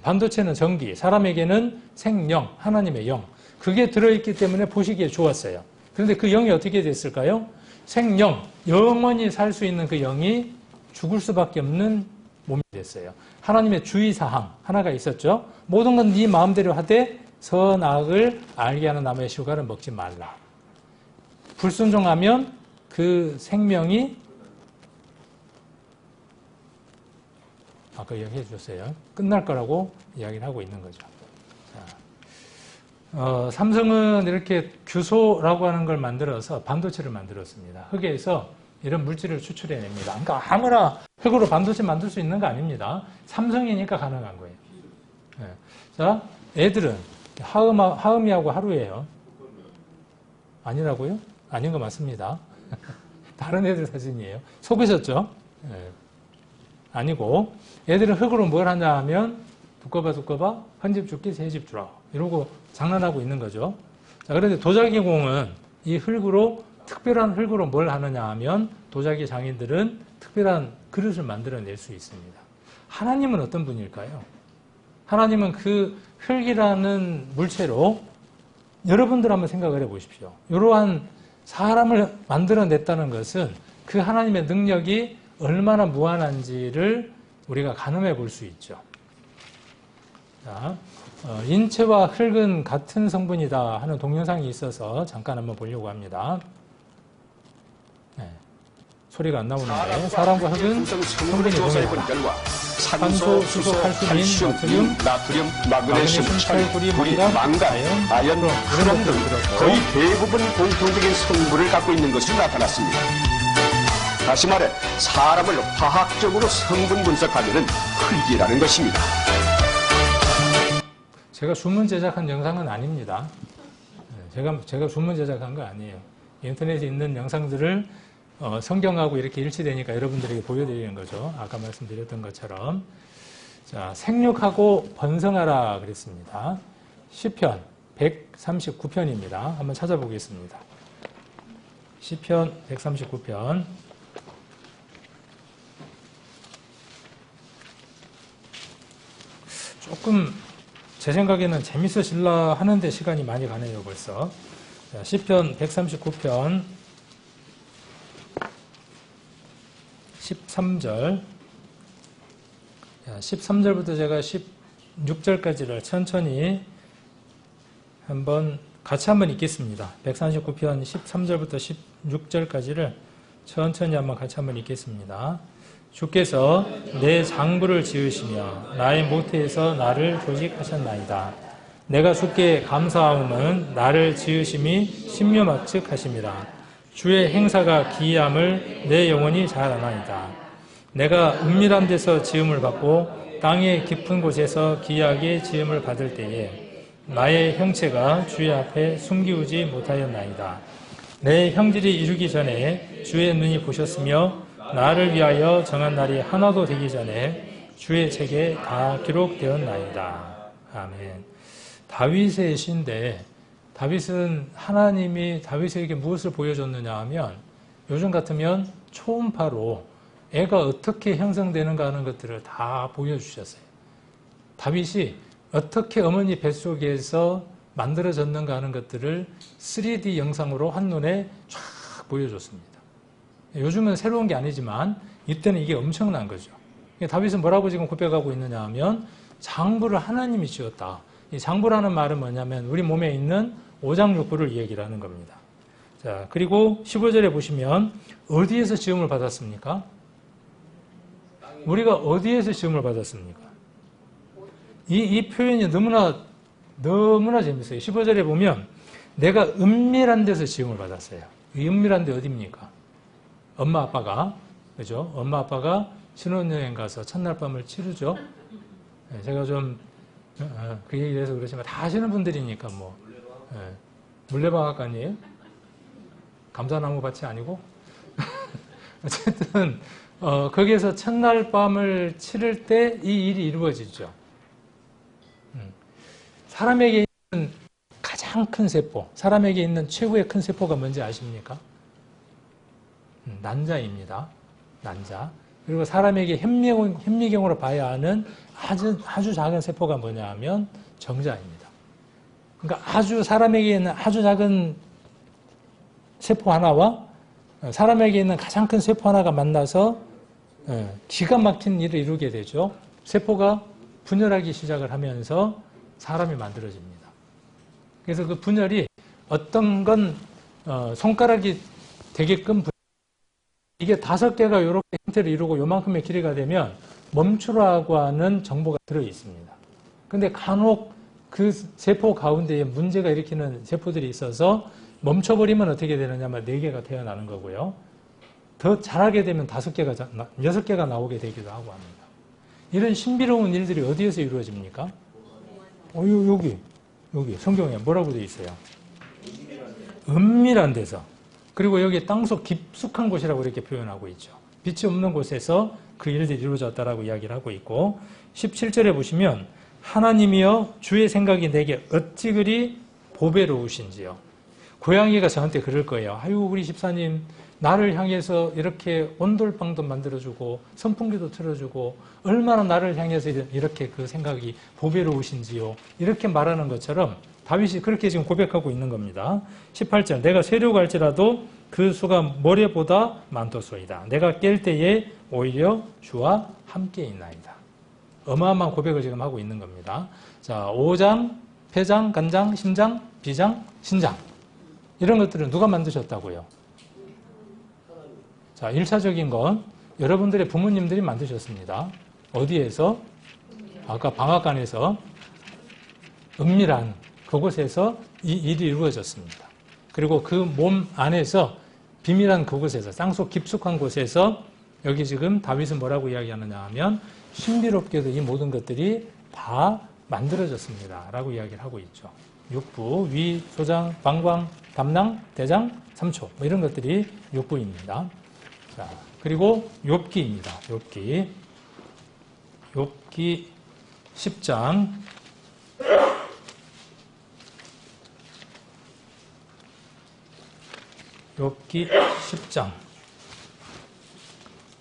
반도체는 전기, 사람에게는 생영, 하나님의 영, 그게 들어있기 때문에 보시기에 좋았어요. 그런데 그 영이 어떻게 됐을까요? 생영, 영원히 살 수 있는 그 영이 죽을 수밖에 없는 몸이 됐어요. 하나님의 주의사항 하나가 있었죠. 모든 건 네 마음대로 하되 선악을 알게 하는 나무의 실과를 먹지 말라. 불순종하면 그 생명이 아까 이야기해 주셨어요. 끝날 거라고 이야기를 하고 있는 거죠. 자, 삼성은 이렇게 규소라고 하는 걸 만들어서 반도체를 만들었습니다. 흙에서 이런 물질을 추출해냅니다. 그러니까 아무나 흙으로 반도체 만들 수 있는 거 아닙니다. 삼성이니까 가능한 거예요. 네. 자, 애들은 하음이하고 하루예요. 아니라고요? 아닌 거 맞습니다. 다른 애들 사진이에요. 속으셨죠? 네. 아니고 애들은 흙으로 뭘 하냐 하면 두꺼봐 한 집 줄게 세 집 주라 이러고 장난하고 있는 거죠. 자, 그런데 도자기 공은 이 흙으로 특별한 흙으로 뭘 하느냐 하면 도자기 장인들은 특별한 그릇을 만들어낼 수 있습니다. 하나님은 어떤 분일까요? 하나님은 그 흙이라는 물체로 여러분들 한번 생각을 해보십시오. 이러한 사람을 만들어냈다는 것은 그 하나님의 능력이 얼마나 무한한지를 우리가 가늠해 볼 수 있죠. 자, 인체와 흙은 같은 성분이다 하는 동영상이 있어서 잠깐 한번 보려고 합니다. 네, 소리가 안 나오는데 사람과 흙은 성분이 동일하다. 산소, 수소, 칼슘, 나트륨, 마그네슘, 철, 구리, 망간, 아연, 크롬 등 거의 대부분 공통적인 성분을 갖고 있는 것으로 나타났습니다. 다시 말해 사람을 화학적으로 성분 분석하려는 흙이라는 것입니다. 제가 주문 제작한 영상은 아닙니다. 제가 주문 제작한 거 아니에요. 인터넷에 있는 영상들을 성경하고 이렇게 일치되니까 여러분들에게 보여드리는 거죠. 아까 말씀드렸던 것처럼. 자, 생육하고 번성하라 그랬습니다. 시편 139편입니다. 한번 찾아보겠습니다. 시편 139편. 조금 제 생각에는 재밌으실라 하는데 시간이 많이 가네요, 벌써. 자, 시편 139편 13절. 13절부터 제가 16절까지를 천천히 같이 한번 읽겠습니다. 139편 13절부터 16절까지를 천천히 같이 한번 읽겠습니다. 주께서 내 장부를 지으시며 나의 모태에서 나를 조직하셨나이다. 내가 주께 감사하오는 나를 지으심이 신묘막측하심이라. 주의 행사가 기이함을 내 영혼이 잘 아나이다. 내가 은밀한 데서 지음을 받고 땅의 깊은 곳에서 기이하게 지음을 받을 때에 나의 형체가 주의 앞에 숨기우지 못하였나이다. 내 형질이 이루기 전에 주의 눈이 보셨으며 나를 위하여 정한 날이 하나도 되기 전에 주의 책에 다 기록되었나이다. 아멘. 다윗의 시인데 다윗은 하나님이 다윗에게 무엇을 보여줬느냐 하면 요즘 같으면 초음파로 애가 어떻게 형성되는가 하는 것들을 다 보여주셨어요. 다윗이 어떻게 어머니 뱃속에서 만들어졌는가 하는 것들을 3D 영상으로 한눈에 쫙 보여줬습니다. 요즘은 새로운 게 아니지만 이때는 이게 엄청난 거죠. 다윗은 뭐라고 지금 고백하고 있느냐 하면 장부를 하나님이 지었다. 이 장부라는 말은 뭐냐면 우리 몸에 있는 오장육부를 얘기를 하는 겁니다. 자, 그리고 15절에 보시면 어디에서 지음을 받았습니까? 우리가 어디에서 지음을 받았습니까? 이 표현이 너무나 재밌어요. 15절에 보면 내가 은밀한 데서 지음을 받았어요. 이 은밀한 데 어디입니까? 엄마 아빠가, 그죠? 엄마 아빠가 신혼여행 가서 첫날 밤을 치르죠. 제가 좀 그 얘기를 해서 그러지만 다 아시는 분들이니까 뭐 물레방학 아니에요? 감자나무 밭이 아니고 어쨌든 거기에서 첫날 밤을 치를 때 이 일이 이루어지죠. 사람에게 있는 가장 큰 세포, 사람에게 있는 최고의 큰 세포가 뭔지 아십니까? 난자입니다. 난자. 그리고 사람에게 현미경으로 봐야 하는 아주 작은 세포가 뭐냐 하면 정자입니다. 그러니까 사람에게 있는 아주 작은 세포 하나와 사람에게 있는 가장 큰 세포 하나가 만나서 기가 막힌 일을 이루게 되죠. 세포가 분열하기 시작을 하면서 사람이 만들어집니다. 그래서 그 분열이 어떤 건 손가락이 되게끔 이게 5개가 이렇게 형태를 이루고 요만큼의 길이가 되면 멈추라고 하는 정보가 들어 있습니다. 근데 간혹 그 세포 가운데에 문제가 일으키는 세포들이 있어서 멈춰버리면 어떻게 되느냐면 4개가 태어나는 거고요. 더 잘하게 되면 6개가 나오게 되기도 하고 합니다. 이런 신비로운 일들이 어디에서 이루어집니까? 여기 성경에 뭐라고 되어 있어요? 은밀한 데서. 그리고 여기 땅속 깊숙한 곳이라고 이렇게 표현하고 있죠. 빛이 없는 곳에서 그 일들이 이루어졌다라고 이야기를 하고 있고 17절에 보시면 하나님이여 주의 생각이 내게 어찌 그리 보배로우신지요. 고양이가 저한테 그럴 거예요. 아유 우리 집사님 나를 향해서 이렇게 온돌방도 만들어주고 선풍기도 틀어주고 얼마나 나를 향해서 이렇게 그 생각이 보배로우신지요. 이렇게 말하는 것처럼 다윗이 그렇게 지금 고백하고 있는 겁니다. 18절 내가 세려갈지라도 그 수가 모래보다 많도소이다. 내가 깰 때에 오히려 주와 함께 있나이다. 어마어마한 고백을 지금 하고 있는 겁니다. 자, 오장, 폐장, 간장, 심장, 비장, 신장 이런 것들은 누가 만드셨다고요? 자, 1차적인 건 여러분들의 부모님들이 만드셨습니다. 어디에서? 아까 방앗간에서 은밀한 그곳에서 이 일이 이루어졌습니다. 그리고 그 몸 안에서 비밀한 그곳에서 땅속 깊숙한 곳에서 여기 지금 다윗은 뭐라고 이야기하느냐 하면 신비롭게도 이 모든 것들이 다 만들어졌습니다. 라고 이야기를 하고 있죠. 육부, 위, 소장, 방광, 담낭, 대장, 삼초 뭐 이런 것들이 육부입니다. 자, 그리고 욥기입니다. 욥기 10장 욥기 10장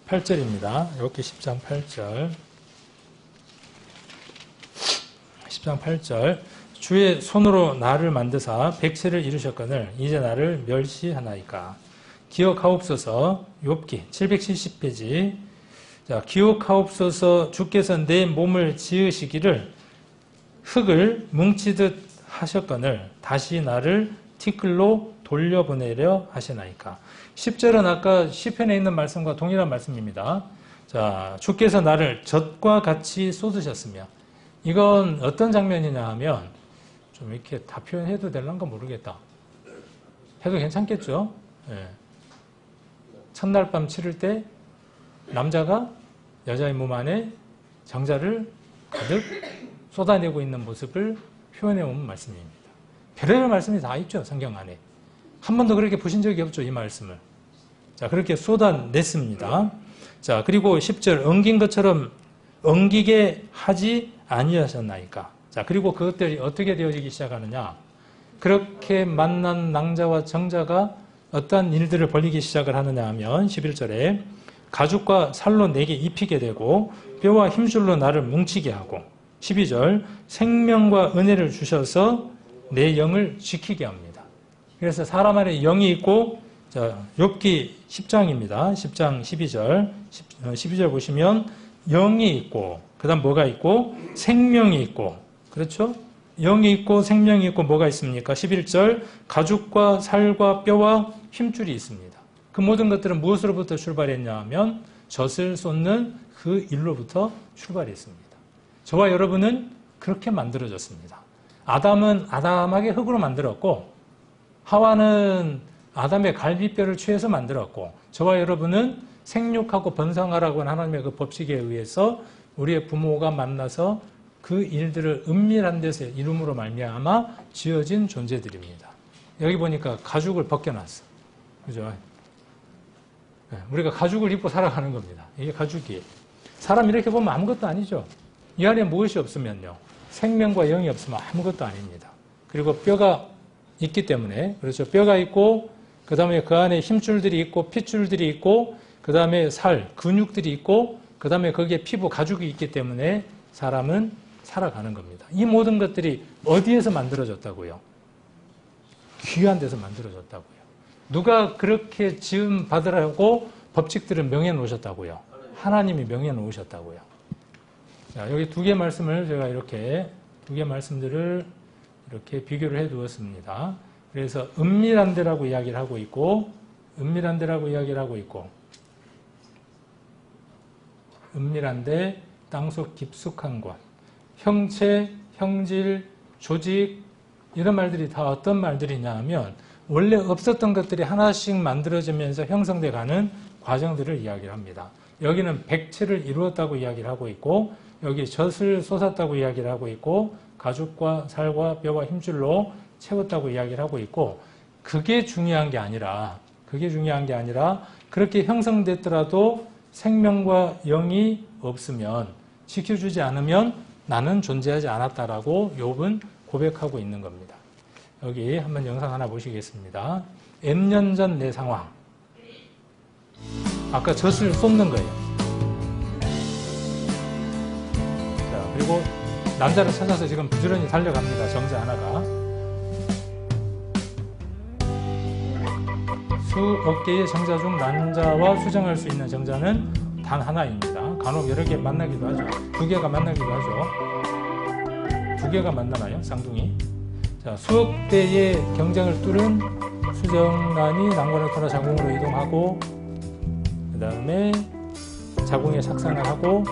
8절입니다. 욥기 10장 8절 10장 8절 주의 손으로 나를 만드사 백체를 이루셨거늘 이제 나를 멸시하나이까. 기억하옵소서. 욥기 770페이지. 자, 기억하옵소서. 주께서 내 몸을 지으시기를 흙을 뭉치듯 하셨거늘 다시 나를 티끌로 돌려보내려 하시나이까. 10절은 아까 시편에 있는 말씀과 동일한 말씀입니다. 자, 주께서 나를 젖과 같이 쏟으셨으며 이건 어떤 장면이냐 하면 좀 이렇게 다 표현해도 될란가 모르겠다. 해도 괜찮겠죠? 예. 첫날 밤 치를 때 남자가 여자의 몸 안에 정자를 가득 쏟아내고 있는 모습을 표현해 온 말씀입니다. 별의별 말씀이 다 있죠, 성경 안에. 한 번도 그렇게 보신 적이 없죠, 이 말씀을. 자, 그렇게 쏟아냈습니다. 자, 그리고 10절, 엉긴 것처럼 엉기게 하지 아니하셨나이까. 자, 그리고 그것들이 어떻게 되어지기 시작하느냐. 그렇게 만난 낭자와 정자가 어떠한 일들을 벌이기 시작을 하느냐 하면 11절에 가죽과 살로 내게 입히게 되고 뼈와 힘줄로 나를 뭉치게 하고 12절 생명과 은혜를 주셔서 내 영을 지키게 합니다. 그래서 사람 안에 영이 있고 욥기 10장입니다. 10장 12절 12절 보시면 영이 있고 그 다음 뭐가 있고 생명이 있고 그렇죠? 영이 있고 생명이 있고 뭐가 있습니까? 11절 가죽과 살과 뼈와 힘줄이 있습니다. 그 모든 것들은 무엇으로부터 출발했냐 하면 젖을 쏟는 그 일로부터 출발했습니다. 저와 여러분은 그렇게 만들어졌습니다. 아담은 아담하게 흙으로 만들었고 하와는 아담의 갈비뼈를 취해서 만들었고 저와 여러분은 생육하고 번성하라고 하는 하나님의 그 법칙에 의해서 우리의 부모가 만나서 그 일들을 은밀한 데서 이름으로 말미암아 지어진 존재들입니다. 여기 보니까 가죽을 벗겨놨어. 그죠? 우리가 가죽을 입고 살아가는 겁니다. 이게 가죽이. 사람 이렇게 보면 아무것도 아니죠. 이 안에 무엇이 없으면요. 생명과 영이 없으면 아무것도 아닙니다. 그리고 뼈가 있기 때문에 그렇죠. 뼈가 있고 그 다음에 그 안에 힘줄들이 있고 핏줄들이 있고 그 다음에 살, 근육들이 있고 그 다음에 거기에 피부, 가죽이 있기 때문에 사람은 살아가는 겁니다. 이 모든 것들이 어디에서 만들어졌다고요? 귀한 데서 만들어졌다고요. 누가 그렇게 지음 받으라고 법칙들을 명해 놓으셨다고요? 하나님이 명해 놓으셨다고요. 자, 여기 두 개 말씀을 제가 이렇게 두 개 말씀들을 이렇게 비교를 해 두었습니다. 그래서 은밀한 데라고 이야기를 하고 있고 은밀한 데라고 이야기를 하고 있고 은밀한 데 땅속 깊숙한 곳 형체, 형질, 조직 이런 말들이 다 어떤 말들이냐 하면 원래 없었던 것들이 하나씩 만들어지면서 형성돼 가는 과정들을 이야기를 합니다. 여기는 백체를 이루었다고 이야기를 하고 있고 여기 젖을 쏟았다고 이야기를 하고 있고 가죽과 살과 뼈와 힘줄로 채웠다고 이야기를 하고 있고 그게 중요한 게 아니라 그렇게 형성됐더라도 생명과 영이 없으면 지켜주지 않으면 나는 존재하지 않았다라고 욥은 고백하고 있는 겁니다. 여기 한번 영상 하나 보시겠습니다. M년 전 내 상황. 아까 젖을 쏟는 거예요. 자, 그리고 남자를 찾아서 지금 부지런히 달려갑니다. 정자 하나가. 수억 개의 정자 중 남자와 수정할 수 있는 정자는 단 하나입니다. 간혹 여러 개 만나기도 하죠. 두 개가 만나기도 하죠. 두 개가 만나나요? 쌍둥이. 자, 수억 대의 경쟁을 뚫은 수정란이 난관을 통해 자궁으로 이동하고 그 다음에 자궁에 착상을 하고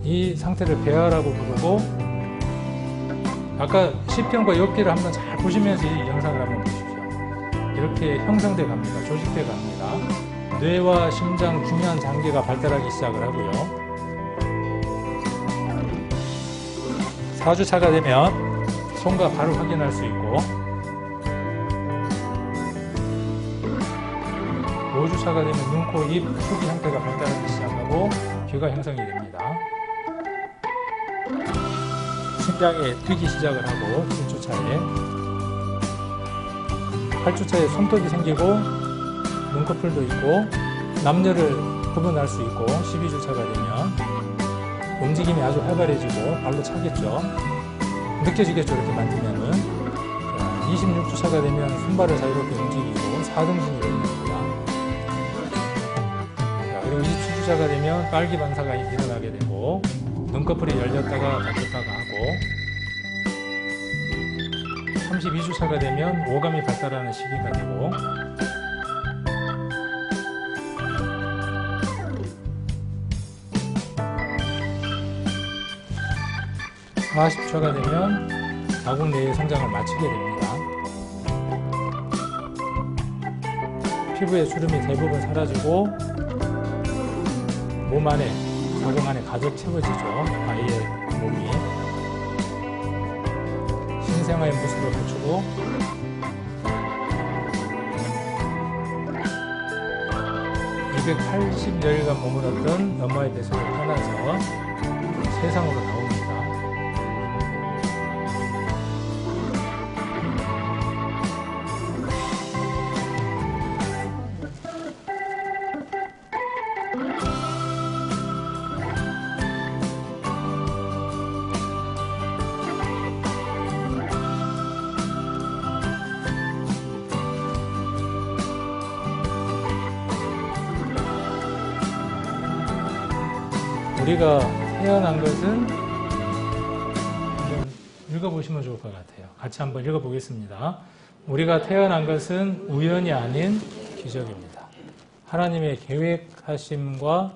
이 상태를 배아라고 부르고 아까 시편과 욥기를 한번 잘 보시면서 이 영상을 한번 보십시오. 이렇게 형성돼 갑니다. 조직돼 갑니다. 뇌와 심장 중요한 장기가 발달하기 시작을 하고요. 4주차가 되면 손과 발을 확인할 수 있고 5주차가 되면 눈, 코, 입, 후기 형태가 발달하기 시작하고 귀가 형성이 됩니다. 심장이 뛰기 시작을 하고 7주차에 8주차에 손톱이 생기고 눈꺼풀도 있고 남녀를 구분할 수 있고 12주차가 되면 움직임이 아주 활발해지고 발로 차겠죠. 느껴지겠죠. 이렇게 만지면은. 26주차가 되면 손발을 자유롭게 움직이고 4등신이 일어납니다. 그리고 27주차가 되면 빨기 반사가 일어나게 되고 눈꺼풀이 열렸다가 닫혔다가 하고 32주차가 되면 오감이 발달하는 시기가 되고 40초가 되면 자궁 내의 성장을 마치게 됩니다. 피부의 주름이 대부분 사라지고 몸 안에, 자궁 안에 가득 채워지죠. 아이의 몸이. 신생아의 모습을 갖추고 280여일간 머물렀던 엄마의 뱃속을 떠나서 세상으로 나옵니다. 우리가 태어난 것은 한번 읽어보시면 좋을 것 같아요. 같이 한번 읽어보겠습니다. 우리가 태어난 것은 우연이 아닌 기적입니다. 하나님의 계획하심과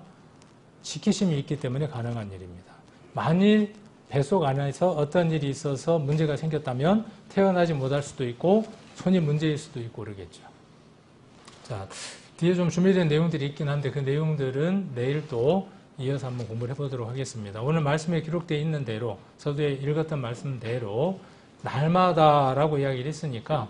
지키심이 있기 때문에 가능한 일입니다. 만일 뱃속 안에서 어떤 일이 있어서 문제가 생겼다면 태어나지 못할 수도 있고 손이 문제일 수도 있고 그러겠죠. 자, 뒤에 좀 준비된 내용들이 있긴 한데 그 내용들은 내일 또 이어서 한번 공부를 해보도록 하겠습니다. 오늘 말씀에 기록되어 있는 대로 서두에 읽었던 말씀대로 날마다라고 이야기를 했으니까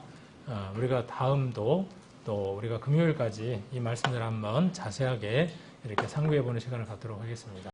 우리가 다음도 또 우리가 금요일까지 이 말씀들을 한번 자세하게 이렇게 상고해 보는 시간을 갖도록 하겠습니다.